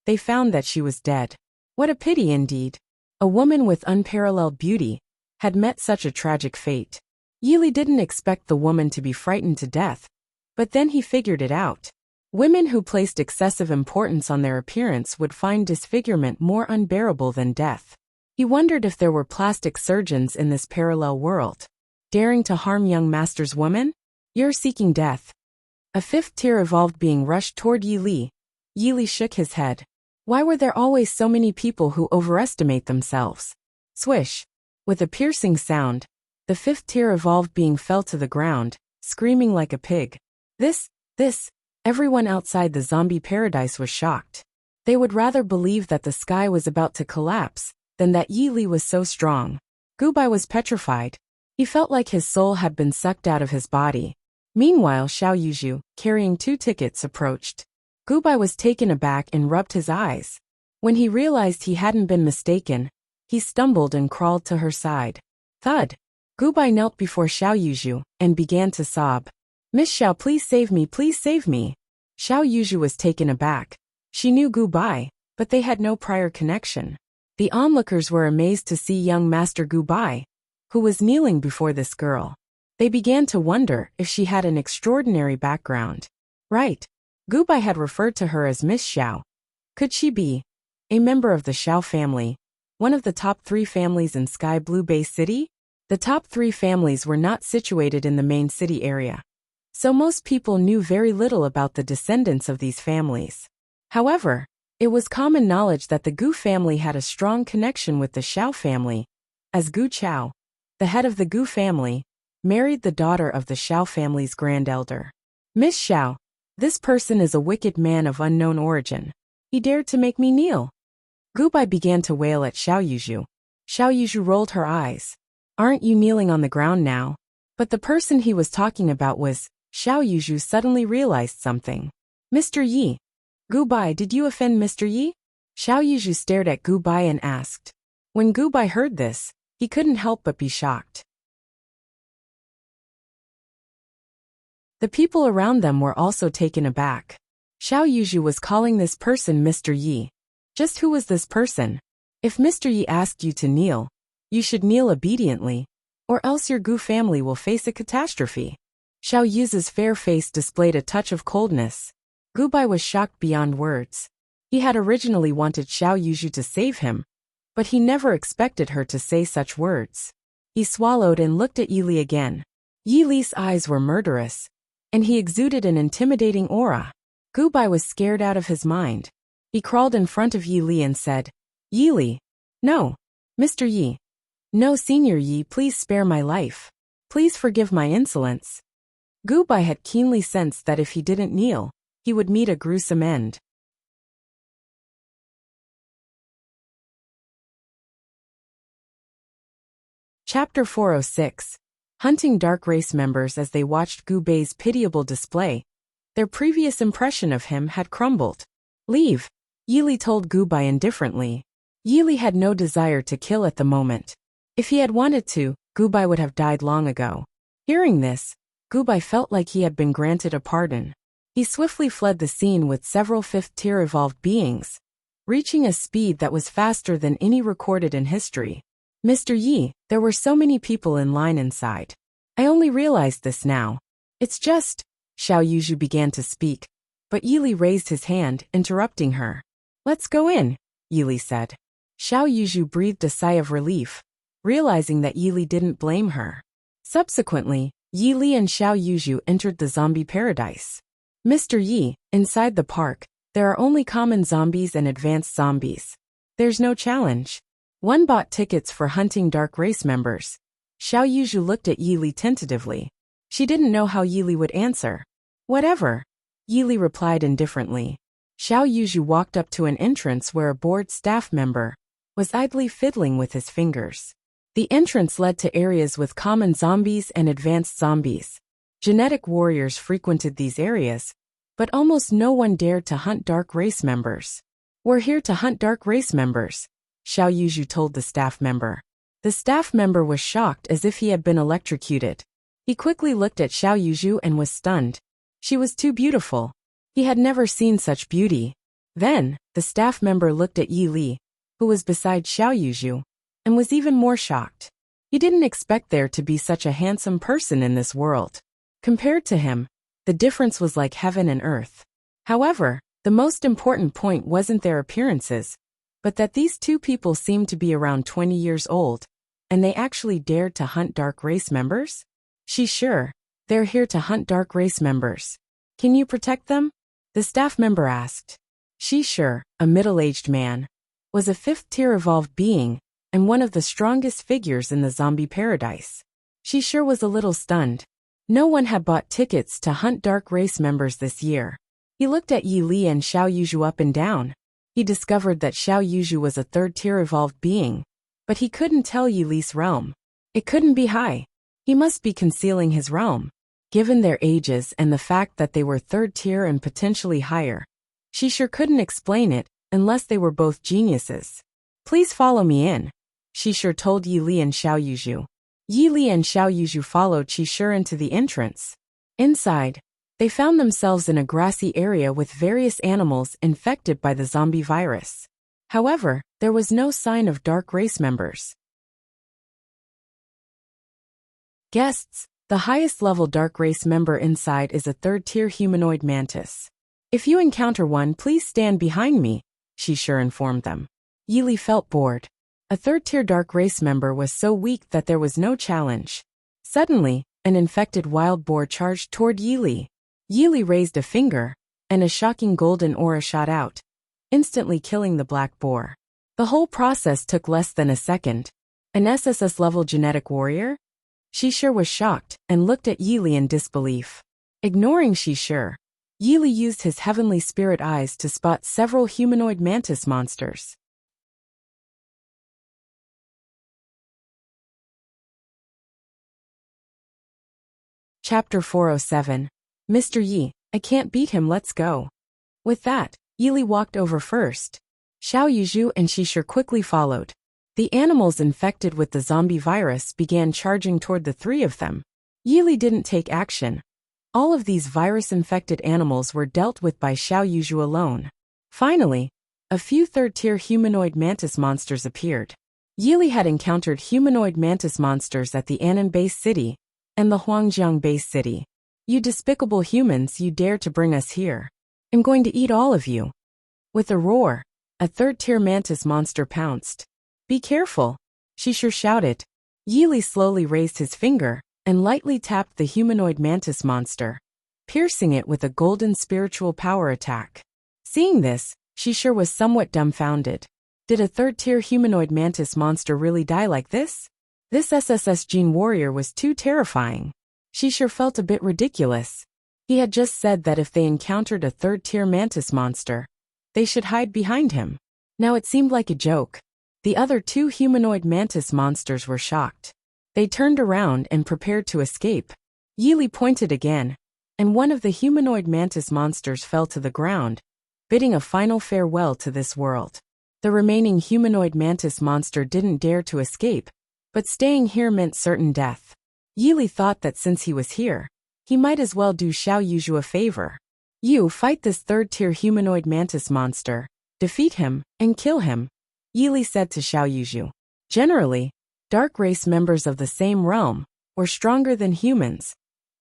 they found that she was dead. What a pity indeed. A woman with unparalleled beauty had met such a tragic fate. Yi Li didn't expect the woman to be frightened to death, but then he figured it out. Women who placed excessive importance on their appearance would find disfigurement more unbearable than death. He wondered if there were plastic surgeons in this parallel world. Daring to harm young master's woman? You're seeking death. A 5th-tier evolved being rushed toward Yi Li. Yi Li shook his head. Why were there always so many people who overestimate themselves? Swish! With a piercing sound, the 5th-tier evolved being fell to the ground, screaming like a pig. This. Everyone outside the zombie paradise was shocked. They would rather believe that the sky was about to collapse than that Yi Li was so strong. Gu Bai was petrified. He felt like his soul had been sucked out of his body. Meanwhile, Xiao Yuzhu, carrying 2 tickets, approached. Gu Bai was taken aback and rubbed his eyes. When he realized he hadn't been mistaken, he stumbled and crawled to her side. Thud! Gu Bai knelt before Xiao Yuzhu and began to sob. "Miss Xiao, please save me, please save me." Xiao Yuzhu was taken aback. She knew Gu Bai, but they had no prior connection. The onlookers were amazed to see young Master Gu Bai, who was kneeling before this girl. They began to wonder if she had an extraordinary background. Right. Gu Bai had referred to her as Miss Xiao. Could she be a member of the Xiao family, one of the top 3 families in Sky Blue Bay City? The top 3 families were not situated in the main city area, so most people knew very little about the descendants of these families. However, it was common knowledge that the Gu family had a strong connection with the Xiao family, as Gu Chao, the head of the Gu family, married the daughter of the Xiao family's grand elder. Miss Xiao, this person is a wicked man of unknown origin. He dared to make me kneel. Gu Bai began to wail at Xiao Yuzhu. Xiao Yuzhu rolled her eyes. Aren't you kneeling on the ground now? But the person he was talking about was. Xiao Yuzhu suddenly realized something. Mr. Yi. Gu Bai, did you offend Mr. Yi? Xiao Yuzhu stared at Gu Bai and asked. When Gu Bai heard this, he couldn't help but be shocked. The people around them were also taken aback. Xiao Yuzhu was calling this person Mr. Yi. Just who was this person? If Mr. Yi asked you to kneel, you should kneel obediently, or else your Gu family will face a catastrophe. Xiao Yuzhu's fair face displayed a touch of coldness. Gu Bai was shocked beyond words. He had originally wanted Xiao Yuzhu to save him, but he never expected her to say such words. He swallowed and looked at Yili again. Yili's eyes were murderous, and he exuded an intimidating aura. Gubai was scared out of his mind. He crawled in front of Yili and said, "Yili. No. Mr. Yi. No, Senior Yi, please spare my life. Please forgive my insolence." Gubai had keenly sensed that if he didn't kneel, he would meet a gruesome end. Chapter 406. Hunting Dark Race members. As they watched Gubai's pitiable display, their previous impression of him had crumbled. "Leave," Yili told Gubai indifferently. Yili had no desire to kill at the moment. If he had wanted to, Gubai would have died long ago. Hearing this, Gubai felt like he had been granted a pardon. He swiftly fled the scene with several fifth-tier evolved beings, reaching a speed that was faster than any recorded in history. "Mr. Yi, there were so many people in line inside. I only realized this now. It's just," Xiao Yuzhu began to speak, but Yili raised his hand, interrupting her. "Let's go in," Yili said. Xiao Yuzhu breathed a sigh of relief, realizing that Yili didn't blame her. Subsequently, Yili and Xiao Yuzhu entered the zombie paradise. "Mr. Yi, inside the park, there are only common zombies and advanced zombies. There's no challenge. One bought tickets for hunting Dark Race members." Xiao Yuzhu looked at Yili tentatively. She didn't know how Yili would answer. "Whatever," Yili replied indifferently. Xiao Yuzhu walked up to an entrance where a bored staff member was idly fiddling with his fingers. The entrance led to areas with common zombies and advanced zombies. Genetic warriors frequented these areas, but almost no one dared to hunt Dark Race members. "We're here to hunt Dark Race members," Xiao Yuzhu told the staff member. The staff member was shocked as if he had been electrocuted. He quickly looked at Xiao Yuzhu and was stunned. She was too beautiful. He had never seen such beauty. Then, the staff member looked at Yi Li, who was beside Xiao Yuzhu, and was even more shocked. He didn't expect there to be such a handsome person in this world. Compared to him, the difference was like heaven and earth. However, the most important point wasn't their appearances, but that these two people seemed to be around 20 years old, and they actually dared to hunt Dark Race members? "She's sure. They're here to hunt Dark Race members. Can you protect them?" the staff member asked. Shishir, a middle-aged man, was a fifth-tier evolved being, and one of the strongest figures in the zombie paradise. Shishir was a little stunned. No one had bought tickets to hunt Dark Race members this year. He looked at Yi Li and Xiao Yuzhu up and down. He discovered that Xiao Yuzhu was a third-tier evolved being, but he couldn't tell Yi Li's realm. It couldn't be high. He must be concealing his realm. Given their ages and the fact that they were third-tier and potentially higher, Shishir couldn't explain it unless they were both geniuses. "Please follow me in," Shishir told Yi Li and Xiao Yuzhu. Yi Li and Xiao Yuzhu followed Shishir into the entrance. Inside, they found themselves in a grassy area with various animals infected by the zombie virus. However, there was no sign of Dark Race members. Guests, the highest level Dark Race member inside is a third-tier humanoid mantis. "If you encounter one, please stand behind me," Shishir informed them. Yi Li felt bored. A third-tier Dark Race member was so weak that there was no challenge. Suddenly, an infected wild boar charged toward Yi Li. Yi Li raised a finger, and a shocking golden aura shot out, instantly killing the black boar. The whole process took less than a second. An SSS-level genetic warrior? Shishir was shocked and looked at Yi Li in disbelief. Ignoring Shishir, Yi Li used his heavenly spirit eyes to spot several humanoid mantis monsters. Chapter 407. "Mr. Yi, I can't beat him, let's go." With that, Yi Li walked over first. Xiao Yuzhu and Shishir quickly followed. The animals infected with the zombie virus began charging toward the three of them. Yi Li didn't take action. All of these virus-infected animals were dealt with by Xiao Yuzhu alone. Finally, a few third-tier humanoid mantis monsters appeared. Yi Li had encountered humanoid mantis monsters at the Annan base city and the Huangjiang base city. "You despicable humans, you dare to bring us here. I'm going to eat all of you." With a roar, a third-tier mantis monster pounced. "Be careful," Shishir shouted. Yili slowly raised his finger and lightly tapped the humanoid mantis monster, piercing it with a golden spiritual power attack. Seeing this, Shishir was somewhat dumbfounded. Did a third-tier humanoid mantis monster really die like this? This SSS Gene warrior was too terrifying. Shishir felt a bit ridiculous. He had just said that if they encountered a third-tier mantis monster, they should hide behind him. Now it seemed like a joke. The other two humanoid mantis monsters were shocked. They turned around and prepared to escape. Yili pointed again, and one of the humanoid mantis monsters fell to the ground, bidding a final farewell to this world. The remaining humanoid mantis monster didn't dare to escape, but staying here meant certain death. Yili thought that since he was here, he might as well do Xiao Yuzhu a favor. You fight this third-tier humanoid mantis monster, defeat him, and kill him, Yili said to Xiao Yuzhu. Generally, dark race members of the same realm were stronger than humans,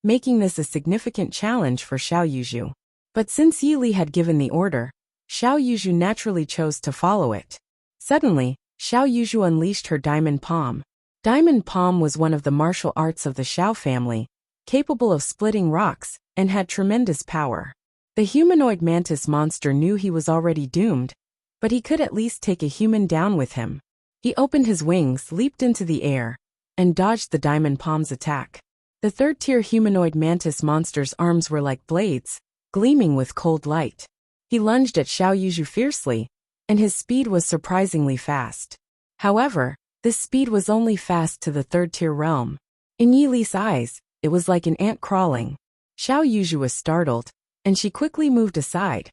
making this a significant challenge for Xiao Yuzhu. But since Yili had given the order, Xiao Yuzhu naturally chose to follow it. Suddenly, Xiao Yuzhu unleashed her diamond palm. Diamond palm was one of the martial arts of the Xiao family, capable of splitting rocks, and had tremendous power. The humanoid mantis monster knew he was already doomed, but he could at least take a human down with him. He opened his wings, leaped into the air, and dodged the diamond palm's attack. The third-tier humanoid mantis monster's arms were like blades, gleaming with cold light. He lunged at Xiao Yuzhu fiercely, and his speed was surprisingly fast. However, this speed was only fast to the third-tier realm. In Yili's eyes, it was like an ant crawling. Xiao Yuzhu was startled, and she quickly moved aside.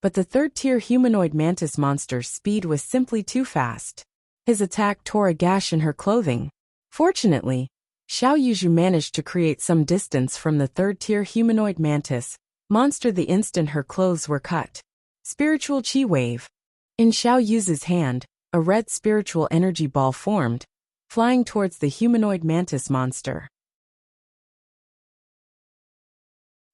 But the third-tier humanoid mantis monster's speed was simply too fast. His attack tore a gash in her clothing. Fortunately, Xiao Yuzhu managed to create some distance from the third-tier humanoid mantis monster the instant her clothes were cut. Spiritual Chi Wave. In Xiao Yuzhu's hand, a red spiritual energy ball formed, flying towards the humanoid mantis monster.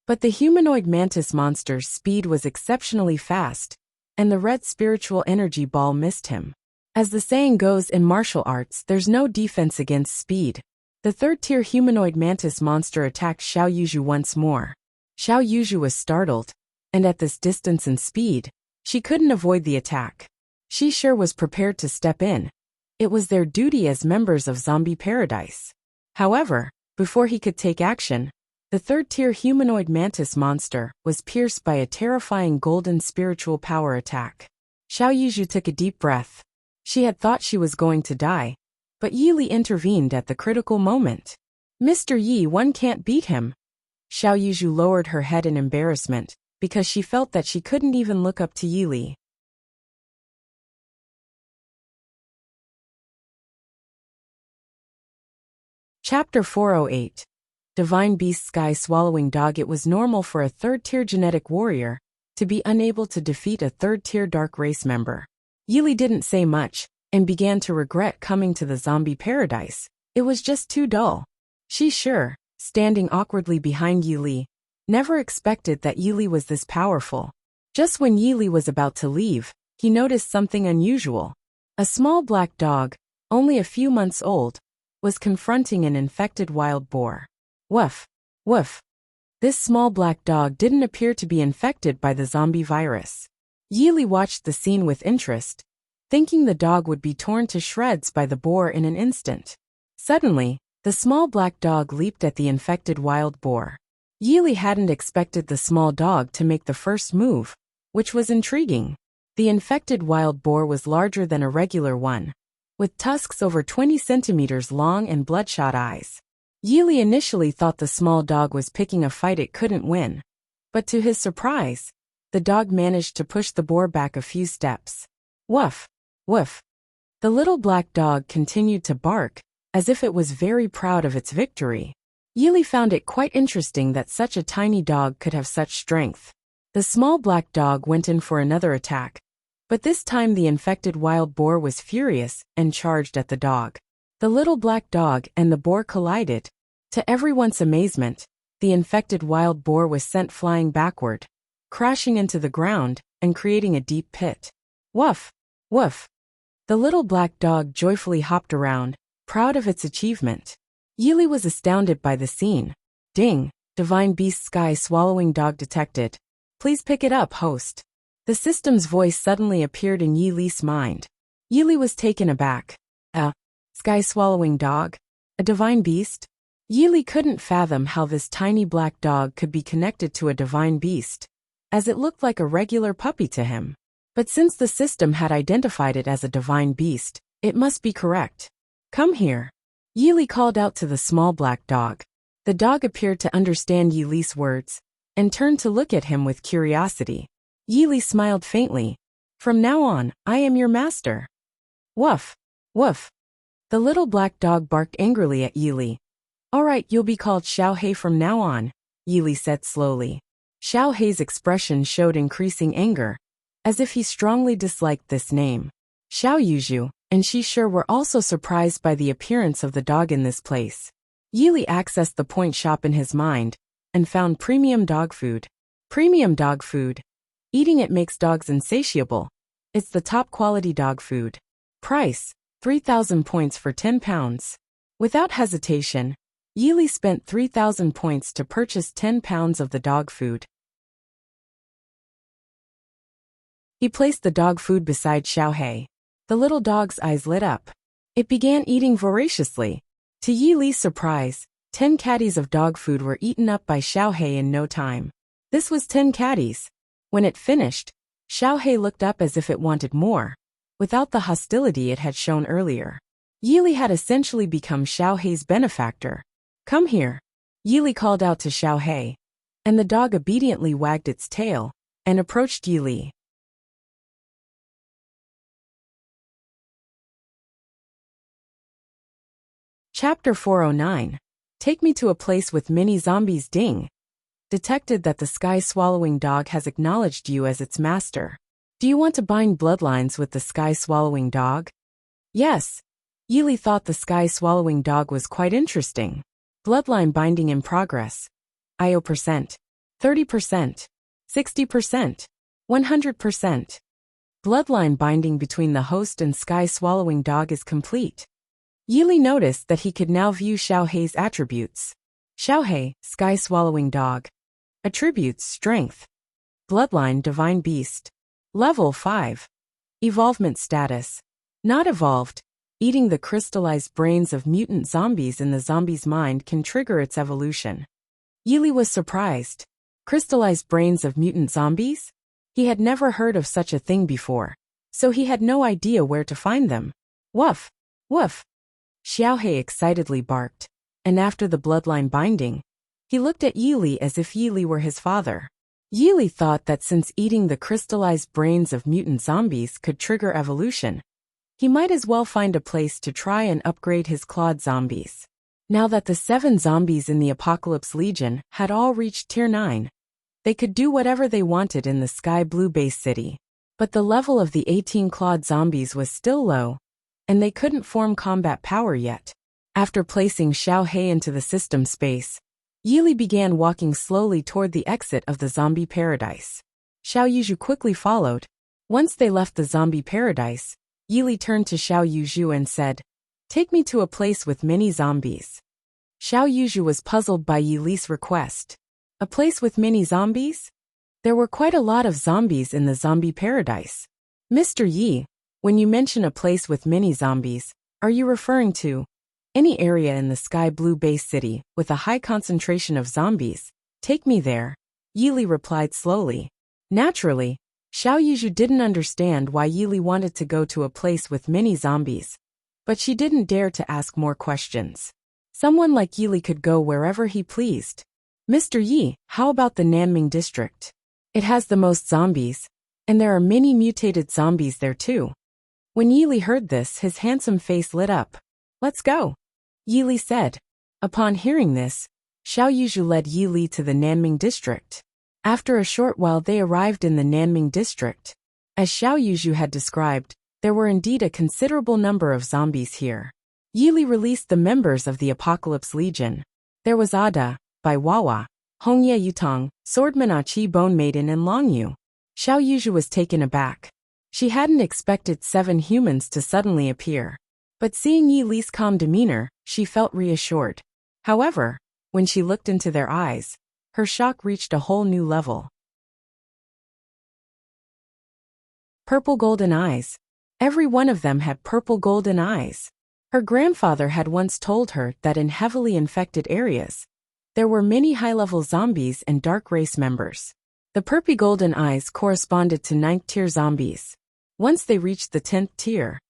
But the humanoid mantis monster's speed was exceptionally fast, and the red spiritual energy ball missed him. As the saying goes in martial arts, there's no defense against speed. The third-tier humanoid mantis monster attacked Xiao Yuzhu once more. Xiao Yuzhu was startled, and at this distance and speed, she couldn't avoid the attack. Shishir was prepared to step in. It was their duty as members of Zombie Paradise. However, before he could take action, the third-tier humanoid mantis monster was pierced by a terrifying golden spiritual power attack. Xiao Yuzhu took a deep breath. She had thought she was going to die, but Yili intervened at the critical moment. Mr. Yi, one can't beat him. Xiao Yuzhu lowered her head in embarrassment, because she felt that she couldn't even look up to Yili. Chapter 408. Divine Beast Sky Swallowing Dog. It was normal for a third-tier genetic warrior to be unable to defeat a third-tier dark race member. Yili didn't say much, and began to regret coming to the zombie paradise. It was just too dull. Shishir, standing awkwardly behind Yili, never expected that Yili was this powerful. Just when Yili was about to leave, he noticed something unusual. A small black dog, only a few months old, was confronting an infected wild boar. Woof, woof. This small black dog didn't appear to be infected by the zombie virus. Yili watched the scene with interest, thinking the dog would be torn to shreds by the boar in an instant. Suddenly, the small black dog leaped at the infected wild boar. Yili hadn't expected the small dog to make the first move, which was intriguing. The infected wild boar was larger than a regular one, with tusks over 20 centimeters long and bloodshot eyes. Yili initially thought the small dog was picking a fight it couldn't win, but to his surprise, the dog managed to push the boar back a few steps. Woof, woof. The little black dog continued to bark, as if it was very proud of its victory. Yili found it quite interesting that such a tiny dog could have such strength. The small black dog went in for another attack, but this time the infected wild boar was furious and charged at the dog. The little black dog and the boar collided. To everyone's amazement, the infected wild boar was sent flying backward, crashing into the ground and creating a deep pit. Woof, woof. The little black dog joyfully hopped around, proud of its achievement. Yili was astounded by the scene. Ding! Divine Beast Sky Swallowing Dog detected. Please pick it up, host. The system's voice suddenly appeared in Yili's mind. Yili was taken aback. A sky swallowing dog? A divine beast? Yili couldn't fathom how this tiny black dog could be connected to a divine beast, as it looked like a regular puppy to him. But since the system had identified it as a divine beast, it must be correct. Come here. Yili called out to the small black dog. The dog appeared to understand Yili's words, and turned to look at him with curiosity. Yili smiled faintly. From now on, I am your master. Woof! Woof! The little black dog barked angrily at Yili. All right, you'll be called Xiaohei from now on, Yili said slowly. Xiaohei's expression showed increasing anger, as if he strongly disliked this name. Xiao Yuzhu and she sure were also surprised by the appearance of the dog in this place. Yili accessed the point shop in his mind, and found premium dog food. Premium dog food. Eating it makes dogs insatiable. It's the top quality dog food. Price, 3,000 points for 10 pounds. Without hesitation, Yili spent 3,000 points to purchase 10 pounds of the dog food. He placed the dog food beside Xiaohei. The little dog's eyes lit up. It began eating voraciously. To Yili's surprise, 10 caddies of dog food were eaten up by Xiaohei in no time. This was 10 caddies. When it finished, Xiaohei looked up as if it wanted more, without the hostility it had shown earlier. Yili had essentially become Xiaohei's benefactor. Come here. Yili called out to Xiaohei, and the dog obediently wagged its tail and approached Yili. Chapter 409. Take me to a place with many zombies. Ding! Detected that the sky-swallowing dog has acknowledged you as its master. Do you want to bind bloodlines with the sky-swallowing dog? Yes. Yili thought the sky-swallowing dog was quite interesting. Bloodline binding in progress. IO %. 30%. 60%. 100%. Bloodline binding between the host and sky-swallowing dog is complete. Yili noticed that he could now view Xiaohei's attributes. Xiaohei, sky-swallowing dog. Attributes: Strength. Bloodline: Divine Beast. Level 5. Evolvement status: Not evolved. Eating the crystallized brains of mutant zombies in the zombie's mind can trigger its evolution. Yili was surprised. Crystallized brains of mutant zombies? He had never heard of such a thing before, so he had no idea where to find them. Woof! Woof! Xiaohei excitedly barked, and after the bloodline binding, he looked at Yili as if Yili were his father. Yili thought that since eating the crystallized brains of mutant zombies could trigger evolution, he might as well find a place to try and upgrade his clawed zombies. Now that the 7 zombies in the Apocalypse Legion had all reached Tier 9, they could do whatever they wanted in the Sky Blue Base City. But the level of the 18 clawed zombies was still low, and they couldn't form combat power yet. After placing Xiaohei into the system space, Yili began walking slowly toward the exit of the zombie paradise. Xiao Yuzhu quickly followed. Once they left the zombie paradise, Yili turned to Xiao Yuzhu and said, "Take me to a place with many zombies." Xiao Yuzhu was puzzled by Yili's request. A place with many zombies? There were quite a lot of zombies in the zombie paradise. Mr. Yi, when you mention a place with many zombies, are you referring to any area in the Sky Blue Base City with a high concentration of zombies? Take me there, Yili replied slowly. Naturally, Xiao Yuzhu didn't understand why Yili wanted to go to a place with many zombies, but she didn't dare to ask more questions. Someone like Yili could go wherever he pleased. Mr. Yi, how about the Nanming district? It has the most zombies, and there are many mutated zombies there too. When Yili heard this, his handsome face lit up. Let's go, Yili said. Upon hearing this, Xiao Yuzhu led Yili to the Nanming district. After a short while they arrived in the Nanming district. As Xiao Yuzhu had described, there were indeed a considerable number of zombies here. Yili released the members of the Apocalypse Legion. There was Ada, Bai Wawa, Hongye Yutong, Swordman Achi Bone Maiden and Longyu. Xiao Yuzhu was taken aback. She hadn't expected 7 humans to suddenly appear. But seeing Yi Li's calm demeanor, she felt reassured. However, when she looked into their eyes, her shock reached a whole new level. Purple golden eyes. Every one of them had purple golden eyes. Her grandfather had once told her that in heavily infected areas, there were many high-level zombies and dark race members. The purple golden eyes corresponded to 9th tier zombies. Once they reached the 10th tier,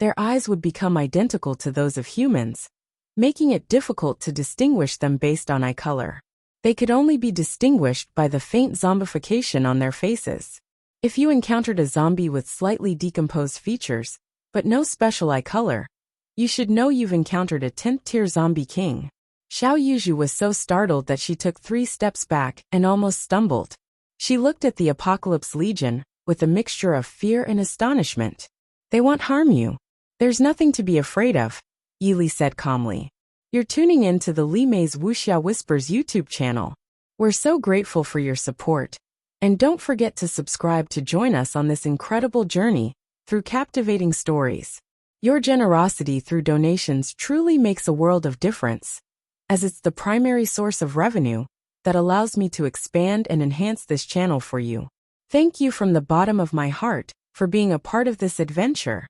their eyes would become identical to those of humans, making it difficult to distinguish them based on eye color. They could only be distinguished by the faint zombification on their faces. If you encountered a zombie with slightly decomposed features, but no special eye color, you should know you've encountered a 10th tier zombie king. Xiao Yuzhu was so startled that she took 3 steps back and almost stumbled. She looked at the Apocalypse Legion with a mixture of fear and astonishment. They won't harm you. There's nothing to be afraid of, Yi Li said calmly. You're tuning in to the Li Mei's Wuxia Whispers YouTube channel. We're so grateful for your support. And don't forget to subscribe to join us on this incredible journey through captivating stories. Your generosity through donations truly makes a world of difference, as it's the primary source of revenue that allows me to expand and enhance this channel for you. Thank you from the bottom of my heart for being a part of this adventure.